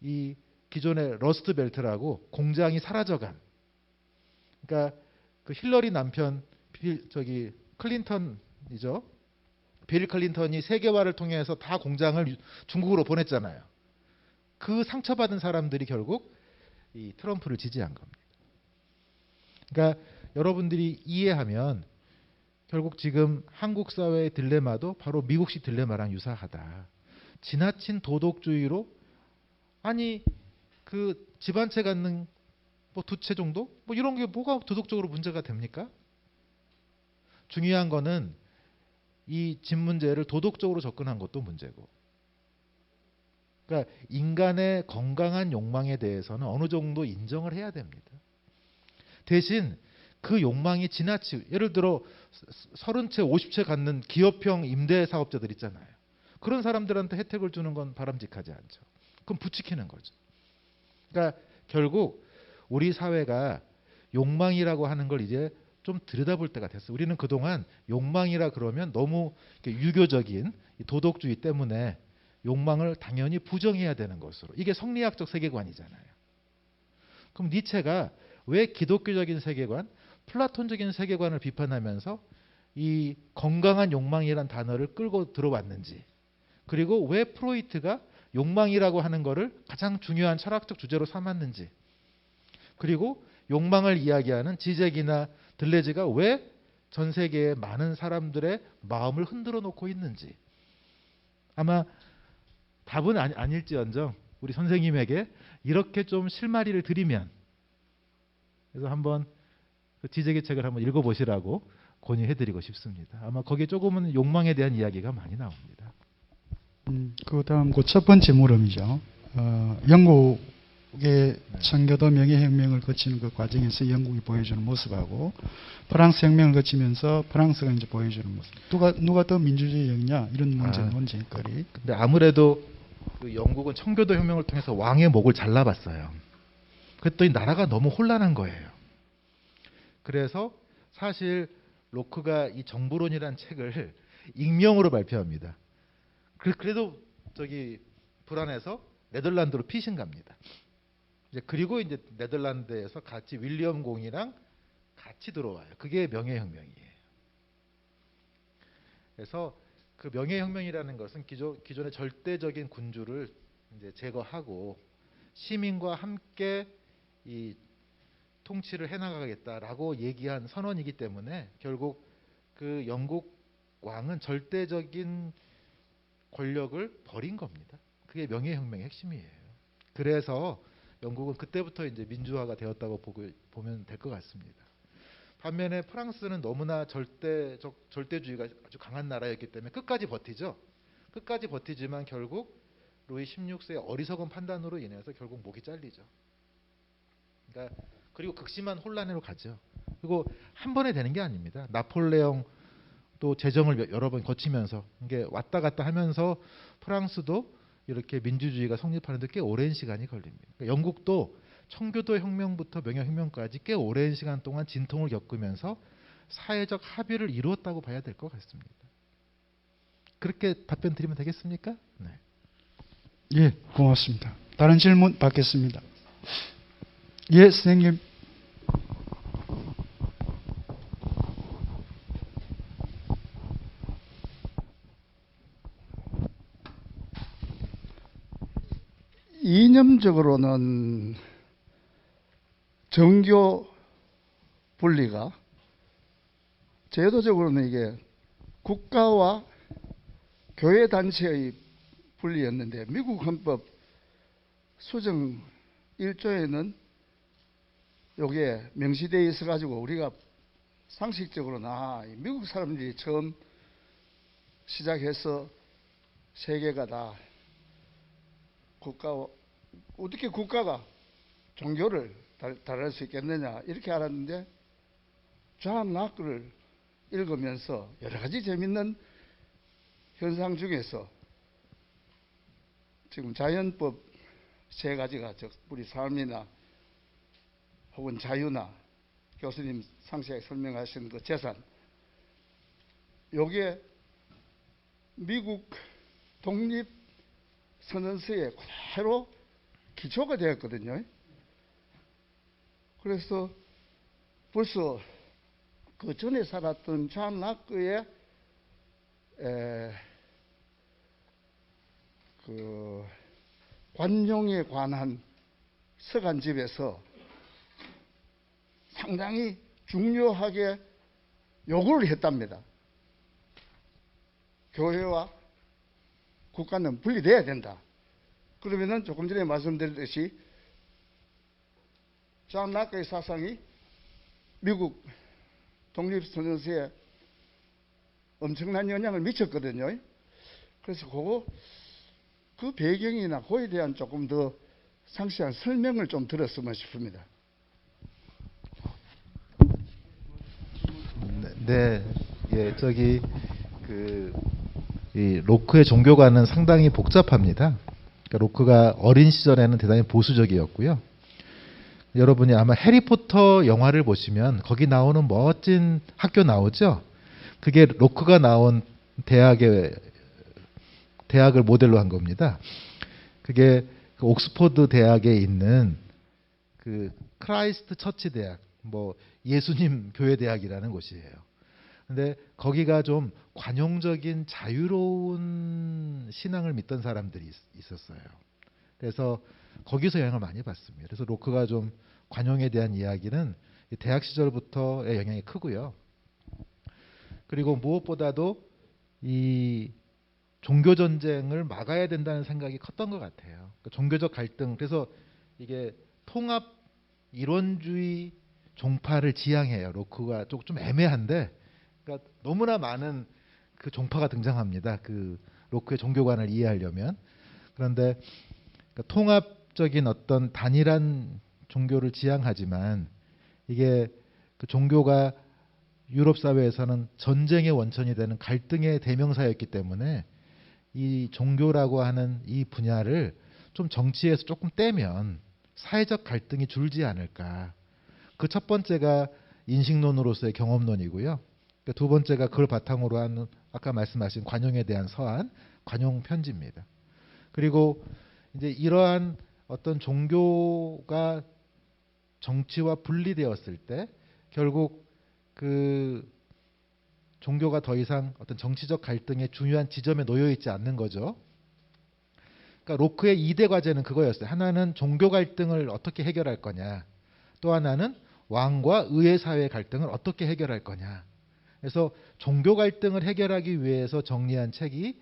이 기존의 러스트 벨트라고 공장이 사라져간 그러니까 그 힐러리 남편 클린턴이죠. 빌 클린턴이 세계화를 통해서 다 공장을 중국으로 보냈잖아요. 그 상처받은 사람들이 결국 이 트럼프를 지지한 겁니다. 그러니까 여러분들이 이해하면 결국 지금 한국 사회의 딜레마도 바로 미국식 딜레마랑 유사하다. 지나친 도덕주의로 아니 그 집 한 채 갖는 뭐 2채 정도? 뭐 이런 게 뭐가 도덕적으로 문제가 됩니까? 중요한 거는 이 집 문제를 도덕적으로 접근한 것도 문제고. 그러니까 인간의 건강한 욕망에 대해서는 어느 정도 인정을 해야 됩니다. 대신 그 욕망이 지나치고 예를 들어 30채, 50채 갖는 기업형 임대 사업자들 있잖아요. 그런 사람들한테 혜택을 주는 건 바람직하지 않죠. 그럼 부추기는 거죠. 그러니까 결국 우리 사회가 욕망이라고 하는 걸 이제 좀 들여다볼 때가 됐어요. 우리는 그동안 욕망이라 그러면 너무 유교적인 도덕주의 때문에 욕망을 당연히 부정해야 되는 것으로. 이게 성리학적 세계관이잖아요. 그럼 니체가 왜 기독교적인 세계관, 플라톤적인 세계관을 비판하면서 이 건강한 욕망이라는 단어를 끌고 들어왔는지, 그리고 왜 프로이트가 욕망이라고 하는 것을 가장 중요한 철학적 주제로 삼았는지, 그리고 욕망을 이야기하는 지잭이나 들레즈가 왜 전 세계의 많은 사람들의 마음을 흔들어 놓고 있는지 아마 답은 아닐지언정 우리 선생님에게 이렇게 좀 실마리를 드리면 그래서 한번 그 지잭의 책을 한번 읽어보시라고 권유해드리고 싶습니다. 아마 거기에 조금은 욕망에 대한 이야기가 많이 나옵니다. 그 다음 그 첫 번째 물음이죠. 영국의 청교도 명예혁명을 거치는 그 과정에서 영국이 보여주는 모습하고 프랑스 혁명을 거치면서 프랑스가 이제 보여주는 모습. 누가 더 민주주의였냐 이런 논쟁거리. 근데 아무래도 그 영국은 청교도 혁명을 통해서 왕의 목을 잘라봤어요. 그랬더니 나라가 너무 혼란한 거예요. 그래서 사실 로크가 이 정부론이라는 책을 익명으로 발표합니다. 그래도 저기 불안해서 네덜란드로 피신 갑니다. 그리고 이제 네덜란드에서 같이 윌리엄 공이랑 같이 들어와요. 그게 명예혁명이에요. 그래서 그 명예혁명이라는 것은 기존의 절대적인 군주를 이제 제거하고 시민과 함께 이 통치를 해나가겠다라고 얘기한 선언이기 때문에 결국 그 영국 왕은 절대적인 권력을 버린 겁니다. 그게 명예혁명의 핵심이에요. 그래서 영국은 그때부터 이제 민주화가 되었다고 보면 될 것 같습니다. 반면에 프랑스는 너무나 절대주의가 아주 강한 나라였기 때문에 끝까지 버티죠. 끝까지 버티지만 결국 루이 16세의 어리석은 판단으로 인해서 결국 목이 잘리죠. 그러니까 그리고 극심한 혼란으로 가죠. 그리고 한 번에 되는 게 아닙니다. 나폴레옹 또 재정을 여러 번 거치면서 이게 왔다 갔다 하면서 프랑스도 이렇게 민주주의가 성립하는 데 꽤 오랜 시간이 걸립니다. 그러니까 영국도 청교도 혁명부터 명예혁명까지 꽤 오랜 시간 동안 진통을 겪으면서 사회적 합의를 이루었다고 봐야 될 것 같습니다. 그렇게 답변 드리면 되겠습니까? 네. 예, 고맙습니다. 다른 질문 받겠습니다. 예, 선생님. 이념적으로는 정교 분리가, 제도적으로는 이게 국가와 교회 단체의 분리였는데, 미국 헌법 수정 1조에는 요게 명시되어 있어 가지고 우리가 상식적으로는 미국 사람들이 처음 시작해서 세계가 다 어떻게 국가가 종교를 다룰 수 있겠느냐 이렇게 알았는데, 존 락을 읽으면서 여러 가지 재밌는 현상 중에서 지금 자연법 세 가지가 우리 삶이나 혹은 자유나 교수님 상세하게 설명하신 그 재산, 요게 미국 독립 선언서에 그대로 기초가 되었거든요. 그래서 벌써 그 전에 살았던 존 락의 그 관용에 관한 서간집에서 상당히 중요하게 요구를 했답니다. 교회와 국가는 분리돼야 된다. 그러면은 조금 전에 말씀드렸듯이 존 락의 사상이 미국 독립선언서에 엄청난 영향을 미쳤거든요. 그래서 그 배경이나 그에 대한 조금 더 상세한 설명을 좀 들었으면 싶습니다. 네, 예, 이 로크의 종교관은 상당히 복잡합니다. 그러니까 로크가 어린 시절에는 대단히 보수적이었고요. 여러분이 아마 해리포터 영화를 보시면 거기 나오는 멋진 학교 나오죠. 그게 로크가 나온 대학을 모델로 한 겁니다. 그게 그 옥스퍼드 대학에 있는 그 크라이스트 처치 대학, 뭐 예수님 교회 대학이라는 곳이에요. 근데 거기가 좀 관용적인 자유로운 신앙을 믿던 사람들이 있었어요. 그래서 거기서 영향을 많이 받습니다. 그래서 로크가 좀 관용에 대한 이야기는 대학 시절부터의 영향이 크고요. 그리고 무엇보다도 이 종교 전쟁을 막아야 된다는 생각이 컸던 것 같아요. 그러니까 종교적 갈등, 그래서 이게 통합 이론주의 종파를 지향해요. 로크가 좀 애매한데, 그러니까 너무나 많은 그 종파가 등장합니다. 그 로크의 종교관을 이해하려면. 그런데 그러니까 통합적인 어떤 단일한 종교를 지향하지만 이게 그 종교가 유럽 사회에서는 전쟁의 원천이 되는 갈등의 대명사였기 때문에 이 종교라고 하는 이 분야를 좀 정치에서 조금 떼면 사회적 갈등이 줄지 않을까. 그 첫 번째가 인식론으로서의 경험론이고요. 두 번째가 그걸 바탕으로 하는 아까 말씀하신 관용에 대한 서한, 관용 편지입니다. 그리고 이제 이러한 어떤 종교가 정치와 분리되었을 때 결국 그 종교가 더 이상 어떤 정치적 갈등의 중요한 지점에 놓여 있지 않는 거죠. 그러니까 로크의 2대 과제는 그거였어요. 하나는 종교 갈등을 어떻게 해결할 거냐. 또 하나는 왕과 의회 사회의 갈등을 어떻게 해결할 거냐. 그래서 종교 갈등을 해결하기 위해서 정리한 책이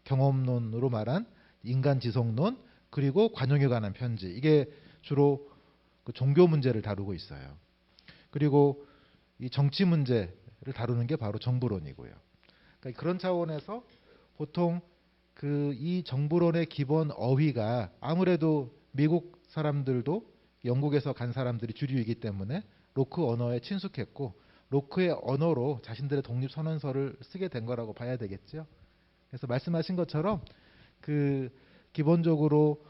경험론으로 말한 인간지성론 그리고 관용에 관한 편지. 이게 주로 그 종교 문제를 다루고 있어요. 그리고 이 정치 문제를 다루는 게 바로 정부론이고요. 그러니까 그런 차원에서 보통 그 이 정부론의 기본 어휘가 아무래도 미국 사람들도 영국에서 간 사람들이 주류이기 때문에 로크 언어에 친숙했고 로크의 언어로 자신들의 독립선언서를 쓰게 된 거라고 봐야 되겠죠. 그래서 말씀하신 것처럼 그 기본적으로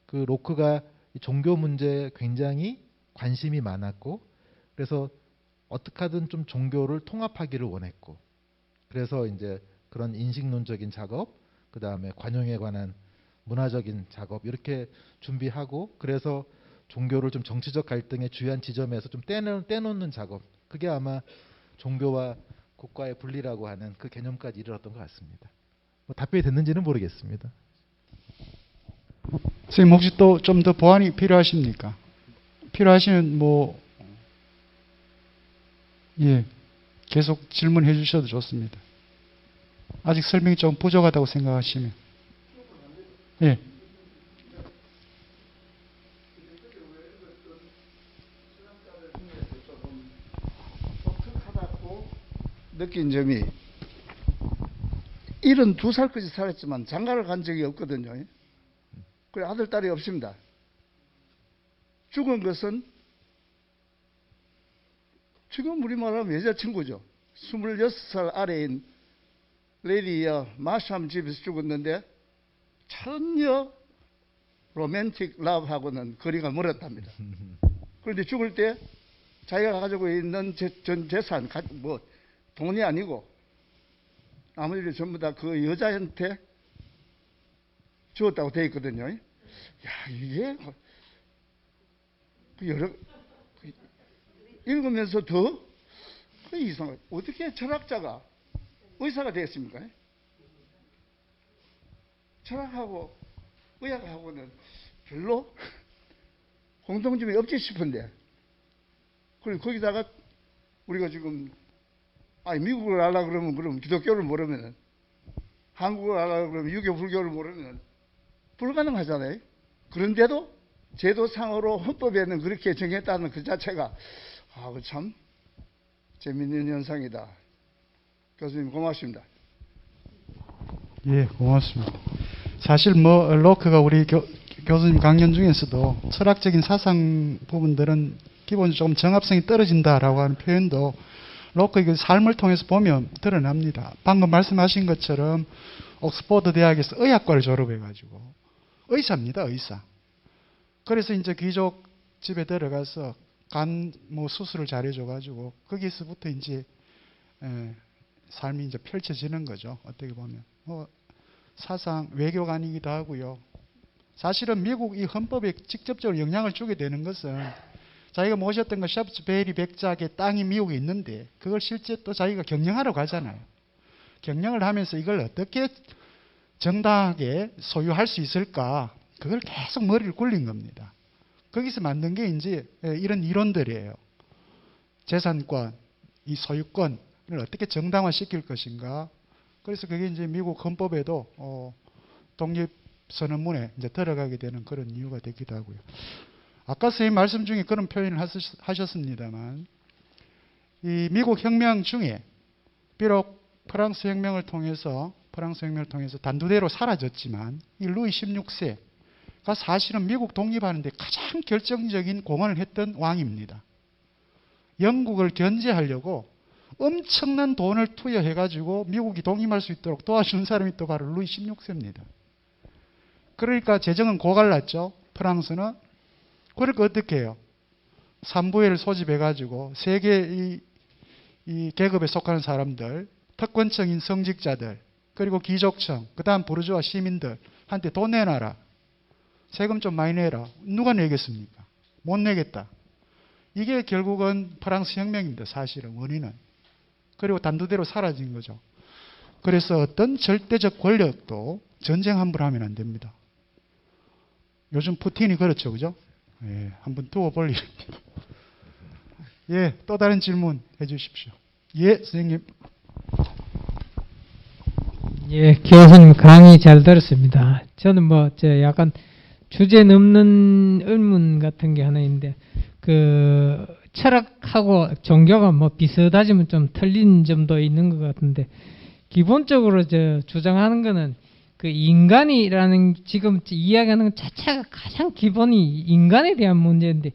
그 로크가 종교 문제에 굉장히 관심이 많았고 그래서 어떻게 하든 좀 종교를 통합하기를 원했고 그래서 이제 그런 인식론적인 작업 그 다음에 관용에 관한 문화적인 작업 이렇게 준비하고 그래서 종교를 좀 정치적 갈등의 주요한 지점에서 좀 떼놓는 작업 그게 아마 종교와 국가의 분리라고 하는 그 개념까지 이르렀던 것 같습니다. 뭐 답변이 됐는지는 모르겠습니다. 선생님 혹시 또 좀 더 보완이 필요하십니까? 필요하시면 뭐 예, 계속 질문해 주셔도 좋습니다. 아직 설명이 좀 부족하다고 생각하시면 예. 독특하다고 느낀 점이 72살까지 살았지만 장가를 간 적이 없거든요. 그래 아들 딸이 없습니다. 죽은 것은 지금 우리 말하면 여자친구죠. 26살 아래인 레디야 마샴 집에서 죽었는데 전혀 로맨틱 러브하고는 거리가 멀었답니다. 그런데 죽을 때 자기가 가지고 있는 전 재산, 뭐 돈이 아니고 아무래도 전부 다 그 여자한테 주었다고 되어 있거든요. 야 이게 여러 읽으면서 더 이상해. 어떻게 철학자가 의사가 되었습니까? 철학하고 의학하고는 별로 공통점이 없지 싶은데 그리고 거기다가 우리가 지금 미국을 알라 그러면 그럼 기독교를 모르면은 한국을 알라 그러면 유교 불교를 모르면 불가능하잖아요. 그런데도 제도상으로 헌법에는 그렇게 정했다는 그 자체가 그 참 재밌는 현상이다. 교수님 고맙습니다. 예, 고맙습니다. 사실 뭐 로크가 우리 교수님 강연 중에서도 철학적인 사상 부분들은 기본적으로 좀 정합성이 떨어진다라고 하는 표현도 로크의 그 삶을 통해서 보면 드러납니다. 방금 말씀하신 것처럼 옥스퍼드 대학에서 의학과를 졸업해가지고 의사입니다, 의사. 그래서 이제 귀족 집에 들어가서 간 뭐 수술을 잘해줘가지고 거기서부터 이제 삶이 이제 펼쳐지는 거죠. 어떻게 보면 사상 외교관이기도 하고요. 사실은 미국 이 헌법에 직접적으로 영향을 주게 되는 것은 자기가 모셨던 그 샤프츠베리 백작의 땅이 미국에 있는데 그걸 실제 또 자기가 경영하러 가잖아요. 경영을 하면서 이걸 어떻게 정당하게 소유할 수 있을까? 그걸 계속 머리를 굴린 겁니다. 거기서 만든 게 이제 이런 이론들이에요. 재산권, 이 소유권을 어떻게 정당화시킬 것인가. 그래서 그게 이제 미국 헌법에도 독립선언문에 이제 들어가게 되는 그런 이유가 되기도 하고요. 아까 선생님 말씀 중에 그런 표현을 하셨습니다만, 이 미국 혁명 중에 비록 프랑스 혁명을 통해서 단두대로 사라졌지만 이 루이 16세가 사실은 미국 독립하는 데 가장 결정적인 공헌을 했던 왕입니다. 영국을 견제하려고 엄청난 돈을 투여해가지고 미국이 독립할 수 있도록 도와준 사람이 또 바로 루이 16세입니다. 그러니까 재정은 고갈났죠. 프랑스는 그러니까 어떻게 해요? 3부회를 소집해가지고 세계 이 계급에 속하는 사람들, 특권층인 성직자들, 그리고 귀족층, 그 다음 부르주아 시민들한테 돈 내놔라. 세금 좀 많이 내라. 누가 내겠습니까? 못 내겠다. 이게 결국은 프랑스 혁명입니다. 사실은 원인은. 그리고 단두대로 사라진 거죠. 그래서 어떤 절대적 권력도 전쟁 함부로 하면 안 됩니다. 요즘 푸틴이 그렇죠. 그죠? 예, 한번 두어볼 일입니다. 예, 또 다른 질문 해 주십시오. 예, 선생님. 예, 교수님 강의 잘 들었습니다. 저는 약간 주제 넘는 의문 같은 게 하나 있는데, 철학하고 종교가 비슷하지만 좀 틀린 점도 있는 것 같은데, 기본적으로 주장하는 거는 인간이라는 지금 이야기하는 것 자체가 가장 기본이 인간에 대한 문제인데,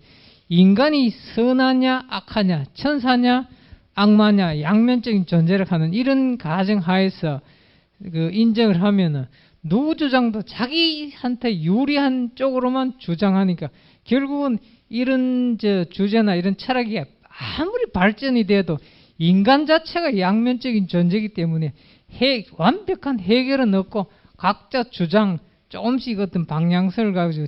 인간이 선하냐 악하냐, 천사냐 악마냐, 양면적인 존재를 하는 이런 가정 하에서 인정을 하면은 누구 주장도 자기한테 유리한 쪽으로만 주장하니까 결국은 이런 주제나 이런 철학이 아무리 발전이 돼도 인간 자체가 양면적인 존재이기 때문에 완벽한 해결은 없고 각자 주장 조금씩 어떤 방향성을 가지고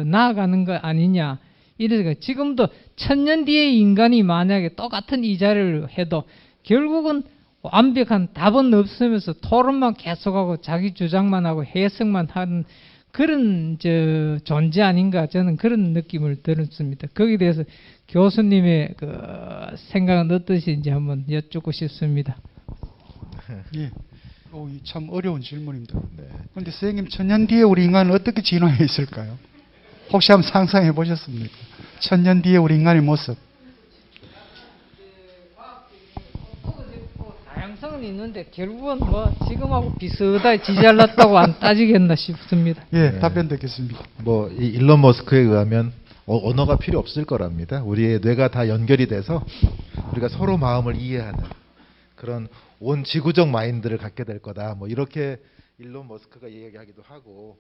나아가는 거 아니냐. 이래서 지금도 1000년 뒤에 인간이 만약에 똑같은 이 자리를 해도 결국은 완벽한 답은 없으면서 토론만 계속하고 자기 주장만 하고 해석만 하는 그런 존재 아닌가, 저는 그런 느낌을 들었습니다. 거기에 대해서 교수님의 생각은 어떠신지 한번 여쭙고 싶습니다. 예. 참 어려운 질문입니다. 그런데 선생님, 1000년 뒤에 우리 인간은 어떻게 진화해 있을까요? 혹시 한번 상상해 보셨습니까? 1000년 뒤에 우리 인간의 모습. 다양성은 있는데 결국은 지금하고 비슷하게 지잘났다고 안 따지겠나 싶습니다. 예, 네. 답변 듣겠습니다. 이 일론 머스크에 의하면 언어가 필요 없을 거랍니다. 우리의 뇌가 다 연결이 돼서 우리가 서로 마음을 이해하는 그런 온 지구적 마인드를 갖게 될 거다. 이렇게 일론 머스크가 얘기하기도 하고,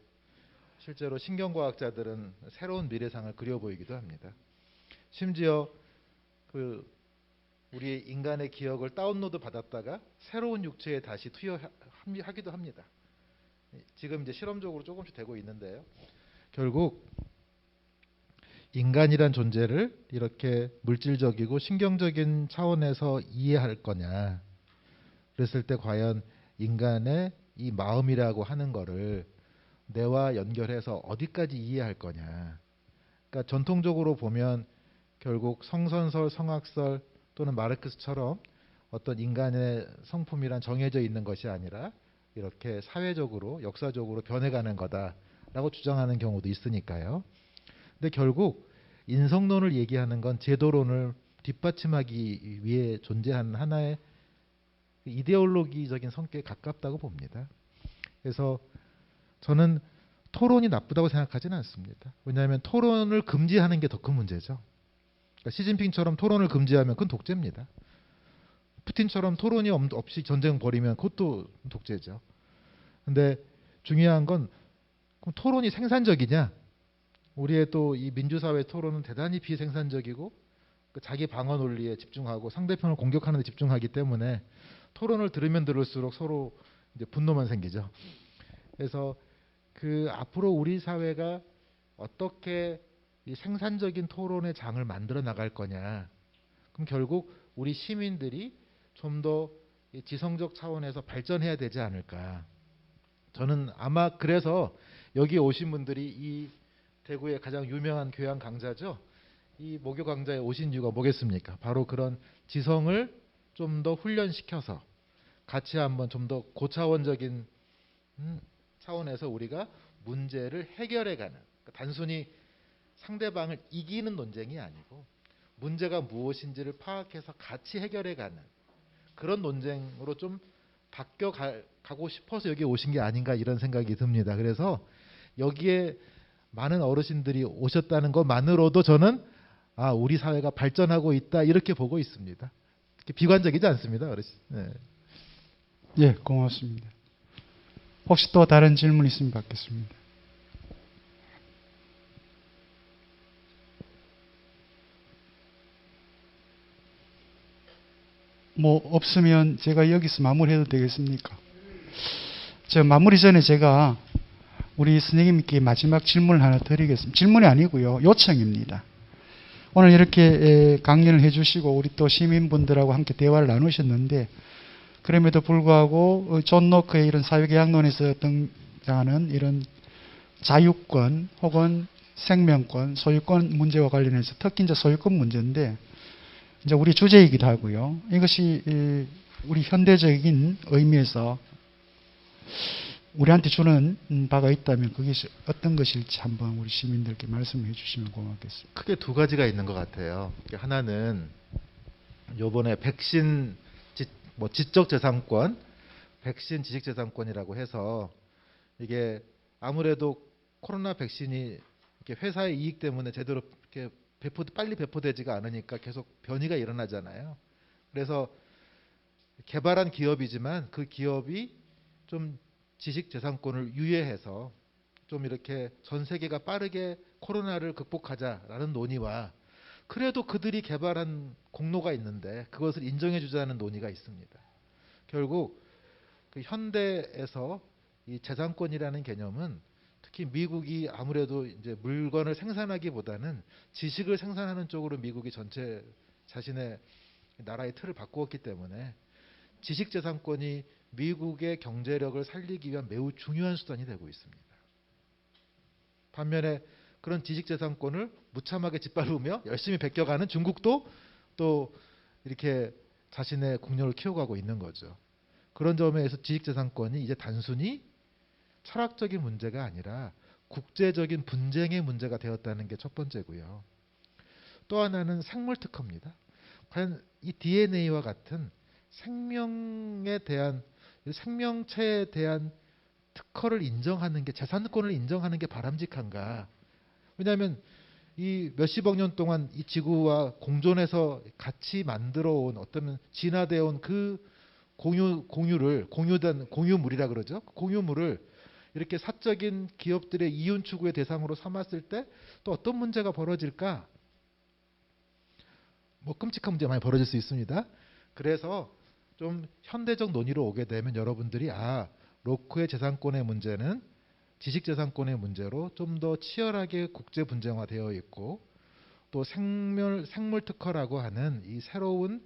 실제로 신경과학자들은 새로운 미래상을 그려 보이기도 합니다. 심지어 우리 인간의 기억을 다운로드 받았다가 새로운 육체에 다시 투여하기도 합니다. 지금 이제 실험적으로 조금씩 되고 있는데요. 결국 인간이란 존재를 이렇게 물질적이고 신경적인 차원에서 이해할 거냐, 그랬을 때 과연 인간의 이 마음이라고 하는 거를 뇌와 연결해서 어디까지 이해할 거냐. 그러니까 전통적으로 보면 결국 성선설, 성악설 또는 마르크스처럼 어떤 인간의 성품이란 정해져 있는 것이 아니라 이렇게 사회적으로 역사적으로 변해가는 거다라고 주장하는 경우도 있으니까요. 근데 결국 인성론을 얘기하는 건 제도론을 뒷받침하기 위해 존재하는 하나의 이데올로기적인 성격에 가깝다고 봅니다. 그래서 저는 토론이 나쁘다고 생각하지는 않습니다. 왜냐하면 토론을 금지하는 게 더 큰 문제죠. 그러니까 시진핑처럼 토론을 금지하면 그건 독재입니다. 푸틴처럼 토론이 없이 전쟁 벌이면 그것도 독재죠. 근데 중요한 건 그럼 토론이 생산적이냐? 우리의 또 이 민주사회 토론은 대단히 비생산적이고 자기 방어 논리에 집중하고 상대편을 공격하는 데 집중하기 때문에 토론을 들으면 들을수록 서로 이제 분노만 생기죠. 그래서 앞으로 우리 사회가 어떻게 이 생산적인 토론의 장을 만들어 나갈 거냐. 그럼 결국 우리 시민들이 좀 더 지성적 차원에서 발전해야 되지 않을까. 저는 아마 그래서 여기 오신 분들이 이 대구의 가장 유명한 교양 강좌죠. 이 모교 강좌에 오신 이유가 뭐겠습니까? 바로 그런 지성을 좀 더 훈련시켜서 같이 한번 좀 더 고차원적인 차원에서 우리가 문제를 해결해가는, 그러니까 단순히 상대방을 이기는 논쟁이 아니고 문제가 무엇인지를 파악해서 같이 해결해가는 그런 논쟁으로 좀 바뀌어가고 싶어서 여기 오신 게 아닌가 이런 생각이 듭니다. 그래서 여기에 많은 어르신들이 오셨다는 것만으로도 저는 우리 사회가 발전하고 있다 이렇게 보고 있습니다. 비관적이지 않습니다, 어르신. 네. 예, 고맙습니다. 혹시 또 다른 질문 있으면 받겠습니다. 뭐 없으면 제가 여기서 마무리해도 되겠습니까? 저 마무리 전에 제가 우리 선생님께 마지막 질문을 하나 드리겠습니다. 질문이 아니고요. 요청입니다. 오늘 이렇게 강연을 해주시고 우리 또 시민분들하고 함께 대화를 나누셨는데 그럼에도 불구하고 존 로크의 이런 사회계약론에서 등장하는 이런 자유권 혹은 생명권, 소유권 문제와 관련해서 특히 이제 소유권 문제인데 이제 우리 주제이기도 하고요. 이것이 우리 현대적인 의미에서 우리한테 주는 바가 있다면 그게 어떤 것일지 한번 우리 시민들께 말씀해 주시면 고맙겠습니다. 크게 두 가지가 있는 것 같아요. 하나는 요번에 백신 지적재산권, 백신 지식재산권이라고 해서 이게 아무래도 코로나 백신이 이렇게 회사의 이익 때문에 제대로 이렇게 빨리 배포되지가 않으니까 계속 변이가 일어나잖아요. 그래서 개발한 기업이지만 그 기업이 좀 지식재산권을 유예해서 좀 이렇게 전 세계가 빠르게 코로나를 극복하자라는 논의와 그래도 그들이 개발한 공로가 있는데 그것을 인정해 주자는 논의가 있습니다. 결국 그 현대에서 이 재산권이라는 개념은 특히 미국이 아무래도 이제 물건을 생산하기보다는 지식을 생산하는 쪽으로 미국이 전체 자신의 나라의 틀을 바꾸었기 때문에 지식재산권이 미국의 경제력을 살리기 위한 매우 중요한 수단이 되고 있습니다. 반면에 그런 지식재산권을 무참하게 짓밟으며 열심히 베껴가는 중국도 또 이렇게 자신의 국력을 키워가고 있는 거죠. 그런 점에서 지식재산권이 이제 단순히 철학적인 문제가 아니라 국제적인 분쟁의 문제가 되었다는 게 첫 번째고요. 또 하나는 생물특허입니다. 과연 이 DNA와 같은 생명에 대한 생명체에 대한 특허를 인정하는 게 재산권을 인정하는 게 바람직한가? 왜냐하면 이 몇십억 년 동안 이 지구와 공존해서 같이 만들어 온 어떤 진화되어 온 그 공유물이라 그러죠. 공유물을 이렇게 사적인 기업들의 이윤 추구의 대상으로 삼았을 때 또 어떤 문제가 벌어질까? 뭐 끔찍한 문제 많이 벌어질 수 있습니다. 그래서 좀 현대적 논의로 오게 되면 여러분들이 로크의 재산권의 문제는 지식재산권의 문제로 좀 더 치열하게 국제 분쟁화되어 있고 또 생물특허라고 하는 이 새로운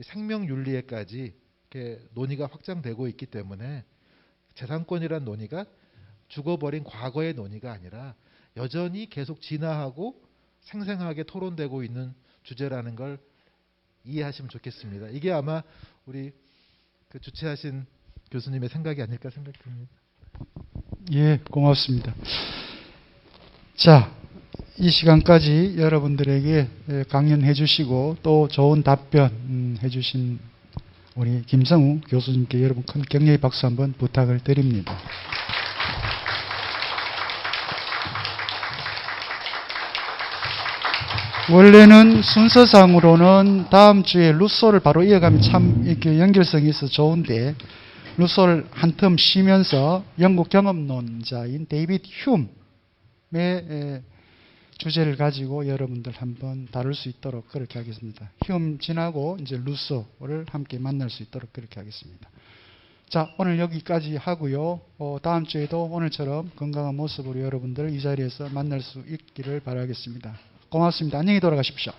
생명윤리에까지 이렇게 논의가 확장되고 있기 때문에 재산권이란 논의가 죽어버린 과거의 논의가 아니라 여전히 계속 진화하고 생생하게 토론되고 있는 주제라는 걸 이해하시면 좋겠습니다. 이게 아마 우리 그 주최하신 교수님의 생각이 아닐까 생각됩니다. 예, 고맙습니다. 자, 이 시간까지 여러분들에게 강연해 주시고 또 좋은 답변 해 주신 우리 김성우 교수님께 여러분 큰 격려의 박수 한번 부탁을 드립니다. 원래는 순서상으로는 다음 주에 루소를 바로 이어가면 참 이렇게 연결성이 있어 좋은데 루소를 한 텀 쉬면서 영국 경험론자인 데이비드 흉의 주제를 가지고 여러분들 한번 다룰 수 있도록 그렇게 하겠습니다. 흉 지나고 이제 루소를 함께 만날 수 있도록 그렇게 하겠습니다. 자, 오늘 여기까지 하고요. 다음 주에도 오늘처럼 건강한 모습으로 여러분들 이 자리에서 만날 수 있기를 바라겠습니다. 고맙습니다. 안녕히 돌아가십시오.